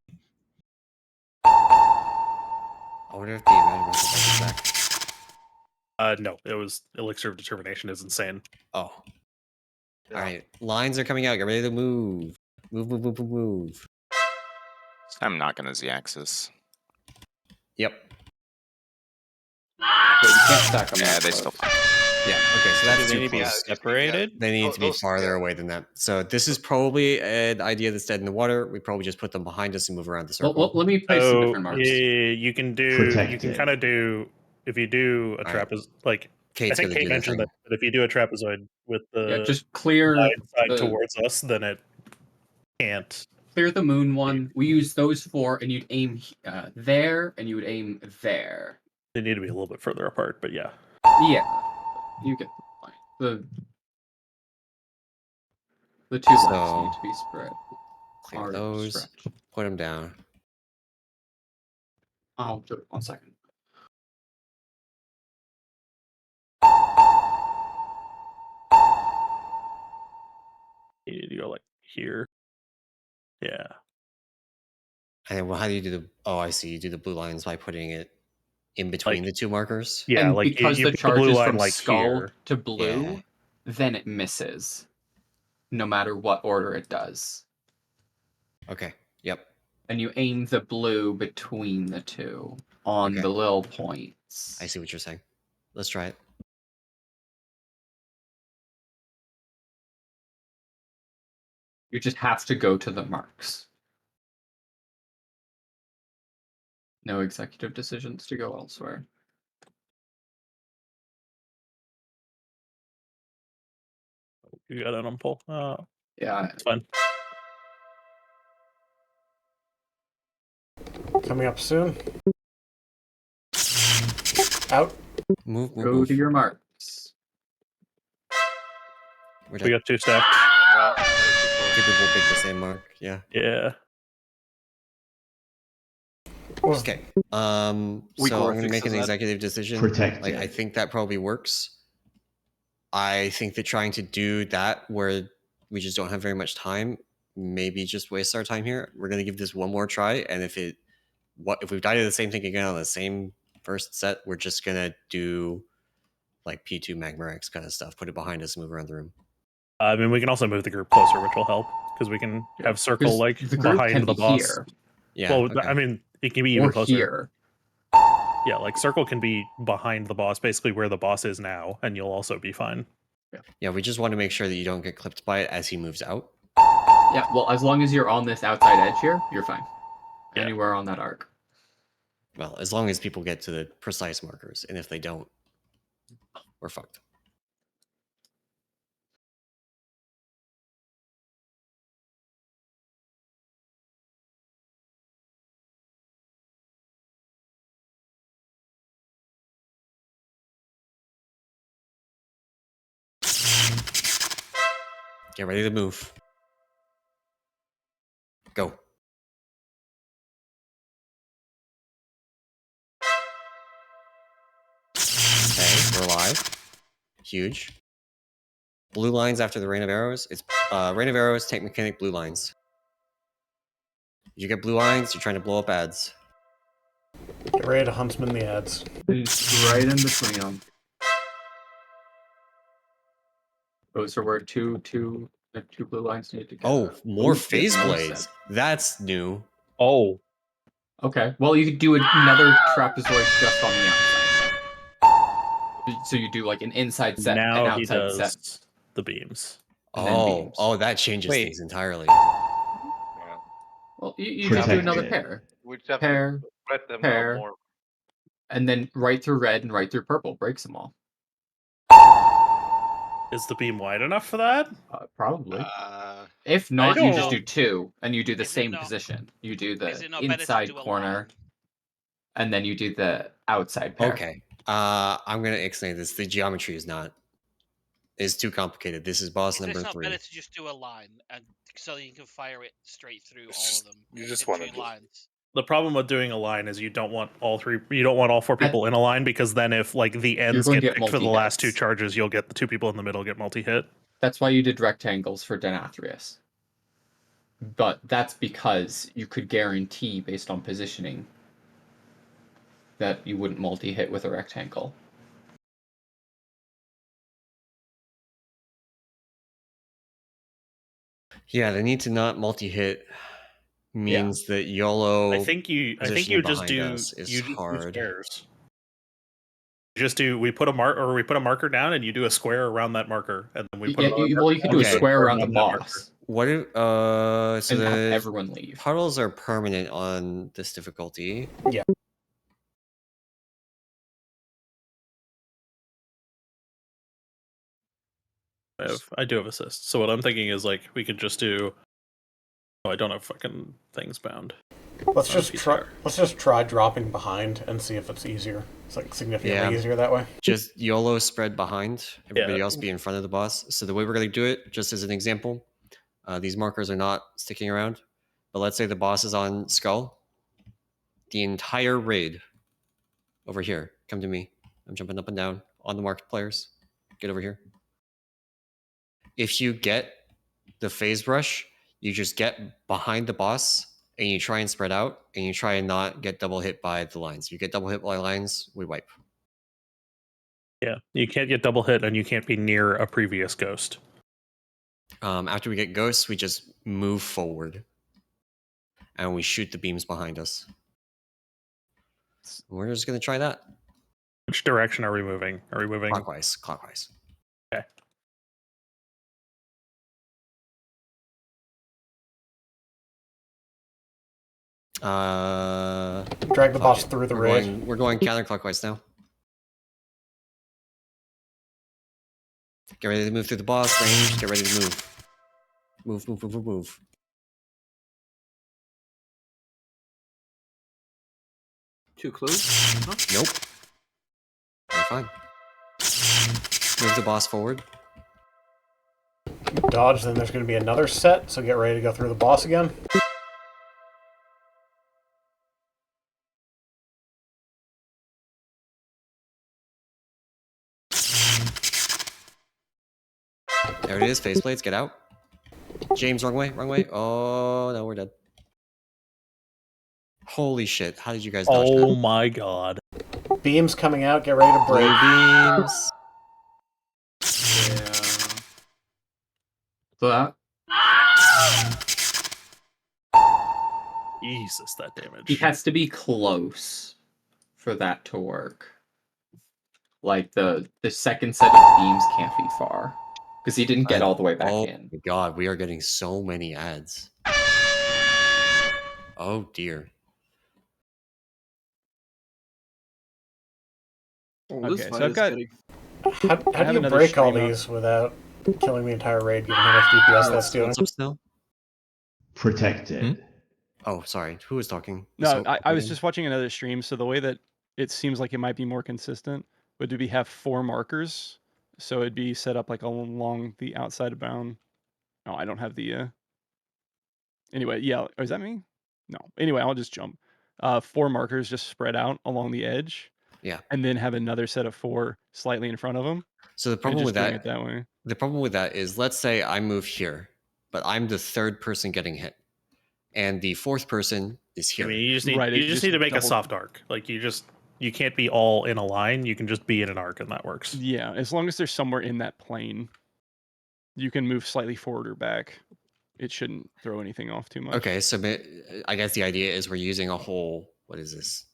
I wonder if the amount of back. No, it was Elixir of Determination is insane. Oh. Yeah. All right, lines are coming out. Get ready to move. Move, move, move, move, move. I'm not gonna Z-axis. Yep. But you can't stack them. Yeah, that they close. still fine. Yeah. Okay, so Do that's they too need to be close. separated? They need to be farther away than that. So this is probably an idea that's dead in the water. We probably just put them behind us and move around the circle. Well, let me place some different marks. You can do. You can kind of do. If you do a All right. trapezoid, like Kate's I think gonna Kate do the mentioned thing. that, but if you do a trapezoid with the Yeah, just clear side the towards us, then it can't. clear the moon one. We use those four, and you'd aim there, and you would aim there. They need to be a little bit further apart, but yeah. Yeah, you get the point. The two lines So, need to be spread. Clear Or those. stretch. Put them down. I'll do it 1 second. You need to go like here. Yeah. And then, well, how do you do the? Oh, I see. You do the blue lines by putting it in between the two markers. Yeah, And like because you the put charge blue is line from like skull here. to blue, Yeah. then it misses, no matter what order it does. Okay. Yep. And you aim the blue between the two on Okay. the little points. I see what you're saying. Let's try it. You just have to go to the marks. No executive decisions to go elsewhere. You got it on pull. Yeah, it's fine. Coming up soon. Out. Move, move, Go move. to your marks. We got 2 stacked. Two people pick the same mark. Yeah. Yeah. Okay. So I'm going to make an fixes that. executive decision. Protected. Like, I think that probably works. I think that trying to do that where we just don't have very much time, maybe just waste our time here. We're going to give this one more try, and if we die to the same thing again on the same first set, we're just going to do like P2 Magma X kind of stuff. Put it behind us and move around the room. I mean, we can also move the group closer, which will help because we can have circle like the group behind can the be boss. here. Yeah. Well, okay. I mean, it can be even Or closer. here. Yeah, like circle can be behind the boss, basically where the boss is now, and you'll also be fine. Yeah, we just want to make sure that you don't get clipped by it as he moves out. Yeah, well, as long as you're on this outside edge here, you're fine. Anywhere on that arc. Well, as long as people get to the precise markers, and if they don't, we're fucked. Get ready to move. Go. Okay, we're live. Huge. Blue lines after the Rain of Arrows. It's Rain of Arrows, tank mechanic, blue lines. You get blue lines, you're trying to blow up ads. Get ready to huntsman the ads. It's right in between them. Those are where two blue lines need to go. Oh, more Ooh, phase there's no blades. set. That's new. Oh. Okay, well, you could do another trapezoid just on the outside. So you do like an inside set, an Now he outside does set. the beams. And then beams. Oh, that changes Wait. things entirely. Well, you just do another Protected. pair. We just have Pair, to spread them pair. out more. And then right through red and right through purple breaks them all. Is the beam wide enough for that? Probably. If not, I you just don't- do two, and you do the Is it same not- position. You do Is the it not better to inside do a corner, line? and then you do the outside pair. Okay. I'm gonna explain this. The geometry is too complicated. This is boss Is number it not 3. better to just do a line, and so you can fire it straight through all of them? You just in want to two do. lines. The problem with doing a line is you don't want all 4 people in a line, because then if like the ends going get to get picked for the last 2 multi-hits. charges, you'll get the 2 people in the middle get multi-hit. That's why you did rectangles for Denathrius. But that's because you could guarantee, based on positioning, that you wouldn't multi-hit with a rectangle. Yeah, the need to not multi-hit means that YOLO. I think you just do hard. squares. We put a marker down and you do a square around that marker, and then we put another you marker can down, do a square around the that marker. boss. What if so and have the everyone leave. puddles are permanent on this difficulty. Yeah. I do have assist. So what I'm thinking is like we could just do. Oh, I don't have fucking things bound. Let's just try dropping behind and see if it's easier. It's like significantly easier that way. Just YOLO spread behind, everybody else be in front of the boss. So the way we're going to do it, just as an example, these markers are not sticking around, but let's say the boss is on Skull. The entire raid over here, come to me. I'm jumping up and down on the marked players. Get over here. If you get the phase rush, you just get behind the boss and you try and spread out and you try and not get double hit by the lines. If you get double hit by lines, we wipe. Yeah, you can't get double hit and you can't be near a previous ghost. After we get ghosts, we just move forward and we shoot the beams behind us. We're just going to try that. Which direction are we moving? Are we moving clockwise? Clockwise. Okay. Drag the boss through the raid. We're going counterclockwise now. Get ready to move through the boss range. Get ready to move. Move, move, move, move, move. Too close? Huh? Nope. We're fine. Move the boss forward. Dodge, then there's going to be another set, so get ready to go through the boss again. There it is, faceplates, get out. James, wrong way, wrong way. Oh, no, we're dead. Holy shit, how did you guys dodge that? Oh my god. Beams coming out, get ready to break. Beams. Yeah. So that. Jesus, that damage. He has to be close for that to work. Like the second set of beams can't be far. Because he didn't get all the way back in. Oh my god, we are getting so many ads. Oh dear. Okay, so I've got. How do you break all these without killing the entire raid, given how much DPS that's doing? What's up, Snow? Protected. Oh, sorry. Who was talking? No, I was just watching another stream. So the way that it seems like it might be more consistent would be have 4 markers. So it'd be set up like along the outside of bound. No, I don't have the. Anyway, yeah. Oh, is that me? No. Anyway, I'll just jump. 4 markers just spread out along the edge. Yeah. And then have another set of 4 slightly in front of them. So the problem with it that way. The problem with that is, let's say I move here, but I'm the 3rd person getting hit, and the 4th person is here. I mean, you just need to make a soft arc. Like you can't be all in a line. You can just be in an arc, and that works. Yeah, as long as there's somewhere in that plane, you can move slightly forward or back. It shouldn't throw anything off too much. Okay, so I guess the idea is we're using a whole, what is this,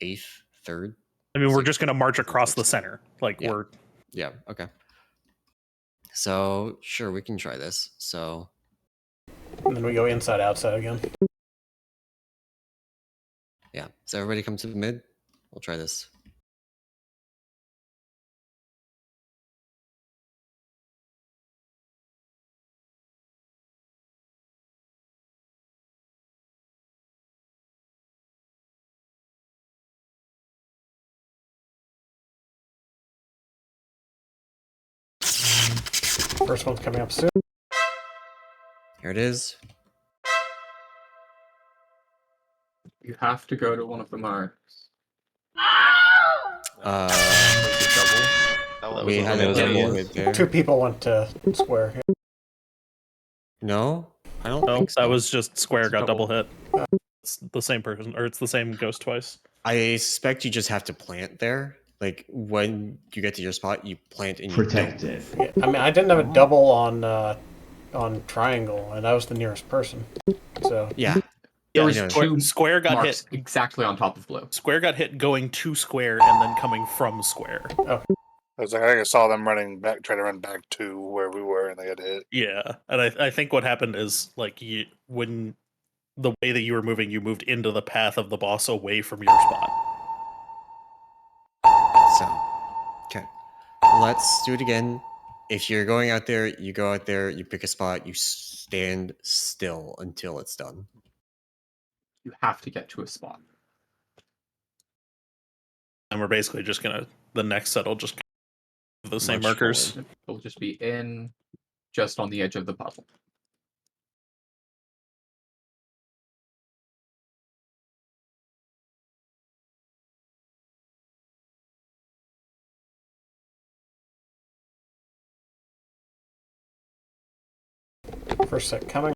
8th, 3rd? I mean, we're just going to march across the center. We're... Yeah, okay. So, sure, we can try this. So... And then we go inside, outside again. Yeah, so everybody come to the mid. We'll try this. First one's coming up soon. Here it is. You have to go to one of the marks. We had a double hit there. 2 people went to square. No, I don't think so. That was just square got double hit. It's the same person, or it's the same ghost twice. I suspect you just have to plant there. Like, when you get to your spot, you plant and you Protected. Yeah, I mean, I didn't have a double on on triangle, and I was the nearest person. So Yeah. There Yeah, was I know. two square got marks hit. exactly on top of blue. Square got hit going to square and then coming from square. Oh. I was like, I think I saw them running back, trying to run back to where we were, and they got hit. Yeah, and I think what happened is like when the way that you were moving, you moved into the path of the boss away from your spot. So, okay. Let's do it again. If you're going out there, you go out there, you pick a spot, you stand still until it's done. You have to get to a spot. And we're basically just gonna the next set will just the same March markers. forward. It'll just be in, just on the edge of the puzzle. First set coming.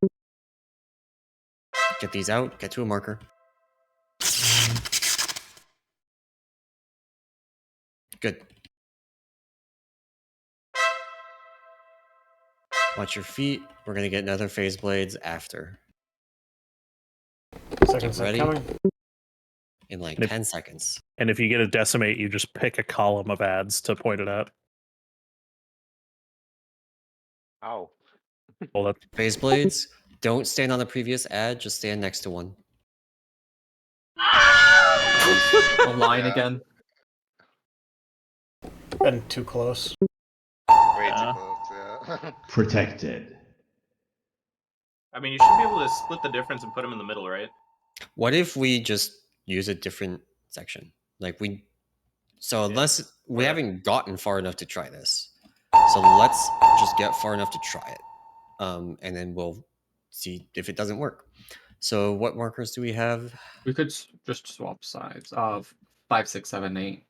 Get these out, get to a marker. Good. Watch your feet. We're gonna get another phase blades after. Second Get set ready. coming. In like And if- 10 seconds. And if you get a decimate, you just pick a column of ads to point it at. Ow. Well, that Phase blades. Don't stand on the previous ad, just stand next to one. A line again. Been too close. Way too Yeah. close. Yeah. Protected. I mean, you should be able to split the difference and put them in the middle, right? What if we just use a different section? Like so unless we Right. haven't gotten far enough to try this. So let's just get far enough to try it. And then we'll see if it doesn't work. So what markers do we have? We could just swap sides of 5, 6, 7, 8.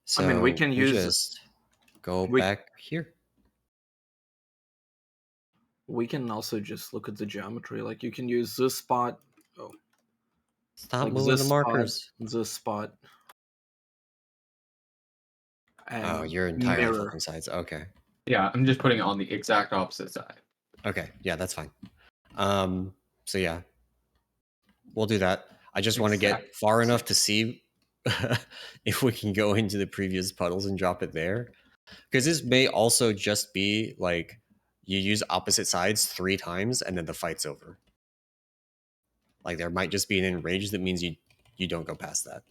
So I mean, we can use. just go we- back here. We can also just look at the geometry. Like you can use this spot. Oh, Stop like moving this the markers. this spot. And Oh, you're entirely mirror. flipping sides. Okay. Yeah, I'm just putting it on the exact opposite side. Okay. Yeah, that's fine. So yeah, we'll do that. I just want to get far enough to see if we can go into the previous puddles and drop it there. Because this may also just be like you use opposite sides 3 times and then the fight's over. Like there might just be an enrage that means you don't go past that.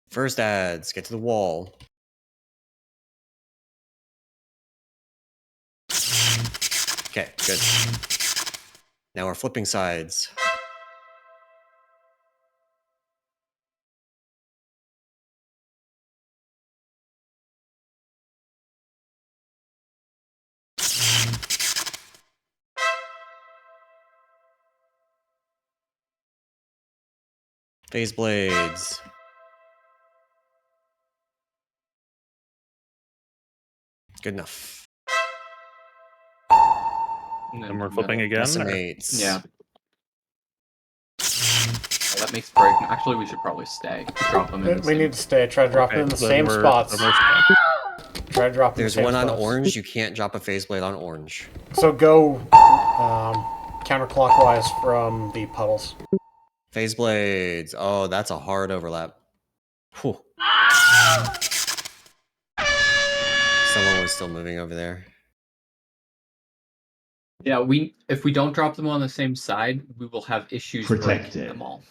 First ads, get to the wall. Okay, good. Now we're flipping sides. Phase blades. Good enough. And we're flipping again. Decimates. Yeah. That makes break. Actually, we should probably stay. Drop them in the We need to stay. Try to drop it in the same spots. Try to drop in the There's same one on spots. orange. You can't drop a phase blade on orange. So go counterclockwise from the puddles. Phase blades. Oh, that's a hard overlap. Whew. Someone was still moving over there. Yeah, if we don't drop them on the same side, we will have issues breaking them all.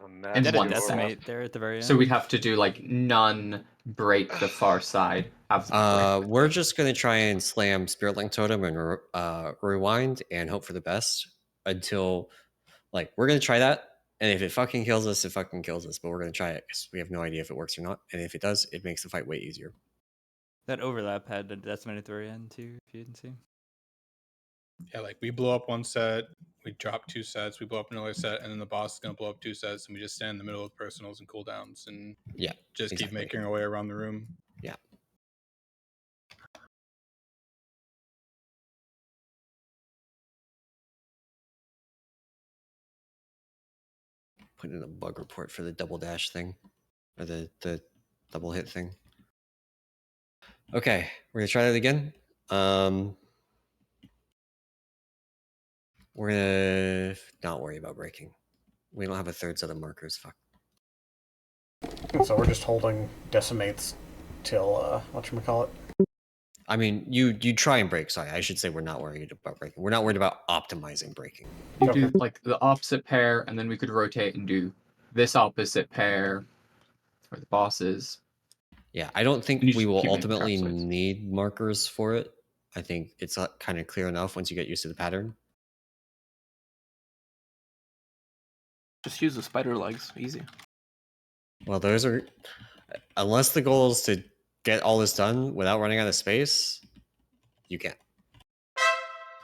And Get a one decimate there at the very end. So we'd have to do like none break the far side. We're just gonna try and slam Spirit Link Totem and rewind and hope for the best until, like, we're gonna try that. And if it fucking kills us, it fucking kills us. But we're gonna try it because we have no idea if it works or not. And if it does, it makes the fight way easier. That overlap had a decimate at the very end too, if you didn't see. Yeah, like we blow up one set, we drop 2 sets, we blow up another set, and then the boss is gonna blow up 2 sets, and we just stand in the middle of personals and cooldowns, and yeah, just keep making our way around the room. Yeah. Put in a bug report for the double dash thing, or the double hit thing. Okay, we're gonna try that again. We're gonna not worry about breaking. We don't have a third set of markers. Fuck. So we're just holding decimates till whatchamacallit. I mean, you try and break. Sorry, I should say we're not worried about breaking. We're not worried about optimizing breaking. You do like the opposite pair, and then we could rotate and do this opposite pair for the bosses. Yeah, I don't think You we just will keep making ultimately trap sites. need markers for it. I think it's kind of clear enough once you get used to the pattern. Just use the spider legs. Easy. Well, those are... Unless the goal is to get all this done without running out of space, you can't.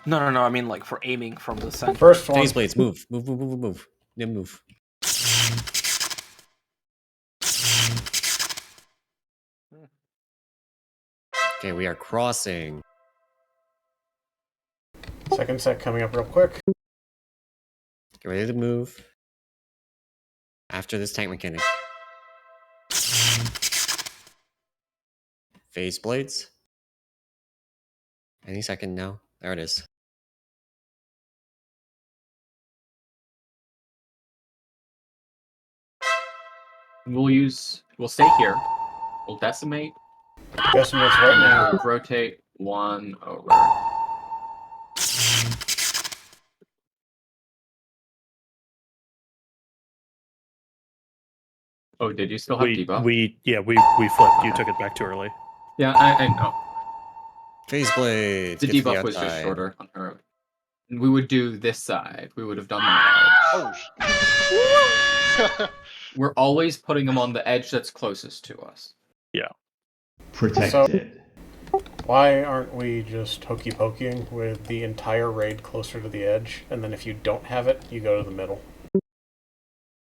No. I mean, like, for aiming from the center. First one. Phase blades, move. Move. Then move. Okay, we are crossing. Second set coming up real quick. Get ready to move. After this tank mechanic. Phase blades. Any second now. There it is. We'll stay here. We'll decimate. Decimates right now. We'll rotate one over. Oh, did you still have debuff? We flipped. You took it back too early. Yeah, I know. Phase blades. The get to debuff was just outside. shorter on her. And we would do this side. We would have done that edge. We're always putting them on the edge that's closest to us. Yeah. Protected. So, why aren't we just hokey pokeying with the entire raid closer to the edge, and then if you don't have it, you go to the middle?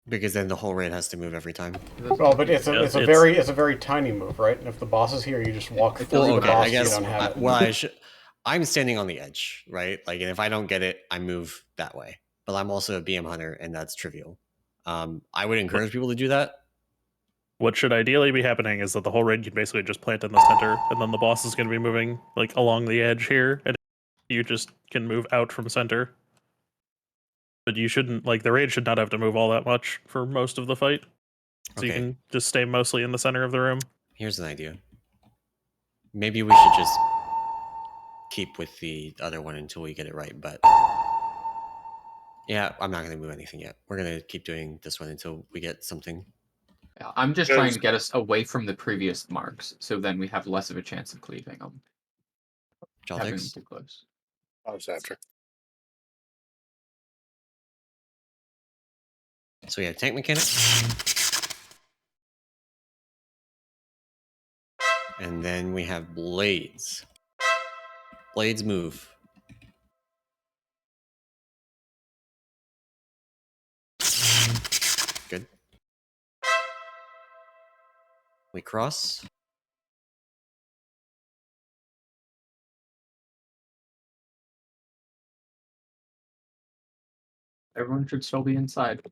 Because then the whole raid has to move every time. Well, but it's a very tiny move, right? And if the boss is here, you just walk through the boss. I guess. You don't have it. Well, I'm standing on the edge, right? Like, and if I don't get it, I move that way. But I'm also a BM hunter, and that's trivial. I would encourage people to do that. What should ideally be happening is that the whole raid can basically just plant in the center, and then the boss is going to be moving like along the edge here, and you just can move out from center. But you shouldn't, like, the raid should not have to move all that much for most of the fight. So you can just stay mostly in the center of the room. Here's an idea. Maybe we should just keep with the other one until we get it right, but yeah, I'm not going to move anything yet. We're going to keep doing this one until we get something. Yeah, I'm just trying to get us away from the previous marks, so then we have less of a chance of cleaving them. Having them too close. I was after. So we have tank mechanic. And then we have blades. Blades move. Good. We cross. Everyone should still be inside.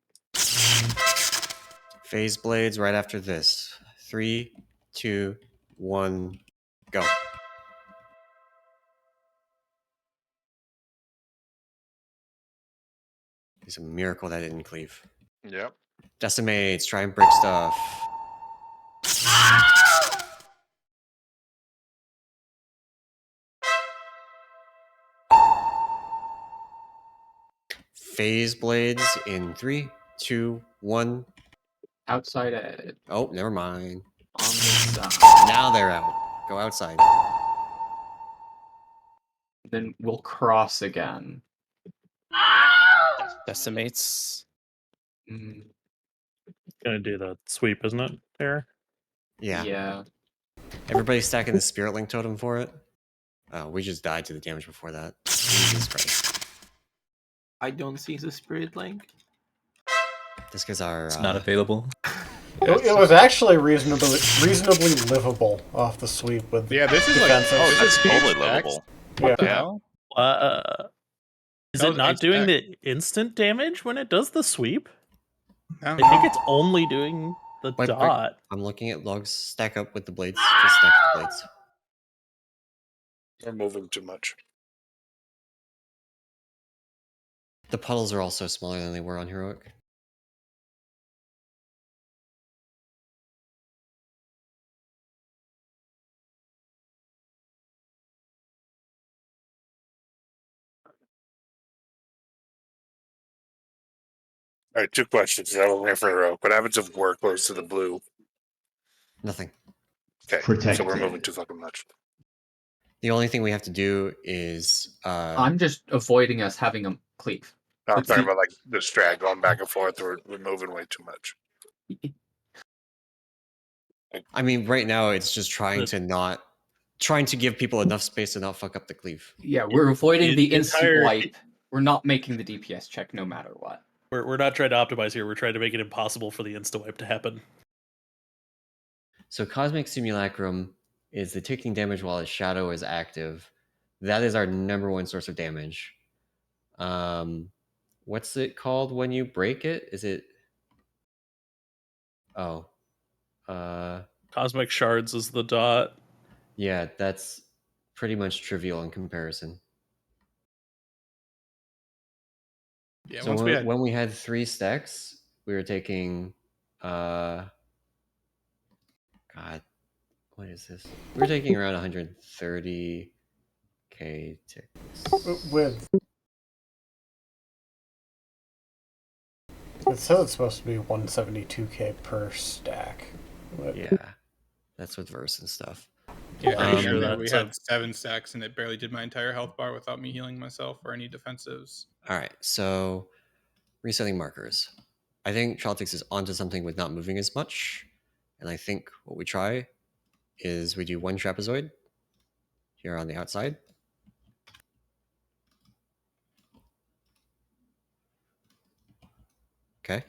Phase blades right after this. 3, 2, 1, go. It's a miracle that didn't cleave. Yep. Decimates, try and break stuff. Phase blades in 3, 2, 1. Outside edge. Oh, never mind. On this side. Now they're out. Go outside. Then we'll cross again. Decimates. Gonna do the sweep, isn't it, Tara? Yeah. Yeah. Everybody's stacking the Spirit Link totem for it. Oh, we just died to the damage before that. Jesus Christ. I don't see the Spirit Link. This guy's our... It's not available. It was actually reasonably livable off the sweep with this is defenses. like That's totally livable. What the Yeah. hell? Is That it was not doing HX. the instant damage when it does the sweep? I I think it's only doing the Wait, dot. I'm looking at logs stack up with the blades. Just stack the blades. We're moving too much. The puddles are also smaller than they were on heroic. All right, 2 questions. That one for heroic. What happens if we're close to the blue? Nothing. Okay, so we're Protected. moving too fucking much. The only thing we have to do is I'm just avoiding us having a cleave. No, I'm That's talking the- about like the strag going back and forth. We're moving way too much. I mean, right now it's just trying to give people enough space to not fuck up the cleave. Yeah, we're avoiding the instant entire- wipe. We're not making the DPS check no matter what. We're not trying to optimize here. We're trying to make it impossible for the insta wipe to happen. So Cosmic Simulacrum is the taking damage while its shadow is active. That is our number one source of damage. What's it called when you break it? Is it? Oh, Cosmic shards is the dot. Yeah, that's pretty much trivial in comparison. Yeah, So once we had when we had 3 stacks, we were taking God, what is this? We were taking around 130k ticks. With it says it's supposed to be 172k per stack. But Yeah, that's with verse and stuff. Yeah, Pretty sure we that's had 7 stacks and it barely did my entire health bar without me healing myself or any defensives. All right, so resetting markers. I think Traltix is onto something with not moving as much, and I think what we try is we do 1 trapezoid here on the outside. Okay,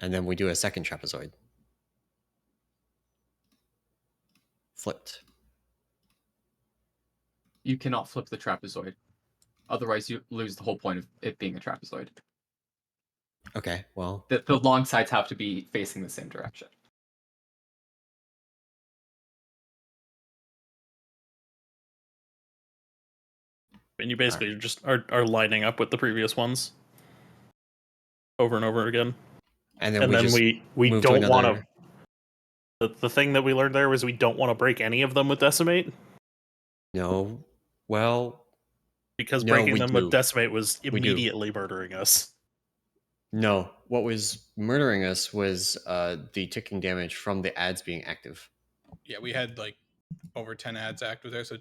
and then we do a second trapezoid. Flipped. You cannot flip the trapezoid. Otherwise, you lose the whole point of it being a trapezoid. Okay, well, The long sides have to be facing the same direction. And you basically just are lining up with the previous ones over and over again. And then we move to don't want another- to. The thing that we learned there was we don't want to break any of them with decimate. No, well, because no, breaking we them do. with decimate was We do. immediately murdering us. No, what was murdering us was the ticking damage from the ads being active. Yeah, we had like over 10 ads active there, so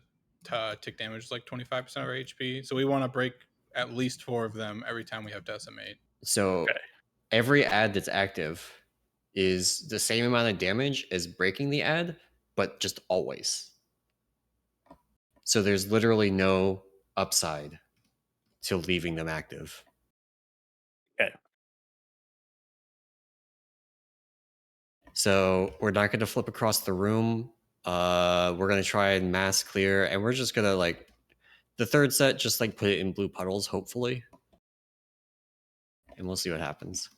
tick damage is like 25% of our HP. So we want to break at least 4 of them every time we have decimate. So every ad that's active is the same amount of damage as breaking the ad, but just always. So there's literally no upside to leaving them active. Okay. So we're not going to flip across the room. We're going to try and mass clear, and we're just going to like the third set, just like put it in blue puddles, hopefully. And we'll see what happens.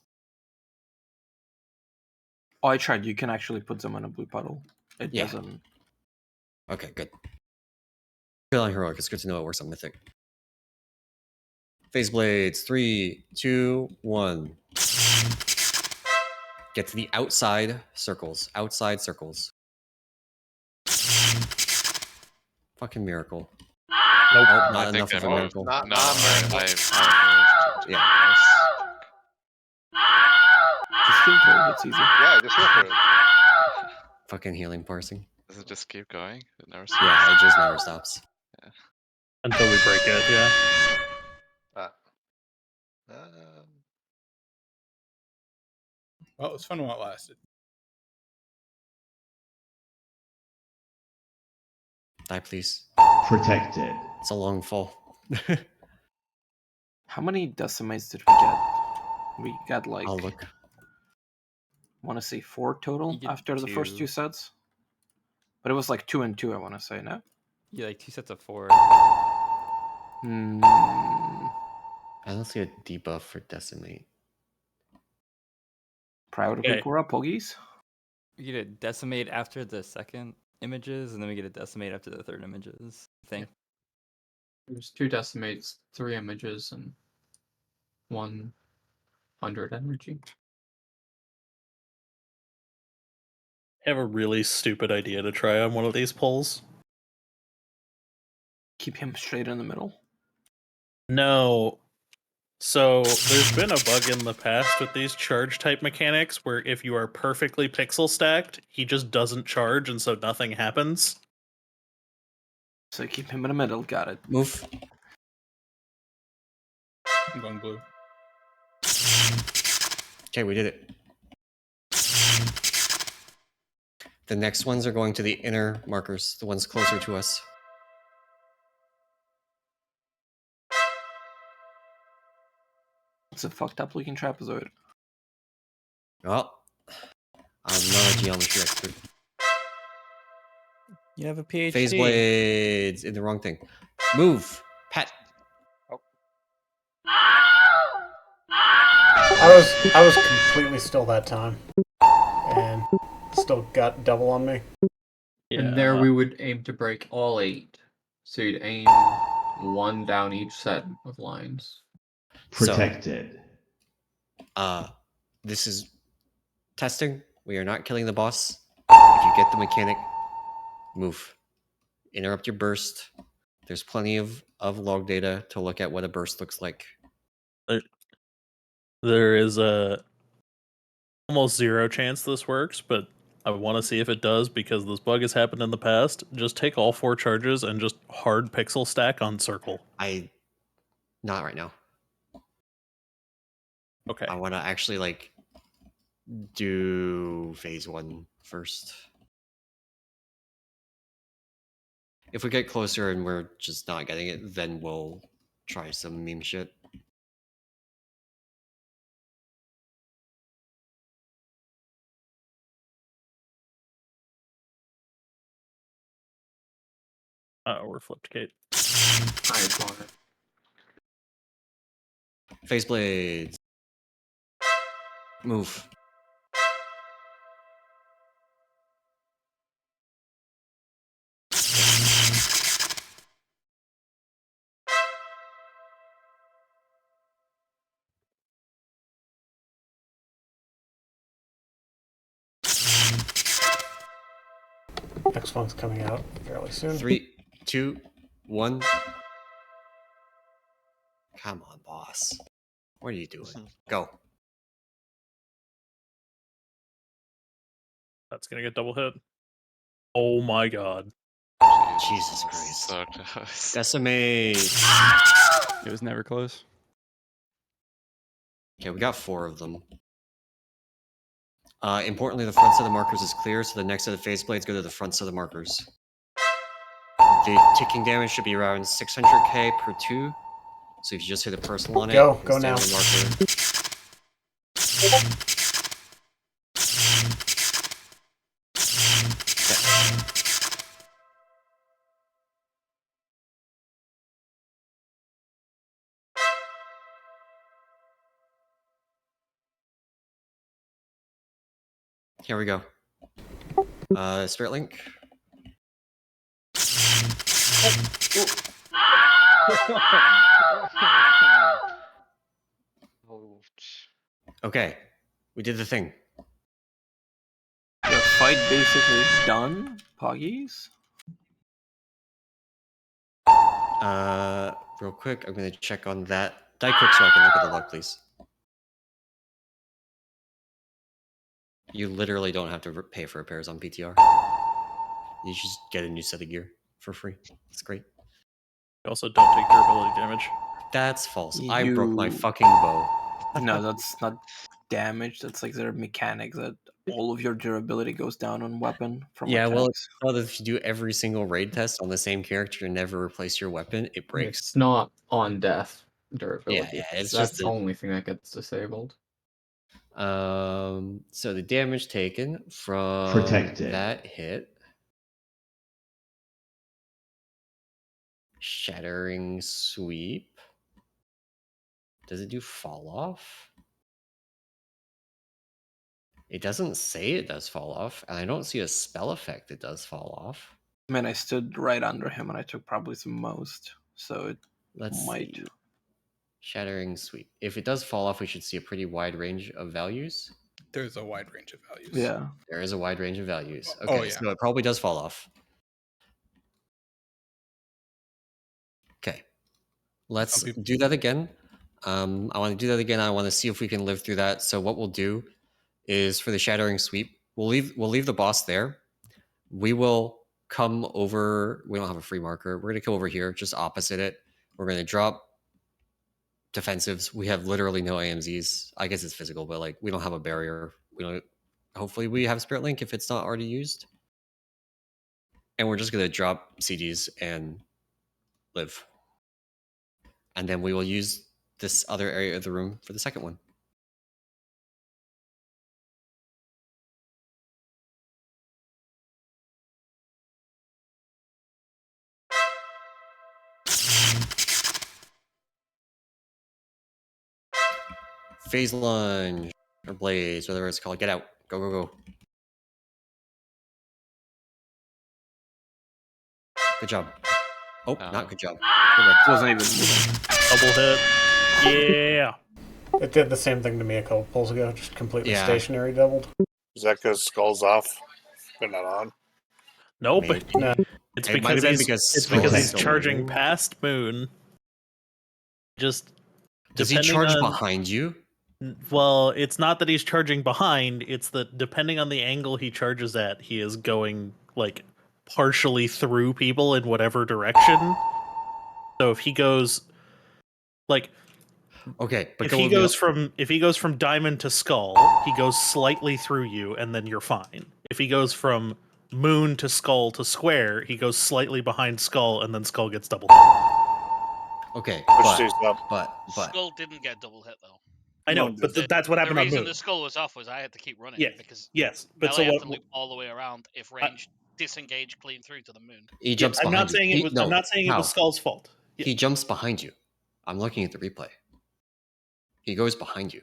Oh, I tried. You can actually put them in a blue puddle. It Yeah. doesn't. Okay, good. Good on heroic. It's good to know it works on mythic. Phase blades. 3, 2, 1. Get to the outside circles. Outside circles. Fucking miracle. Nope. Oh, I not think enough they of a moved. miracle. No, Not I moved. Yeah. Just heal through it. It's easy. Yeah, just go for it. Fucking healing parsing. Does it just keep going? It never Yeah, it just never stops. Until we break it, yeah. Well, it was fun while it lasted. Die, please. Protected. It's a long fall. How many decimates did we get? We got like. I'll look. Want to say 4 total get after the first 2 2. sets, but it was like 2 and 2. I want to say no. Yeah, like 2 sets of 4. I don't see a debuff for decimate. Priority Okay. Kura Poggies. We get a decimate after the second images, and then we get a decimate after the third images thing. There's 2 decimates, 3 images, and 100 energy. I have a really stupid idea to try on one of these polls. Keep him straight in the middle. No. So there's been a bug in the past with these charge type mechanics where if you are perfectly pixel stacked, he just doesn't charge and so nothing happens. So keep him in the middle. Got it. Move. I'm going blue. Okay, we did it. The next ones are going to the inner markers, the ones closer to us. It's a fucked up looking trapezoid. Well, I'm not a geometry expert. You have a PhD. Phase blades in the wrong thing. Move, Pat. I was completely still that time, and still got double on me. And there we would aim to break all 8. So you'd aim 1 down each set of lines. Protected. This is testing. We are not killing the boss. If you get the mechanic, move. Interrupt your burst. There's plenty of log data to look at what a burst looks like. There is a almost 0 chance this works, but I want to see if it does because this bug has happened in the past. Just take all 4 charges and just hard pixel stack on circle. Not right now. Okay. I want to actually like do phase 1 first. If we get closer and we're just not getting it, then we'll try some meme shit. We're flipped, Kate. I want it. Phase blades. Move. Next one's coming out fairly soon. 3, 2, 1. Come on, boss. What are you doing? Go. That's gonna get double hit. Oh my god. Jesus Christ. So close. Decimate. It was never close. Okay, we got 4 of them. Importantly, the front set of markers is clear, so the next set of phase blades go to the front set of markers. The ticking damage should be around 600k per 2. So if you just hit a personal on it, Go stay now. on the marker. Here we go. Spirit Link. Okay, we did the thing. The fight basically done, Poggies. Real quick, I'm gonna check on that. Die quick so I can look at the log, please. You literally don't have to pay for repairs on PTR. You just get a new set of gear for free. It's great. You also don't take durability damage. That's false. I broke my fucking bow. No, that's not damage. That's like their mechanics that all of your durability goes down on weapon from Yeah, mechanics. well, if you do every single raid test on the same character and never replace your weapon, it breaks. It's not on death durability. Yeah, it's That's just the only thing that gets disabled. So the damage taken from Protected. that hit. Shattering sweep. Does it do fall off? It doesn't say it does fall off, and I don't see a spell effect that does fall off. I mean, I stood right under him and I took probably the most, so it Let's might. see. Shattering Sweep. If it does fall off, we should see a pretty wide range of values. There's a wide range of values. Yeah. There is a wide range of values. Oh, Okay, yeah. so it probably does fall off. Okay, let's do that again. I want to do that again. I want to see if we can live through that. So what we'll do is for the Shattering Sweep, we'll leave the boss there. We will come over. We don't have a free marker. We're gonna come over here, just opposite it. We're gonna drop defensives. We have literally no AMZs. I guess it's physical, but like we don't have a barrier. We don't. Hopefully, we have Spirit Link if it's not already used. And we're just gonna drop CDs and live. And then we will use this other area of the room for the second one. Phase lunge or blaze, whatever it's called. Get out. Go, go, go. Good job. Oh, not good job. Wasn't even moving. Double hit. Yeah. It did the same thing to me a couple pulls ago, just completely Yeah. stationary doubled. Is that because skull's off? They're not on. Nope. No. It's It might because have been he's, because it's Skull because is he's still charging moving. past Moon. Just Does he depending charge on- behind you? Well, it's not that he's charging behind, it's that depending on the angle he charges at, he is going like partially through people in whatever direction. So if he goes like Okay, but if he goes from diamond to skull, he goes slightly through you and then you're fine. If he goes from moon to skull to square, he goes slightly behind skull and then skull gets double hit. Okay, but Skull didn't get double hit though. I know, but that's what happened the on reason Moon. the skull was off was I had to keep running. Yeah, Because yes, but melee so have what? to loop all the way around if range disengage clean through to the moon. He jumps I'm behind not saying you. it was. I'm not saying it was Skull's fault. He jumps behind you. I'm looking at the replay. He goes behind you.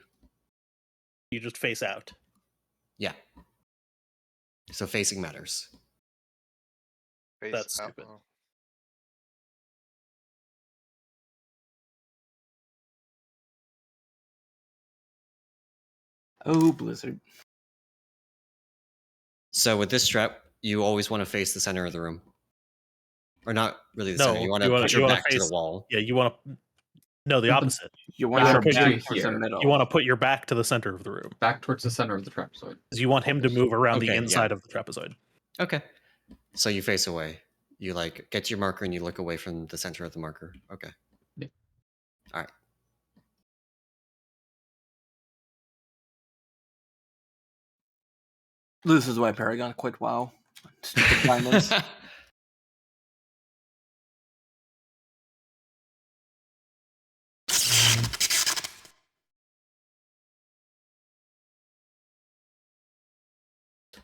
You just face out. Yeah. So facing matters. That's stupid. Oh, Blizzard. So with this strat, you always want to face the center of the room. Or not really the center. You want to put your back to the wall. Yeah, you want to. No, the opposite. You want to to put put your here. You want to put your back to the center of the room. Back towards the center of the trapezoid. Because you want him to move around the Okay, inside yeah. of the trapezoid. Okay. So you face away. You like get to your marker and you look away from the center of the marker. Okay. Yeah. All right. This is why Paragon quit WoW. Stupid diamonds.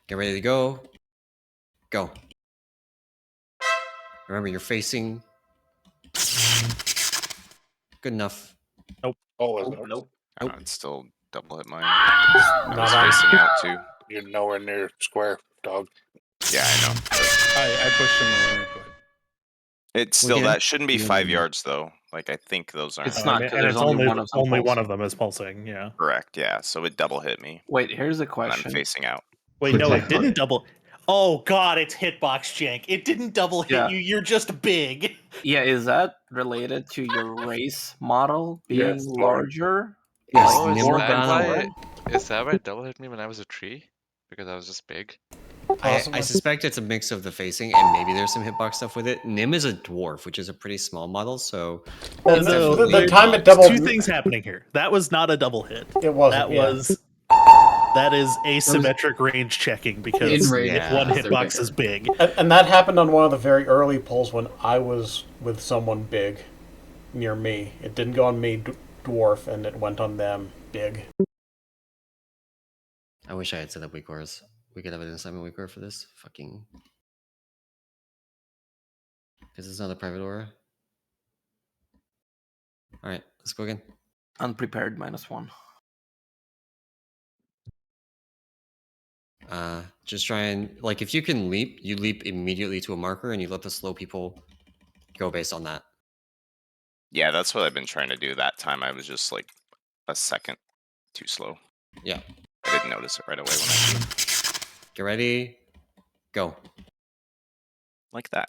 Get ready to go. Go. Remember, you're facing. Good enough. Nope. Oh, Nope. I'd still double hit mine. Not I was on. facing out too. You're nowhere near square, dog. Yeah, I know. I pushed him away, but It's still Okay. that shouldn't be 5 yards though. Like I think those aren't. It's not, and 'cause there's it's only one of them only one pulsing. of them is pulsing. Yeah. Correct. Yeah. So it double hit me. Wait, here's a And question. I'm facing out. Wait, no, it Protected. didn't double. Oh God, it's hitbox jank. It didn't double hit Yeah. you. You're just big. Yeah, is that related to your race model being Yes. larger? Yes, Oh, is more that than why? Warren? Is that why it double hit me when I was a tree? Because I was just big. I suspect it's a mix of the facing and maybe there's some hitbox stuff with it. Nim is a dwarf, which is a pretty small model, so it's No, definitely the time it There's doubled. two things happening here. That was not a double hit. It wasn't. That is asymmetric range checking because In range, if one they're hitbox bigger. is big. And that happened on one of the very early pulls when I was with someone big near me. It didn't go on me, dwarf, and it went on them, big. I wish I had set up weak cores. We could have an assignment weak core for this. Fucking. Is this not a private aura? Alright, let's go again. Unprepared -1. Just try and like if you can leap, you leap immediately to a marker and you let the slow people go based on that. Yeah, that's what I've been trying to do. That time I was just like a second too slow. Yeah. I didn't notice it right away when I did. Get ready, go. Like that.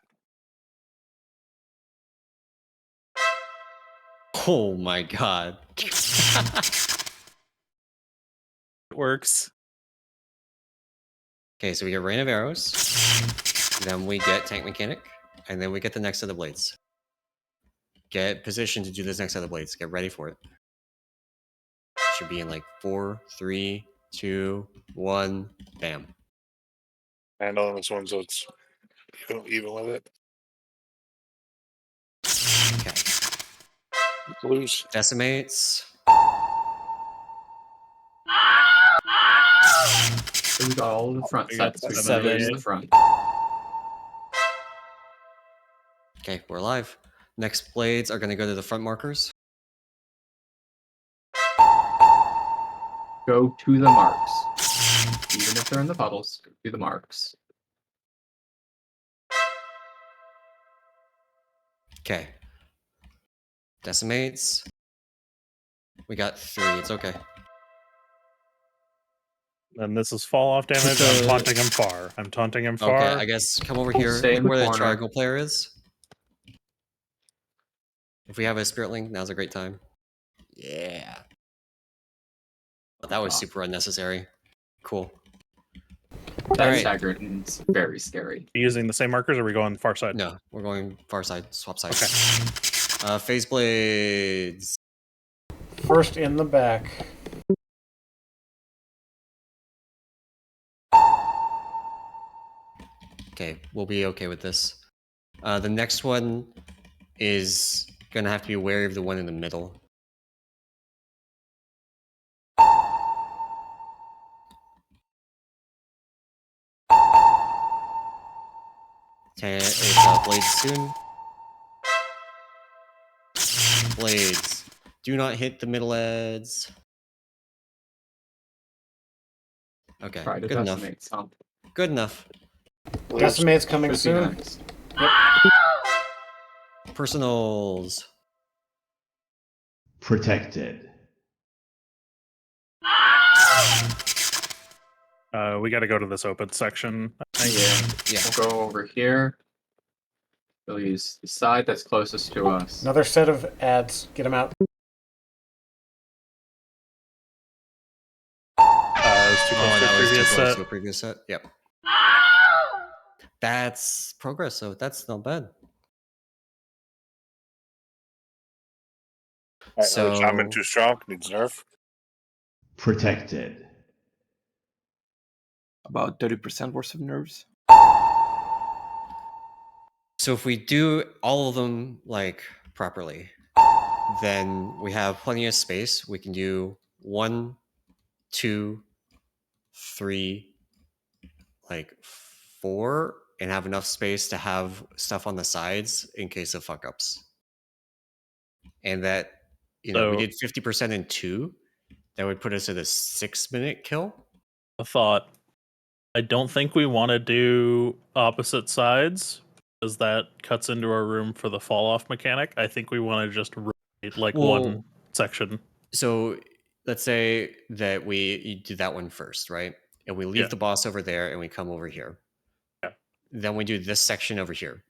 Oh my god. It works. Okay, so we get Rain of Arrows, then we get Tank Mechanic, and then we get the next set of blades. Get positioned to do this next set of blades. Get ready for it. Should be in like 4, 3, 2, 1, bam. And on this one, so it's even with it. Okay. Blues. Decimates. So we got all of the front We got sets. We 7, can use 8. the front. Okay, we're live. Next blades are going to go to the front markers. Go to the marks. Even if they're in the puddles, go to the marks. Okay. Decimates. We got 3. It's okay. And this is fall off damage. I'm taunting him far. I'm taunting him far. Okay, I guess come over here. Stay in Look the where corner. the triangle player is. If we have a Spirit Link, now's a great time. Yeah. Oh, that was super unnecessary. Cool. That Alright. staggered and it's very scary. Are you using the same markers or are we going far side? No, we're going far side, swap sides. Okay. Phase blades. First in the back. Okay, we'll be okay with this. The next one is gonna have to be wary of the one in the middle. Okay, it's blades soon. Blades. Do not hit the middle edges. Okay, Try to good enough. decimate some. Good enough. Decimate's coming Should be soon. next. Yep. Personals. Protected. We got to go to this open section. I think. Yeah. We'll go over here. We'll use the side that's closest to us. Another set of ads. Get them out. Previous set. To a previous set. Yep. That's progress, so that's not bad. So Shaman too strong, needs nerf. Protected. About 30% worth of nerves. So if we do all of them like properly, then we have plenty of space. We can do 1, 2, 3, like 4, and have enough space to have stuff on the sides in case of fuck ups. And that, you know, we did 50% in 2. That would put us at a 6-minute kill. A thought. I don't think we want to do opposite sides because that cuts into our room for the fall off mechanic. I think we want to just rotate like one section. So let's say that you do that one first, right? And we leave the boss over there and we come over here. Yeah. Then we do this section over here.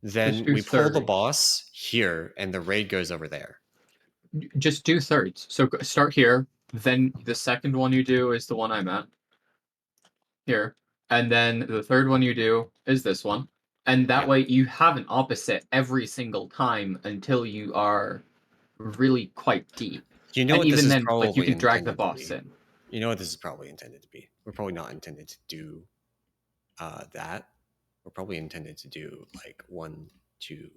Then Just do we pull the 30. boss here and the raid goes over there. Just do thirds. So start here. Then the second one you do is the one I'm at. Here. And then the third one you do is this one. And that way you have an opposite every single time until you are really quite deep. You know and what even this is then, probably like you can drag the intended to boss be. in. You know what this is probably intended to be. We're probably not intended to do that. We're probably intended to do like 1, 2,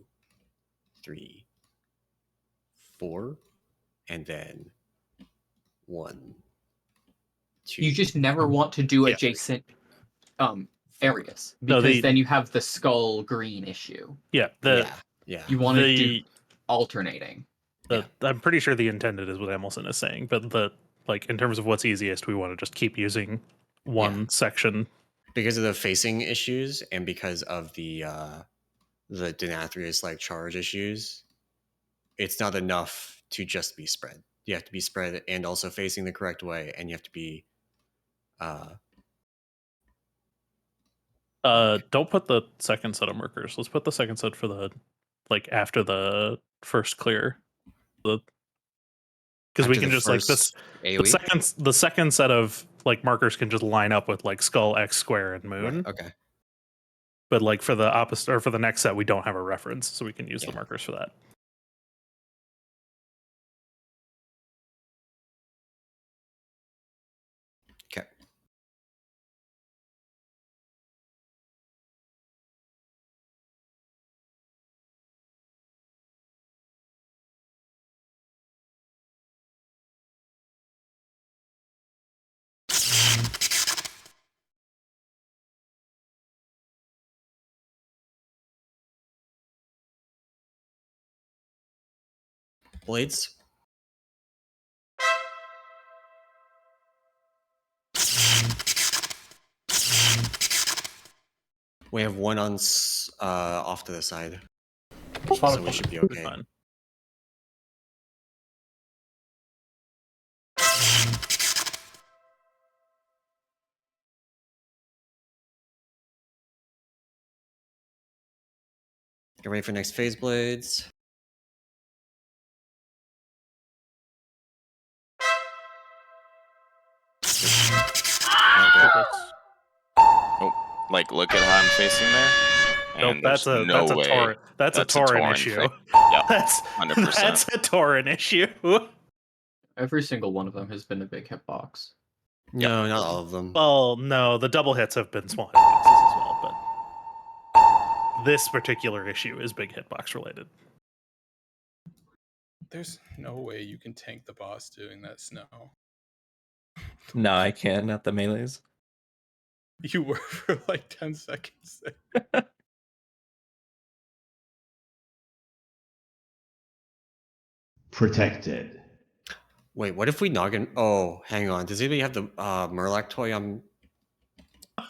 3, 4, and then 1, 2. You just never want to do adjacent areas because then you have the skull green issue. Yeah. You want to do alternating. I'm pretty sure the intended is what Emerson is saying, but in terms of what's easiest, we want to just keep using one section. Because of the facing issues and because of the Denathrius like charge issues, it's not enough to just be spread. You have to be spread and also facing the correct way, and you have to be don't put the second set of markers. Let's put the second set for the after the first clear. Because we can just this the second set of markers can just line up with skull, X, square, and moon. Right, okay. But for the opposite or for the next set, we don't have a reference, so we can use the markers for that. Okay. Blades. We have one on off to the side, so we should be okay. Fine. Get ready for next phase blades. Oh, look at how I'm facing there. And that's a Tauren. That's a Tauren issue. Yeah, that's 100%. That's a Tauren issue. Every single one of them has been a big hitbox. No, not all of them. Well, no, the double hits have been small hitboxes as well, but this particular issue is big hitbox related. There's no way you can tank the boss doing that snow. No, I can't. Not the melees. You were for 10 seconds there. Protected. Wait, what if we noggin? Oh, hang on. Does anybody have the Murloc toy on?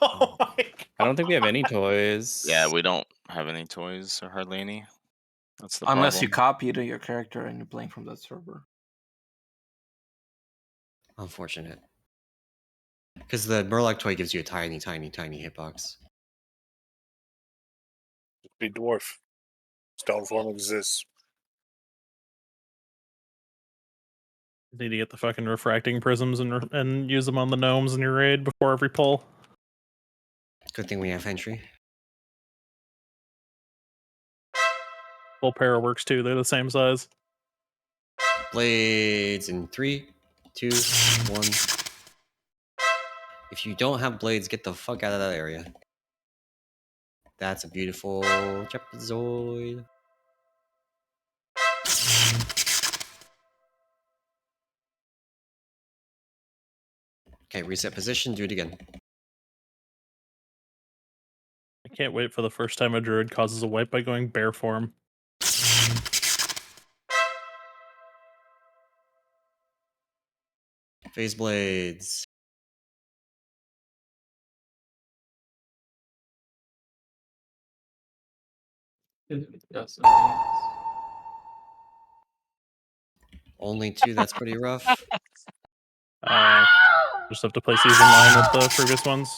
Oh my God. I don't think we have any toys. Yeah, we don't have any toys or hardly any. That's the Unless problem. you copy it to your character and you're playing from that server. Unfortunate. Because the Murloc toy gives you a tiny, tiny, tiny hitbox. Be dwarf. Stone form exists. Need to get the fucking refracting prisms and use them on the gnomes in your raid before every pull. Good thing we have entry. Full para works too. They're the same size. Blades in 3, 2, 1. If you don't have blades, get the fuck out of that area. That's a beautiful trapezoid. Okay, reset position, do it again. I can't wait for the first time a druid causes a wipe by going bear form. Phase blades. Only 2, that's pretty rough. Just have to place these in line with the previous ones.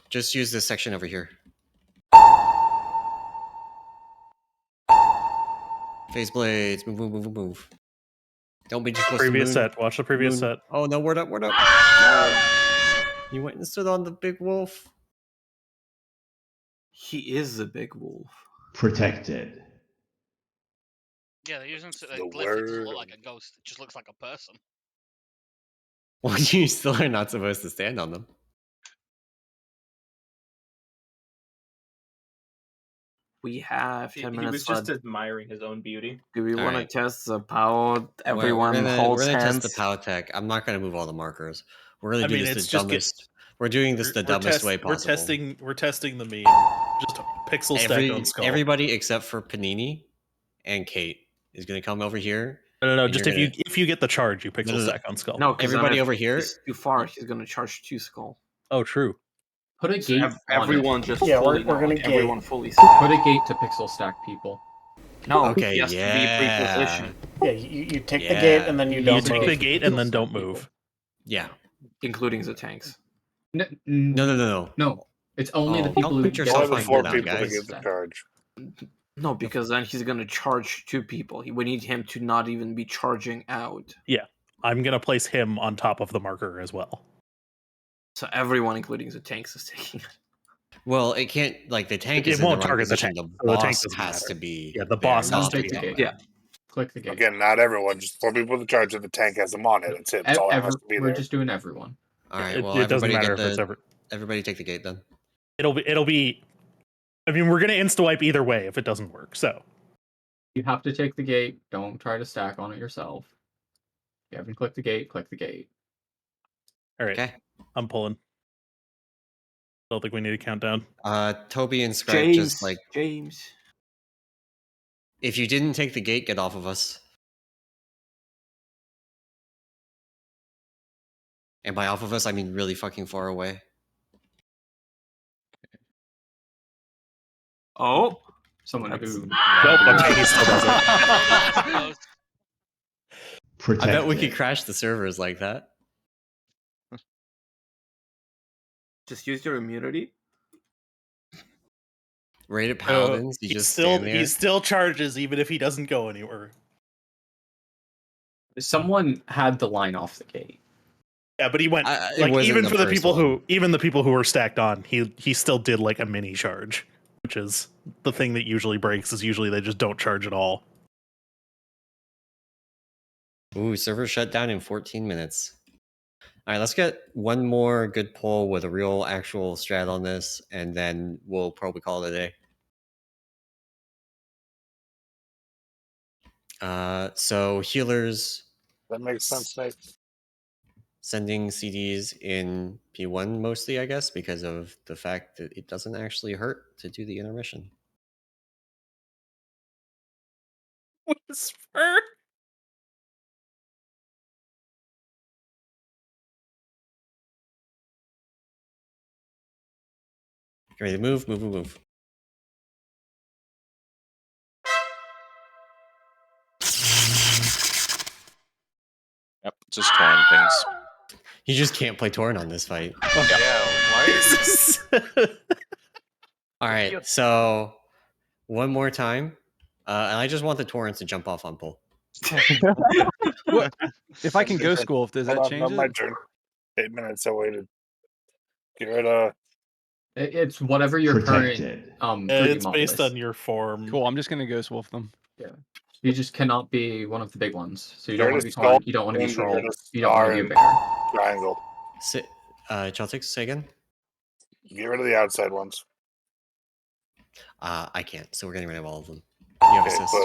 Just use this section over here. Phase blades, move, move, move, move. Don't be too close Previous to the moon. set, watch the previous set. Oh no, word up, word up. No. You went and stood on the big wolf. He is a big wolf. Protected. Yeah, they're using glyph. It doesn't look like a ghost. It just looks like a person. Well, you still are not supposed to stand on them. We have 10 He minutes was just left. admiring his own beauty. Do we want to Alright. test the power? Everyone we're gonna, holds we're gonna hands. test the power tech. I'm not gonna move all the markers. We're gonna I do mean, this it's the just dumbest. We're doing this the dumbest way possible. We're testing the meme. Just pixel stacked on skull. Everybody except for Panini and Kate is gonna come over here No. And Just you're if you get the charge, you pixel No. stack on skull. No, 'cause then Everybody if over here. he's too far, he's gonna charge 2 skull. Oh, true. Put a gate on Everyone it. just Yeah, fully we're gonna like, everyone gate. fully stacked. Put a gate to pixel stack people. No, Okay, he has to be pre-positioned, Yeah, you take the gate and then you You don't take move. the gate and then Pixel don't stack people. move. Yeah. including the tanks. No. No, it's only the Oh, people don't who put yourself Only on the 4 cooldown, people to guys. get the charge. No, because then he's gonna charge 2 people. We need him to not even be charging out. Yeah, I'm gonna place him on top of the marker as well. So everyone, including the tanks, is taking it. Well, it can't like the tank It is in the won't wrong target the position. tank, The so the tank boss doesn't has matter. to be. Yeah, the there, boss has not to take be the on gate. there. Yeah. Click the gate. Again, not everyone. Just 4 people in charge of the tank has them on it. That's it. That's all that has to be We're there. just doing everyone. All right. It- Well, it doesn't everybody matter get if it's the. ever- Everybody take the gate then. It'll be. I mean, we're gonna insta wipe either way if it doesn't work. So You have to take the gate. Don't try to stack on it yourself. If you haven't clicked the gate, click the gate. all right, Okay. I'm pulling. Don't think we need a countdown. Toby and Scribe just like James. if you didn't take the gate, get off of us. And by off of us, I mean really fucking far away. Oh, Someone who. Nope, okay, he still does it. Close. I bet we could crash the servers like that. just use your immunity. Rated paladins, you just stand there. He still charges even if he doesn't go anywhere. Someone had the line off the gate. Yeah, but he went it like wasn't even the for the first people one. who were stacked on, he still did like a mini charge, which is the thing that usually breaks. Is usually they just don't charge at all. Ooh, server shut down in 14 minutes. All right, let's get one more good pull with a real actual strat on this, and then we'll probably call it a day. So healers. That makes sense, Nate. Sending CDs in P1 mostly, I guess, because of the fact that it doesn't actually hurt to do the intermission. Whisper. Get ready to move. Yep, just torn things. You just can't play Torn on this fight. Yeah, why? All right, so one more time. And I just want the Torrents to jump off on pull. What? If I can go school, does that change Not my it? turn. 8 minutes. I waited. Get rid of. It's whatever your Protected. current 3D It's model based is. on your form. Cool. I'm just gonna ghost wolf them. Yeah. You just cannot be one of the big ones. So you Get don't rid want of to be skull, Torn. You don't want to be and get rid troll. of You don't want star to be a and bear. triangle. Celtics, say again? Get rid of the outside ones. I can't, so we're getting rid of all of them. You have Okay, assist.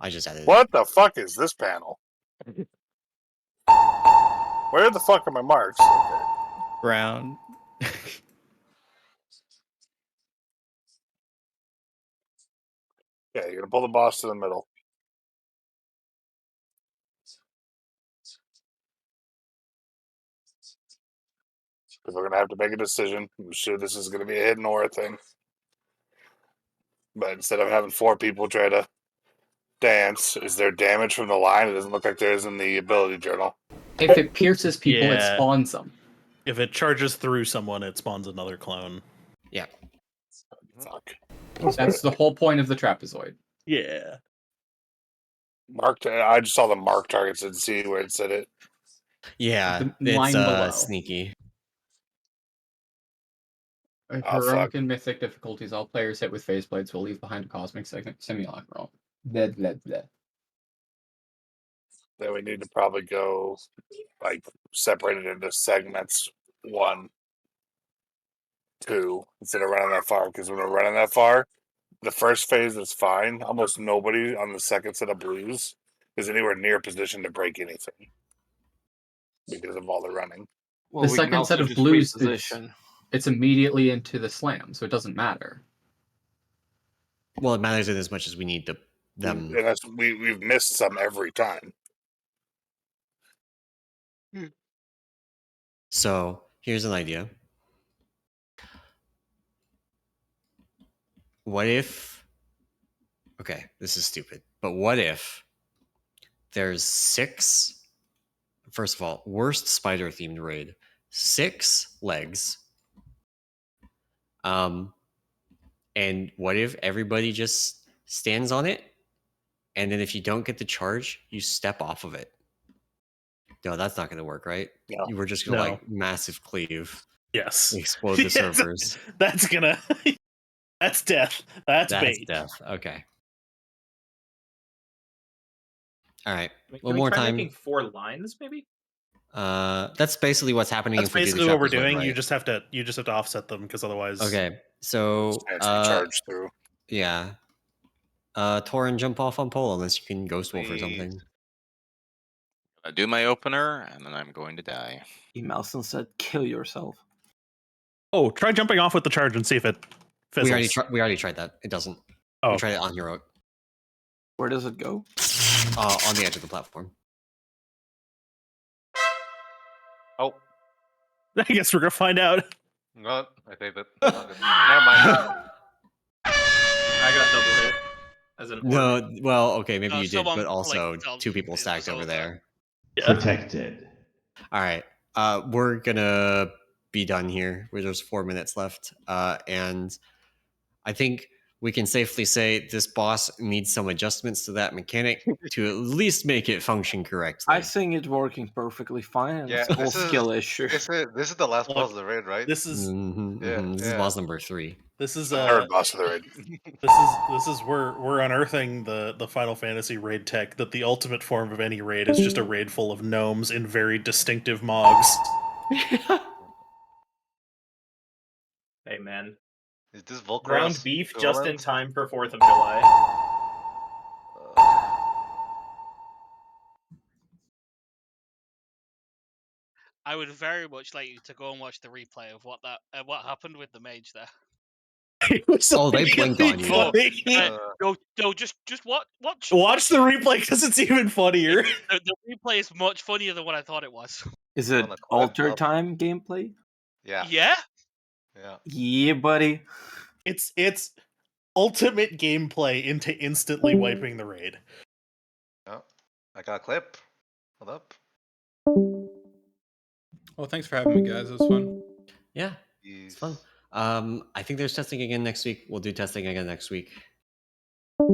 I just added it. What the fuck is this panel? Where the fuck are my marks? Okay. Brown. Yeah, you're gonna pull the boss to the middle. Because we're gonna have to make a decision. I'm sure this is gonna be a hidden aura thing. But instead of having 4 people try to dance, is there damage from the line? It doesn't look like there is in the ability journal. If it pierces people, it Yeah. spawns them. If it charges through someone, it spawns another clone. Yeah. Fuck. That's the whole point of the trapezoid. Yeah. Marked. I just saw the mark targets and see where it said it. Yeah, The it's line below. sneaky. Heroic and mythic difficulties, all players hit with phase blades will leave behind a cosmic simulacrum. Blah, blah, blah. Then we need to probably go like separate it into segments 1, 2 instead of running that far. Because when we're running that far, the first phase is fine. Almost nobody on the second set of blues is anywhere near position to break anything because of all the running. Well, The we can second also set of just blues, reposition. it's immediately into the slam, so it doesn't matter. Well, it matters in as much as we need the them. And we've missed some every time. So here's an idea. What if? Okay, this is stupid. But what if there's 6? First of all, worst spider themed raid. 6 legs. And what if everybody just stands on it? And then if you don't get the charge, you step off of it. No, that's not going to work, right? No. You were just going to No. like massive cleave. Yes. Explode the Yes, servers. That's gonna. That's death. That's bait. death. Okay. All right. Can One we more try time. making 4 lines, maybe? That's basically what's happening. That's if we do the basically what we're Shepherd's Web doing. right. You just have to offset them because otherwise. Okay. So charge through. Yeah. Torin, jump off on pole unless you can ghost wolf or something. I do my opener, and then I'm going to die. Emelson said, "Kill yourself." Oh, try jumping off with the charge and see if it fizzles. We already tried that. It doesn't. Oh, we tried it on heroic. Where does it go? On the edge of the platform. Oh, I guess we're gonna find out. no, I saved it. Never mind. I got double hit as an orc. No, well, okay, maybe No, you did, someone, but also like, tell 2 you people it stacked was over over. there. Protected. All right. We're gonna be done here. There's 4 minutes left. And I think we can safely say this boss needs some adjustments to that mechanic to at least make it function correctly. I think it's working perfectly fine. And Yeah, it's a whole this is skill issue. this is the last Look, boss of the raid, right? This is This is boss number 3. this is The third boss of the raid. This is we're unearthing the Final Fantasy raid tech that the ultimate form of any raid is just a raid full of gnomes in very distinctive mogs. Hey, man. Is this Volcross? Ground beef just in equivalent? time for 4th of July. I would very much like you to go and watch the replay of what happened with the mage there. Oh, they blinked on you. No, just watch. Watch the replay because it's even funnier. The replay is much funnier than what I thought it was. Is it alter time gameplay? Yeah. Yeah. Yeah. Yeah, buddy. It's ultimate gameplay into instantly wiping the raid. Oh, I got a clip. Hold up. Well, thanks for having me, guys. It was fun. Yeah, it's fun. I think there's testing again next week. We'll do testing again next week.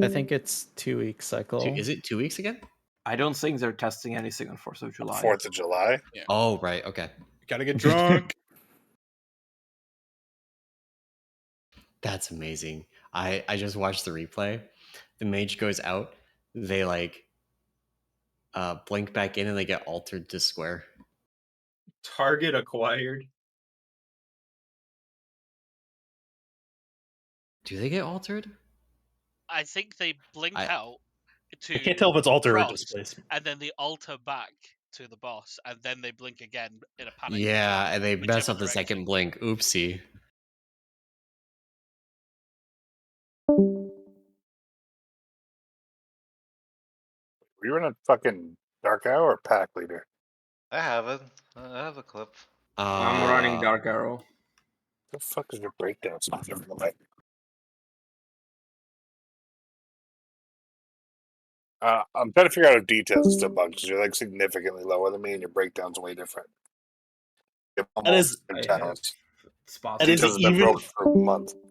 I think it's 2-week cycle. Is it 2 weeks again? I don't think they're testing anything on 4th of July. 4th of July? Yeah. Oh, right. Okay. Gotta get drunk. That's amazing. I just watched the replay. The mage goes out. They like blink back in and they get altered to square. Target acquired. Do they get altered? I think they blink out to. I can't tell if it's alter or cross, displacement. and then they alter back to the boss, and then they blink again in a panic. Yeah, and they mess whichever up the direction. second blink. Oopsie. Were you in a fucking Dark Hour or Pack Leader? I have it. I have a clip. I'm running Dark Arrow. The fuck is your breakdown sound from the mic? I'm trying to figure out if details is still bugged because you're like significantly lower than me and your breakdown's way different. That is That is even even broke for a month.